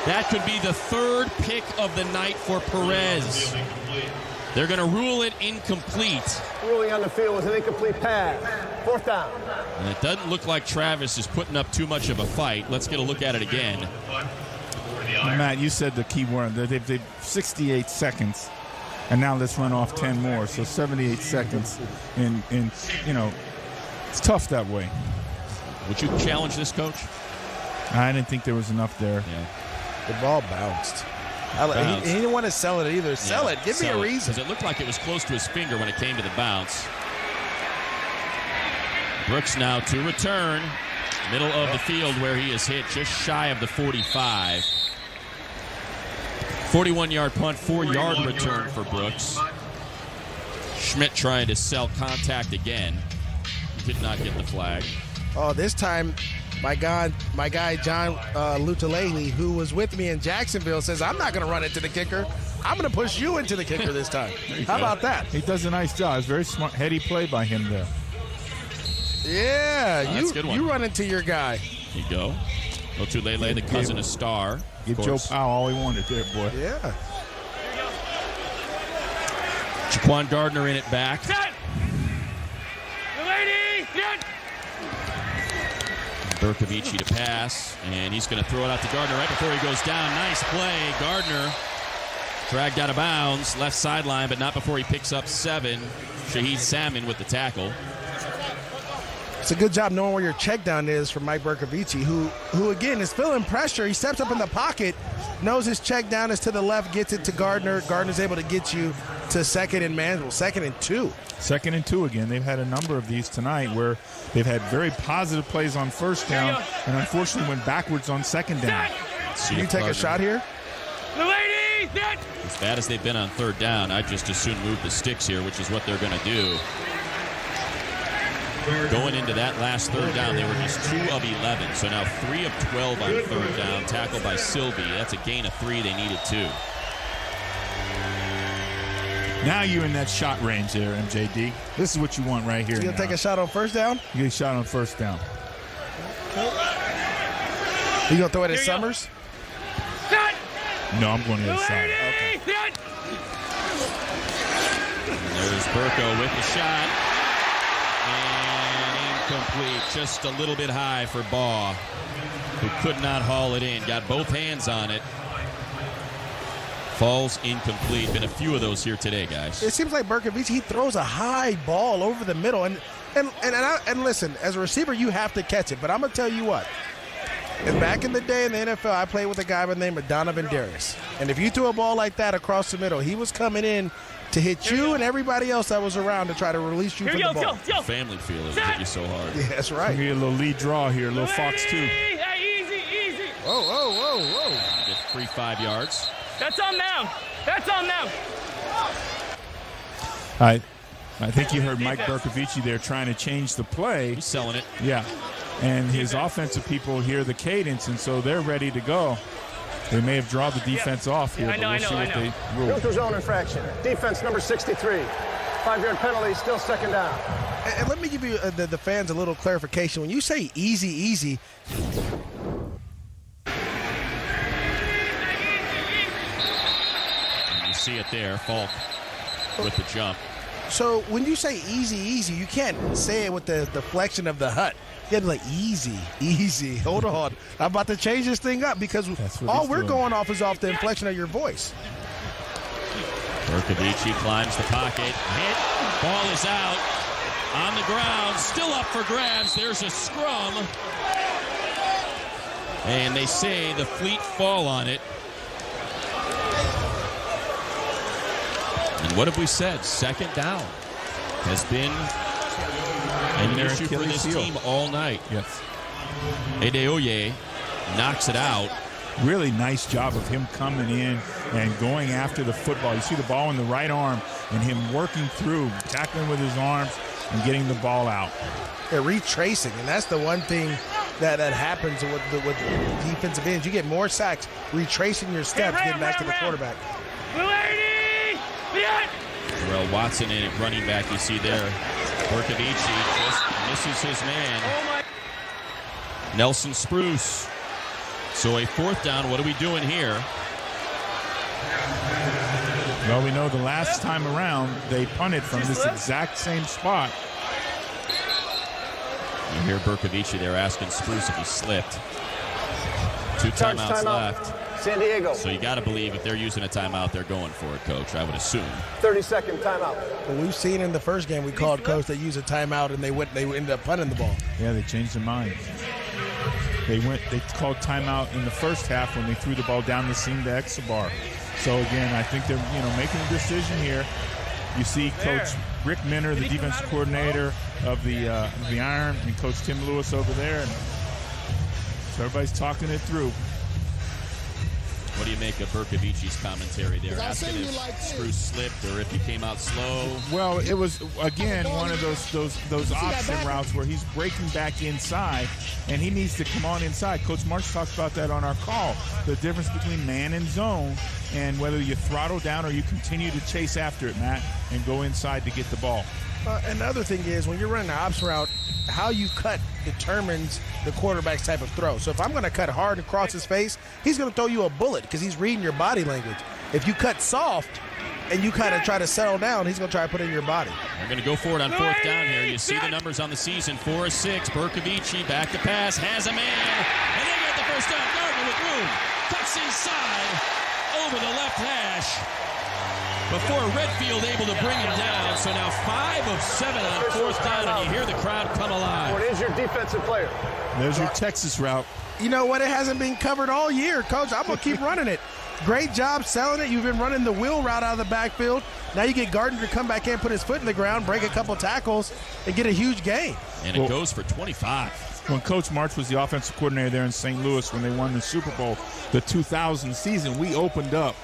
That could be the 3rd pick of the night for Perez. They're going to rule it incomplete. Ruling on the field was an incomplete pass. 4th down. And it doesn't look like Travis is putting up too much of a fight. Let's get a look at it again. Matt, you said the key word. They've 68 seconds, and now let's run off 10 more. So 78 seconds, and you know, it's tough that way. Would you challenge this, Coach? I didn't think there was enough there. Yeah. The ball bounced. He didn't want to sell it either. Sell it. Give me a reason. Because it looked like it was close to his finger when it came to the bounce. Brooks now to return. Middle of the field where he is hit just shy of the 45. 41-yard punt, 4-yard return for Brooks. Schmidt trying to sell contact again. Did not get the flag. Oh, this time my guy John Lutalele, who was with me in Jacksonville, says, I'm not going to run into the kicker. I'm going to push you into the kicker this time. How about that? He does a nice job. It's very smart, heady play by him there. Yeah, that's a good one. You run into your guy. Here you go. Lutalele, the cousin of Star. Give Joe Powell all he wanted there, boy. Yeah. Jaquan Gardner in it back. Berkovici to pass, and he's going to throw it out to Gardner right before he goes down. Nice play. Gardner dragged out of bounds, left sideline, but not before he picks up 7. Shaheed Salmon with the tackle. It's a good job knowing where your check down is for Mike Berkovici, who again is feeling pressure. He steps up in the pocket, knows his check down is to the left, gets it to Gardner. Gardner's able to get you to 2nd and 2nd and 2. 2nd and 2 again. They've had a number of these tonight where they've had very positive plays on 1st down and unfortunately went backwards on 2nd down. Can you take a shot here? As bad as they've been on 3rd down, I'd just as soon move the sticks here, which is what they're going to do. Going into that last 3rd down, they were just 2 of 11. So now 3 of 12 on 3rd down, tackled by Sylvie. That's a gain of 3. They needed 2. Now you're in that shot range there, MJD. This is what you want right here. You going to take a shot on first down? You get a shot on first down. You going to throw it at Summers? No, I'm going to the other side. Okay. There's Burko with the shot. And incomplete. Just a little bit high for Baugh, who could not haul it in. Got both hands on it. Falls incomplete. Been a few of those here today, guys. It seems like Berkovich, he throws a high ball over the middle. And listen, as a receiver, you have to catch it. But I'm going to tell you what. And back in the day in the NFL, I played with a guy by the name of Donovan Darius. And if you threw a ball like that across the middle, he was coming in to hit you and everybody else that was around to try to release you from the ball. Family Field is hit you so hard. Yeah, that's right. Get a little lead draw here, a little Fox 2. Easy. Whoa. Get 3-5 yards. That's on them. I think you heard Mike Bercovici there trying to change the play. He's selling it. Yeah. And his offensive people hear the cadence, and so they're ready to go. They may have drawn the defense off here, but we'll see what they rule. Neutral zone infraction. Defense number 63. 5-yard penalty, still second down. And let me give you the fans a little clarification. When you say easy, And you see it there, Falk with the jump. so when you say easy, you can't say it with the deflection of the hut. You have to be like, easy. Hold on. I'm about to change this thing up because all we're going off is off the inflection of your voice. Bercovici climbs the pocket. Hit. Ball is out. On the ground. Still up for grabs. There's a scrum. And they say the fleet fall on it. And what have we said? Second down has been an issue for this team all night. Yes. Adeoye knocks it out. Really nice job of him coming in and going after the football. You see the ball in the right arm and him working through, tackling with his arms and getting the ball out. They're retracing, and that's the one thing that happens with defensive ends. You get more sacks retracing your steps, getting back to the quarterback. Terrell Watson in at running back, you see there. Bercovici just misses his man. Nelson Spruce. So a fourth down. What are we doing here? Well, we know the last time around they punted from this exact same spot. You hear Bercovici there asking Spruce if he slipped. 2 timeouts left. San Diego. So you got to believe if they're using a timeout, they're going for it, Coach. I would assume. 30-second timeout. Well, we've seen in the first game we called, Coach, they used a timeout and they ended up punting the ball. Yeah, they changed their mind. They called timeout in the first half when they threw the ball down the seam to Exabar. So again, I think they're making a decision here. You see Coach Rick Minner, the defense coordinator of the Iron, and Coach Tim Lewis over there, and so everybody's talking it through. What do you make of Bercovici's commentary there? Asking if Spruce slipped or if he came out slow. Well, it was, again, one of those option routes where he's breaking back inside, and he needs to come on inside. Coach March talked about that on our call, the difference between man and zone, and whether you throttle down or you continue to chase after it, Matt, and go inside to get the ball. And the other thing is, when you're running an option route, how you cut determines the quarterback's type of throw. So if I'm going to cut hard across his face, he's going to throw you a bullet because he's reading your body language. If you cut soft and you kind of try to settle down, he's going to try to put it in your body. They're going to go for it on fourth down here. You see the numbers on the season, 4-6. Bercovici back to pass, has a man, and they get the first down. Gardner with room, cuts inside over the left hash before Redfield able to bring him down. So now 5 of 7 on fourth down, and you hear the crowd come alive. What is your defensive player? There's your Texas route. You know what? It hasn't been covered all year, Coach. I'm going to keep running it. Great job selling it. You've been running the wheel route out of the backfield. Now you get Gardner to come back in, put his foot in the ground, break a couple tackles, and get a huge gain. And it goes for 25. When Coach March was the offensive coordinator there in St. Louis when they won the Super Bowl, the 2000 season, we opened up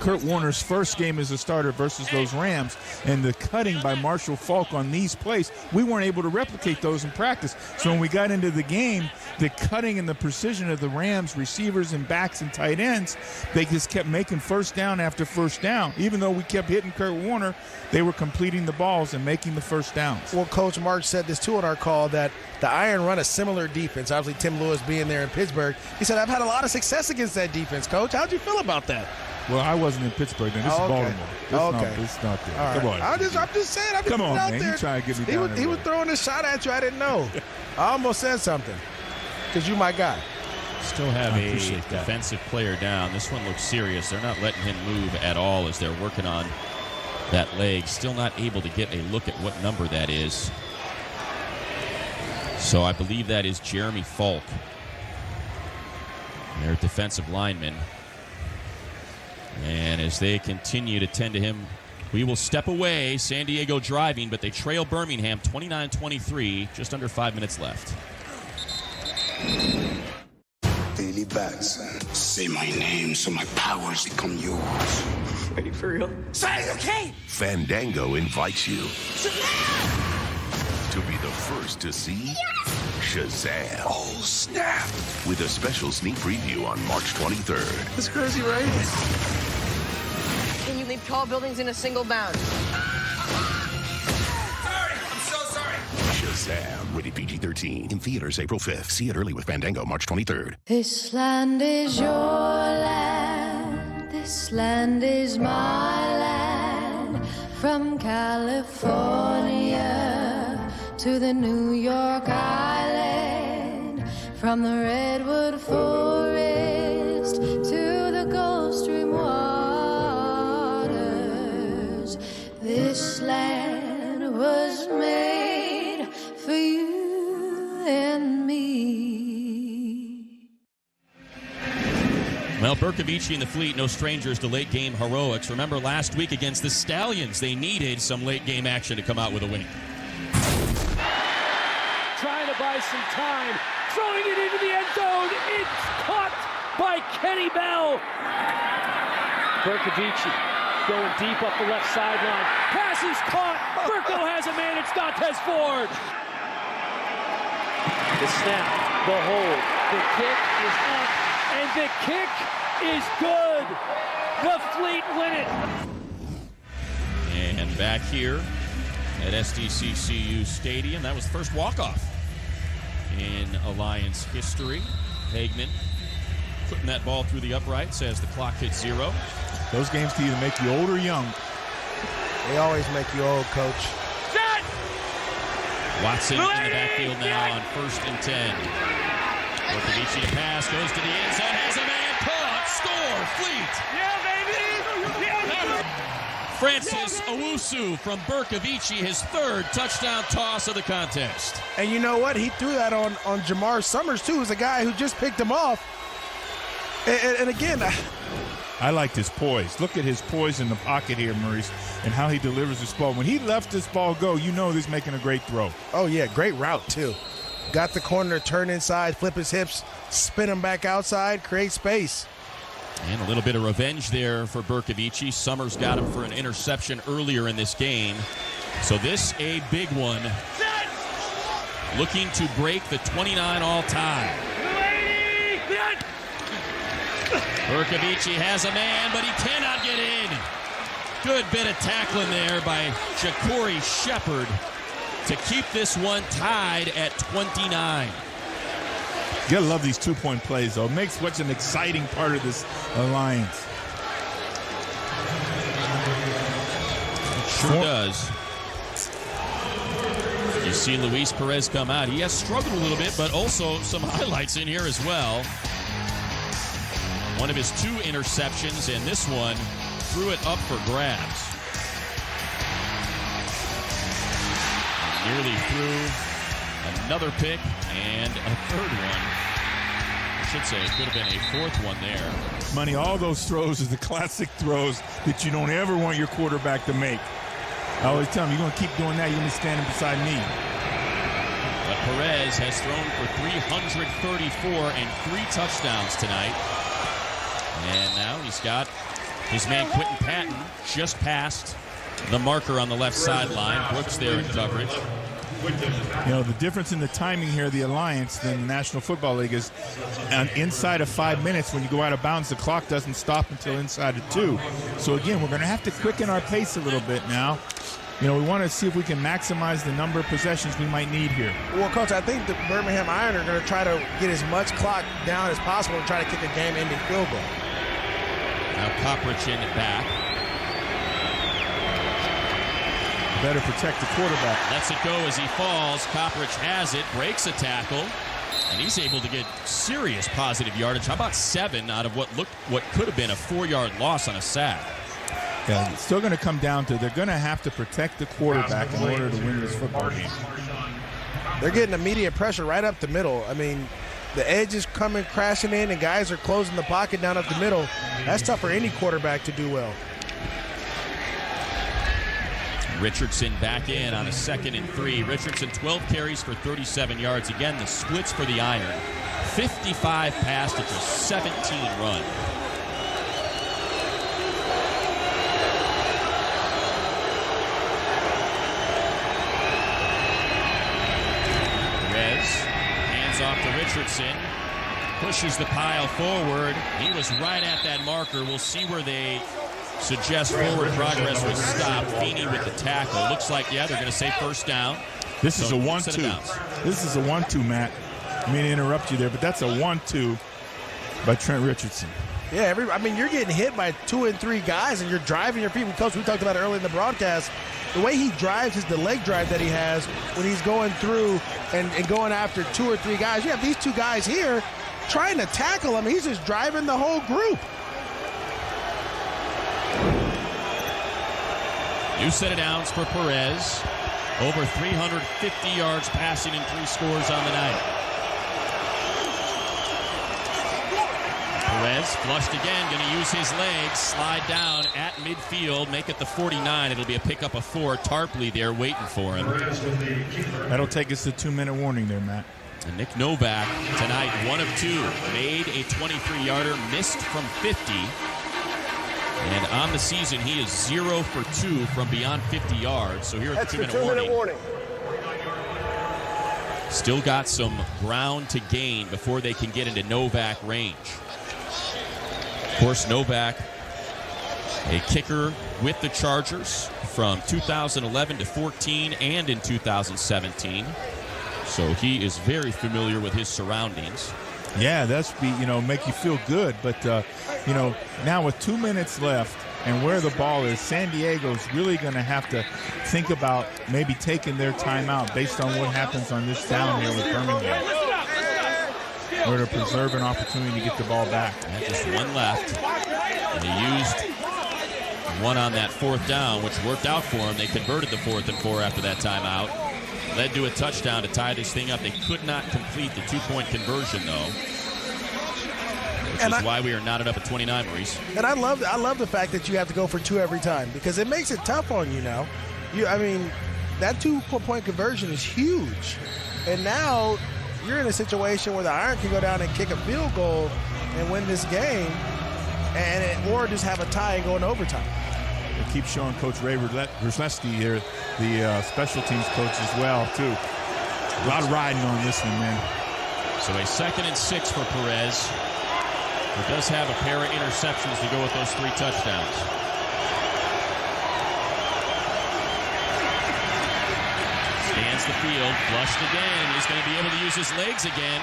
Kurt Warner's first game as a starter versus those Rams, and the cutting by Marshall Faulk on these plays, we weren't able to replicate those in practice. So when we got into the game, the cutting and the precision of the Rams receivers and backs and tight ends, they just kept making first down after first down. Even though we kept hitting Kurt Warner, they were completing the balls and making the first downs. Well, Coach Mark said this too on our call, that the Iron run a similar defense. Obviously, Tim Lewis being there in Pittsburgh. He said, I've had a lot of success against that defense, Coach. How'd you feel about that? Well, I wasn't in Pittsburgh then. This is Baltimore. This is not there. All right. Come on. I'm just saying. I'm just Come on, out man. there. You trying to get me down He was throwing a shot at you. I didn't know. I almost said something because you my guy. Still have a defensive player down. This one looks serious. They're not letting him move at all as they're working on that leg. Still not able to get a look at what number that is. So I believe that is Jeremy Falk, their defensive lineman. And as they continue to tend to him, we will step away. San Diego driving, but they trail Birmingham 29-23, just under 5 minutes left. Daily bats. Say my name so my powers become yours. Ready for real? Say okay! Fandango invites you to be the first to see Shazam. Oh, snap! With a special sneak preview on March 23rd. That's crazy, right? Can you leap tall buildings in a single bound? Shazam, rated PG-13. In theaters April 5th. See it early with Fandango March 23rd. This land is your land. This land is my land. From California to the New York Island. From the Redwood Forest to the Gulf Stream waters. This land was made for you and me. Well, Bercovici and the Fleet, no strangers to late-game heroics. Remember last week against the Stallions, they needed some late-game action to come out with a win. Trying to buy some time, throwing it into the end zone. It's caught by Kenny Bell. Bercovici going deep up the left sideline. Pass is caught. Berco has a man. It's Dantes Ford. The snap, the hold, the kick is up, and the kick is good. The Fleet win it. And back here at SDCCU Stadium, that was the first walk-off in Alliance history. Hagman putting that ball through the uprights as the clock hits 0. Those games can either make you old or young. They always make you old, Coach. Watson in the backfield now on 1st and 10. Bercovici to pass, goes to the end zone, has a man caught, score, Fleet! Francis Owusu from Bercovici, his 3rd touchdown toss of the contest. And you know what? He threw that on Jamar Summers, too, who's a guy who just picked him off. And again, I liked his poise. Look at his poise in the pocket here, Maurice, and how he delivers this ball. When he left this ball go, you know he's making a great throw. Oh, yeah, great route, too. Got the corner to turn inside, flip his hips, spin him back outside, create space. And a little bit of revenge there for Bercovici. Summers got him for an interception earlier in this game. So this a big one. Looking to break the 29 all-time. Bercovici has a man, but he cannot get in. Good bit of tackling there by Ja'Cory Shepherd to keep this one tied at 29. You gotta love these 2-point plays, though. It makes such an exciting part of this alliance. It sure does. You see Luis Perez come out. He has struggled a little bit, but also some highlights in here as well. One of his 2 interceptions, and this one threw it up for grabs. Nearly threw another pick and a 3rd one. I should say it could have been a 4th one there. Money, all those throws is the classic throws that you don't ever want your quarterback to make. I always tell him, you're going to keep doing that, you're going to be standing beside me. But Perez has thrown for 334 and 3 touchdowns tonight. And now he's got His man Quentin Patton just passed the marker on the left sideline. Brooks there in coverage. You know, the difference in the timing here of the Alliance than the National Football League is inside of 5 minutes, when you go out of bounds, the clock doesn't stop until inside of 2. So, again, we're going to have to quicken our pace a little bit now. You know, we want to see if we can maximize the number of possessions we might need here. Well, Coach, I think the Birmingham Iron are going to try to get as much clock down as possible and try to kick a game-ending field goal. Now Kopperich back. Better protect the quarterback. Lets it go as he falls. Kopperich has it, breaks a tackle, and he's able to get serious positive yardage. How about 7 out of what could have been a 4-yard loss on a sack? Yeah, it's still going to come down to they're going to have to protect the quarterback in order to win this football game. They're getting immediate pressure right up the middle. I mean, the edge is coming crashing in, and guys are closing the pocket down up the middle. That's tough for any quarterback to do well. Richardson back in on a 2nd and 3. Richardson 12 carries for 37 yards. Again, the splits for the Iron. 55 pass to just 17 run. Perez hands off to Richardson. Pushes the pile forward. He was right at that marker. We'll see where they suggest forward progress was stopped. Feeney with the tackle. Looks like, yeah, they're going to say first down. This is a 1-2. This is a 1-2, Matt. I mean to interrupt you there, but that's a 1-2 by Trent Richardson. Yeah, I mean, you're getting hit by 2 and 3 guys, and you're driving your feet. Coach, we talked about it earlier in the broadcast. The way he drives is the leg drive that he has when he's going through and going after 2 or 3 guys. You have these 2 guys here trying to tackle him. He's just driving the whole group. New set of downs for Perez. Over 350 yards passing and 3 scores on the night. Perez flushed again, going to use his legs, slide down at midfield, make it the 49. It'll be a pickup of 4. Tarpley there waiting for him. That'll take us to 2-minute warning there, Matt. And Nick Novak tonight, 1 of 2, made a 23-yarder, missed from 50. And on the season, he is 0 for 2 from beyond 50 yards. So here at the 2-minute warning. Still got some ground to gain before they can get into Novak range. Of course, Novak, a kicker with the Chargers from 2011 to 14 and in 2017. So he is very familiar with his surroundings. Yeah, that's make you feel good. But, now with 2 minutes left and where the ball is, San Diego's really going to have to think about maybe taking their timeout based on what happens on this down here with Birmingham. Or to preserve an opportunity to get the ball back. And just 1 left. And he used 1 on that 4th down, which worked out for him. They converted the 4th and 4 after that timeout. Led to a touchdown to tie this thing up. They could not complete the 2-point conversion, though. Which is why we are knotted up at 29, Maurice. And I love the fact that you have to go for 2 every time, because it makes it tough on you now. That 2-point conversion is huge. And now you're in a situation where the Iron can go down and kick a field goal and win this game, or just have a tie and go into overtime. They keep showing Coach Ray Rosleski here, the special teams coach as well, too. A lot of riding on this one, man. So a 2nd and 6 for Perez, who does have a pair of interceptions to go with those 3 touchdowns. Scans the field, flushed again. He's going to be able to use his legs again.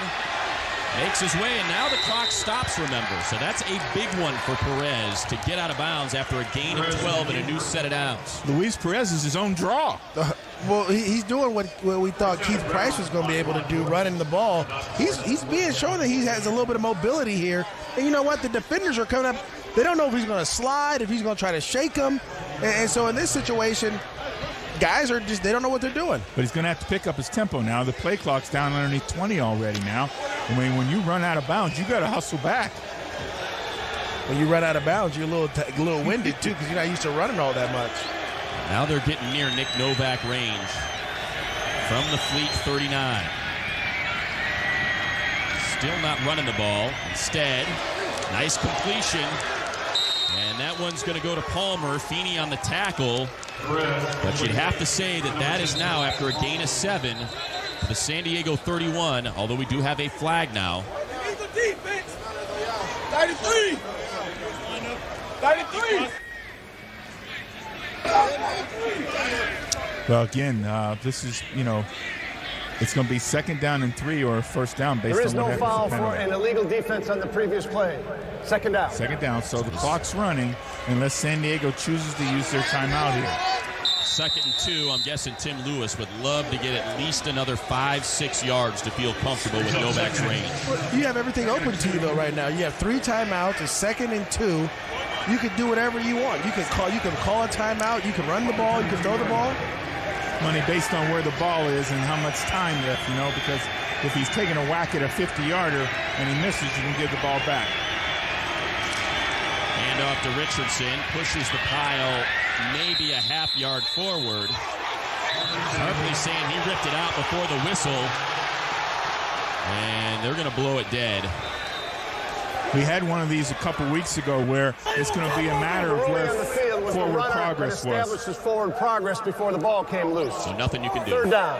Makes his way, and now the clock stops, remember. So that's a big one for Perez to get out of bounds after a gain of 12 and a new set of downs. Luis Perez is his own draw. Well, he's doing what we thought Keith Price was going to be able to do, running the ball. He's being shown that he has a little bit of mobility here. And you know what? The defenders are coming up. They don't know if he's going to slide, if he's going to try to shake him. And so in this situation, guys are they don't know what they're doing. But he's going to have to pick up his tempo now. The play clock's down underneath 20 already now. I mean, when you run out of bounds, you got to hustle back. When you run out of bounds, you're a little winded, too, because you're not used to running all that much. Now they're getting near Nick Novak range from the Fleet 39. Still not running the ball. Instead, nice completion. And And that one's going to go to Palmer. Feeney on the tackle. But you'd have to say that is now, after a gain of 7, the San Diego 31, although we do have a flag now. 93! 93! Well, again, this is, it's going to be 2nd down and 3 or 1st down based on what happens. There is no foul for an illegal defense on the previous play. 2nd down. 2nd down, so the clock's running unless San Diego chooses to use their timeout here. 2nd and 2, I'm guessing Tim Lewis would love to get at least another 5-6 yards to feel comfortable with Novak's range. You have everything open to you, though, right now. You have 3 timeouts, a 2nd and 2. You can do whatever you want. You can call a timeout. You can run the ball. You can throw the ball. Money based on where the ball is and how much time left, because if he's taking a whack at a 50-yarder and he misses, you can give the ball back. Hand off to Richardson, pushes the pile maybe a half-yard forward. Sharpley saying he ripped it out before the whistle, and they're going to blow it dead. We had one of these a couple weeks ago where it's going to be a matter of where forward progress was. Establishes forward progress before the ball came loose. So nothing you can do. 3rd down.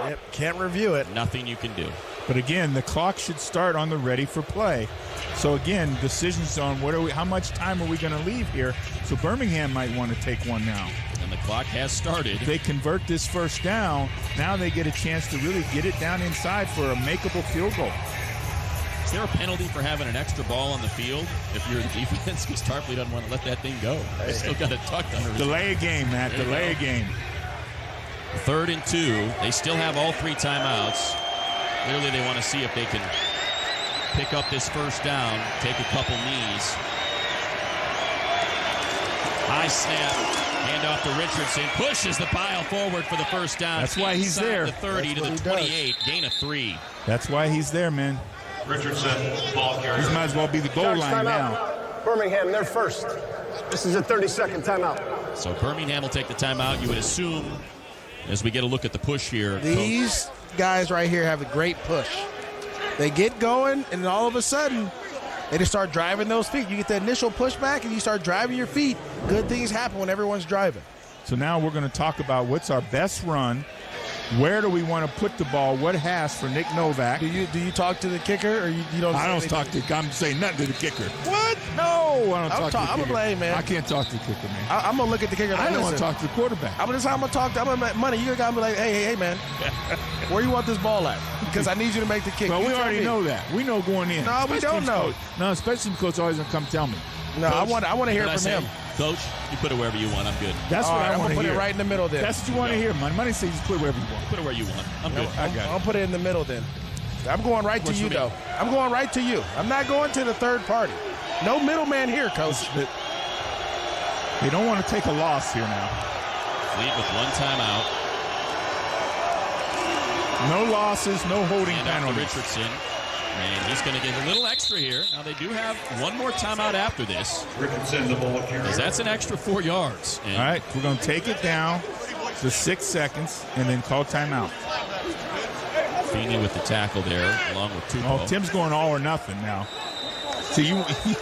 Yep, can't review it. Nothing you can do. But again, the clock should start on the ready for play. So again, decisions on how much time are we going to leave here. So Birmingham might want to take one now. And the clock has started. If they convert this 1st down, now they get a chance to really get it down inside for a makeable field goal. Is there a penalty for having an extra ball on the field if you're the defense? Because Tarpley doesn't want to let that thing go. They still got it tucked under his... Delay a game, Matt. Delay a game. 3rd and 2. They still have all 3 timeouts. Clearly they want to see if they can pick up this 1st down, take a couple knees. High snap. Hand off to Richardson. Pushes the pile forward for the 1st down. That's why he's there. The 30 to the 28. Gain of 3. That's why he's there, man. Richardson, ball carrier. This might as well be the goal line now. Birmingham, they're first. This is a 30-second timeout. So Birmingham will take the timeout. You would assume, as we get a look at the push here. These guys right here have a great push. They get going, and all of a sudden, they just start driving those feet. You get the initial pushback, and you start driving your feet. Good things happen when everyone's driving. So now we're going to talk about what's our best run. Where do we want to put the ball? What hash for Nick Novak? Do you talk to the kicker, or you don't? I don't talk to. I'm saying nothing to the kicker. What? No, I don't talk to the kicker. I'm gonna blame, man. I can't talk to the kicker, man. I'm gonna look at the kicker. I don't want to talk to the quarterback. I'm gonna talk. I'm gonna money. You're gonna be like, hey, man, where you want this ball at? Because I need you to make the kick. Well, we already know that. We know going in. No, we don't know. No, special teams coach always gonna come tell me. No, Coach, I want to hear it from him. Coach, you put it wherever you want. I'm good. That's what I want to hear. I'm going to put it right in the middle then. That's what you want to hear. My money says you put it wherever you want. Put it where you want. I'm good. I got it. I'll put it in the middle then. I'm going right to you, though. I'm going right to you. I'm not going to the third party. No middleman here, Coach. They don't want to take a loss here now. Lead with 1 timeout. No losses, no holding penalty. Richardson. And he's going to get a little extra here. Now, they do have one more timeout after this. Richardson, the ball carrier. That's an extra 4 yards. All right, we're going to take it down to 6 seconds and then call timeout. Feeney with the tackle there, along with Tupou. Oh, Tim's going all or nothing now. So you,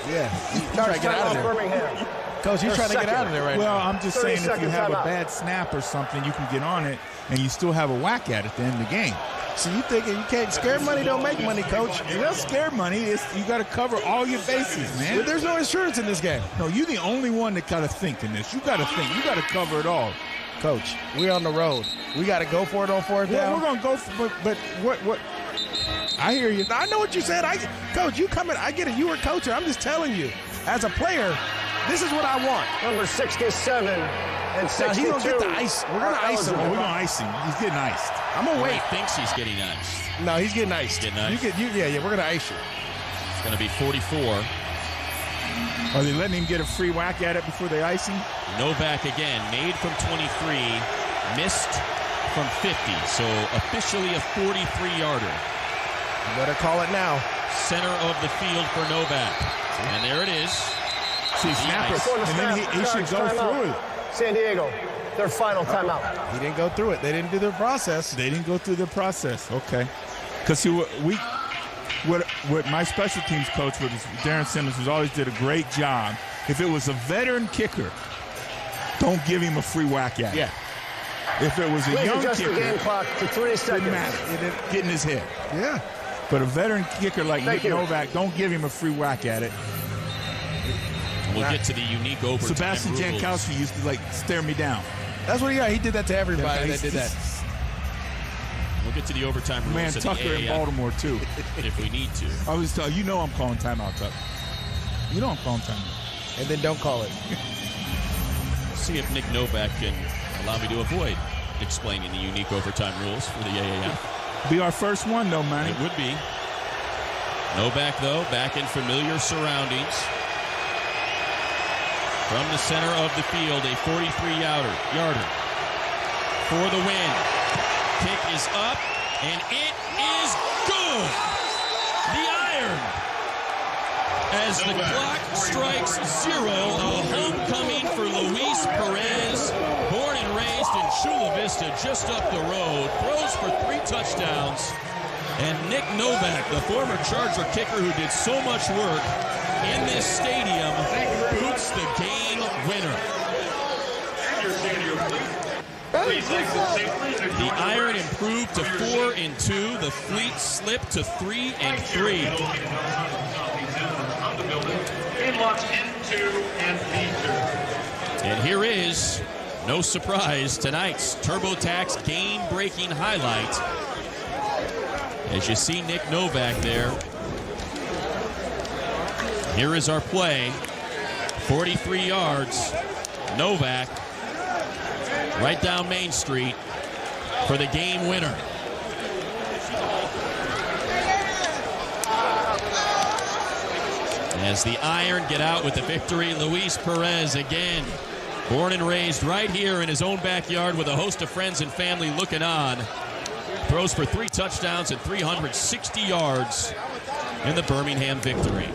yeah, he's trying to get out of there. Coach, he's trying to get out of there right now. Well, I'm just saying if you have a bad snap or something, you can get on it and you still have a whack at it at the end of the game. So you thinking you can't scare money don't make money, Coach? You don't scare money. You got to cover all your bases, man. But there's no insurance in this game. No, you're the only one that got to think in this. You got to think. You got to cover it all. Coach, we're on the road. We got to go for it on 4th down. Yeah, we're going to go for it, but what? I hear you. I know what you said. Coach, you coming. I get it. You were coaching. I'm just telling you, as a player, this is what I want. Number 67 and 62. Now, he's going to get the ice. We're going to ice him. We're going to ice him. He's getting iced. I'm going to wait. He thinks he's getting iced. No, he's getting iced. Getting iced? Yeah, we're going to ice you. It's going to be 44. Are they letting him get a free whack at it before they ice him? Novak again, made from 23, missed from 50. So officially a 43-yarder. You better call it now. Center of the field for Novak. And there it is. See, snap it, and then he should go through it. San Diego, their final timeout. He didn't go through it. They didn't do their process. They didn't go through the process. Okay. Because what my special teams coach, Darren Simmons, always did a great job If it was a veteran kicker, don't give him a free whack at it. Yeah. If it was a Please young adjust kicker, the game clock to 3 seconds. didn't matter. It didn't get in his head. Yeah. But a veteran kicker like Thank Nick you. Novak, don't give him a free whack at it. We'll get to the unique overtime Sebastian rules. Jankowski used to stare me down. That's what he got. He did that to everybody that did that. We'll get to the overtime rules Man, at Tucker the in AAF Baltimore too. if we need to. I was telling you, I'm calling timeout, Tucker. You know I'm calling timeout. And then don't call it. See if Nick Novak can allow me to avoid explaining the unique overtime rules for the AAF. Be our first one, though, man. It would be. Novak, though, back in familiar surroundings. From the center of the field, a 43-yarder for the win. Kick is up, and it is good. The Iron. As the clock strikes 0, a homecoming for Luis Perez, born and raised in Chula Vista, just up the road, throws for 3 touchdowns. And Nick Novak, the former Charger kicker who did so much work in this stadium, puts the game winner. The Iron improved to 4-2. The Fleet slipped to 3-3. And here is, no surprise, tonight's TurboTax game-breaking highlight. As you see Nick Novak there. Here is our play. 43 yards. Novak right down Main Street for the game winner. As the Iron get out with the victory, Luis Perez again, born and raised right here in his own backyard with a host of friends and family looking on. Throws for 3 touchdowns and 360 yards in the Birmingham victory.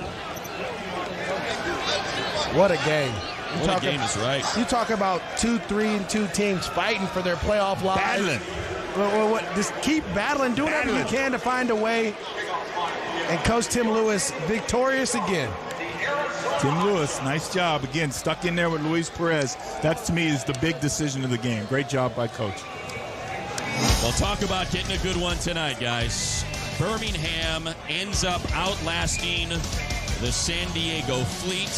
What a game. What a game is right. You talk about 2, 3-2 teams fighting for their playoff lives. Battling. Just keep battling. Do whatever you can to find a way. And Coach Tim Lewis victorious again. Tim Lewis, nice job. Again, stuck in there with Luis Perez. That, to me, is the big decision of the game. Great job by Coach. Well, talk about getting a good one tonight, guys. Birmingham ends up outlasting the San Diego Fleet.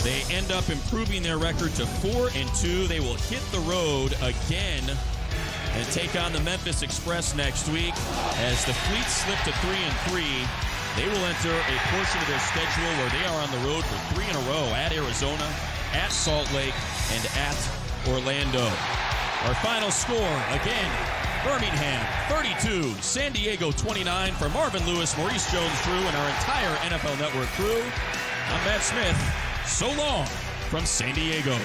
They end up improving their record to 4-2. They will hit the road again and take on the Memphis Express next week. As the Fleet slip to 3-3, they will enter a portion of their schedule where they are on the road for 3 in a row at Arizona, at Salt Lake, and at Orlando. Our final score, again, Birmingham 32, San Diego 29. For Marvin Lewis, Maurice Jones-Drew, and our entire NFL Network crew, I'm Matt Smith. So long from San Diego.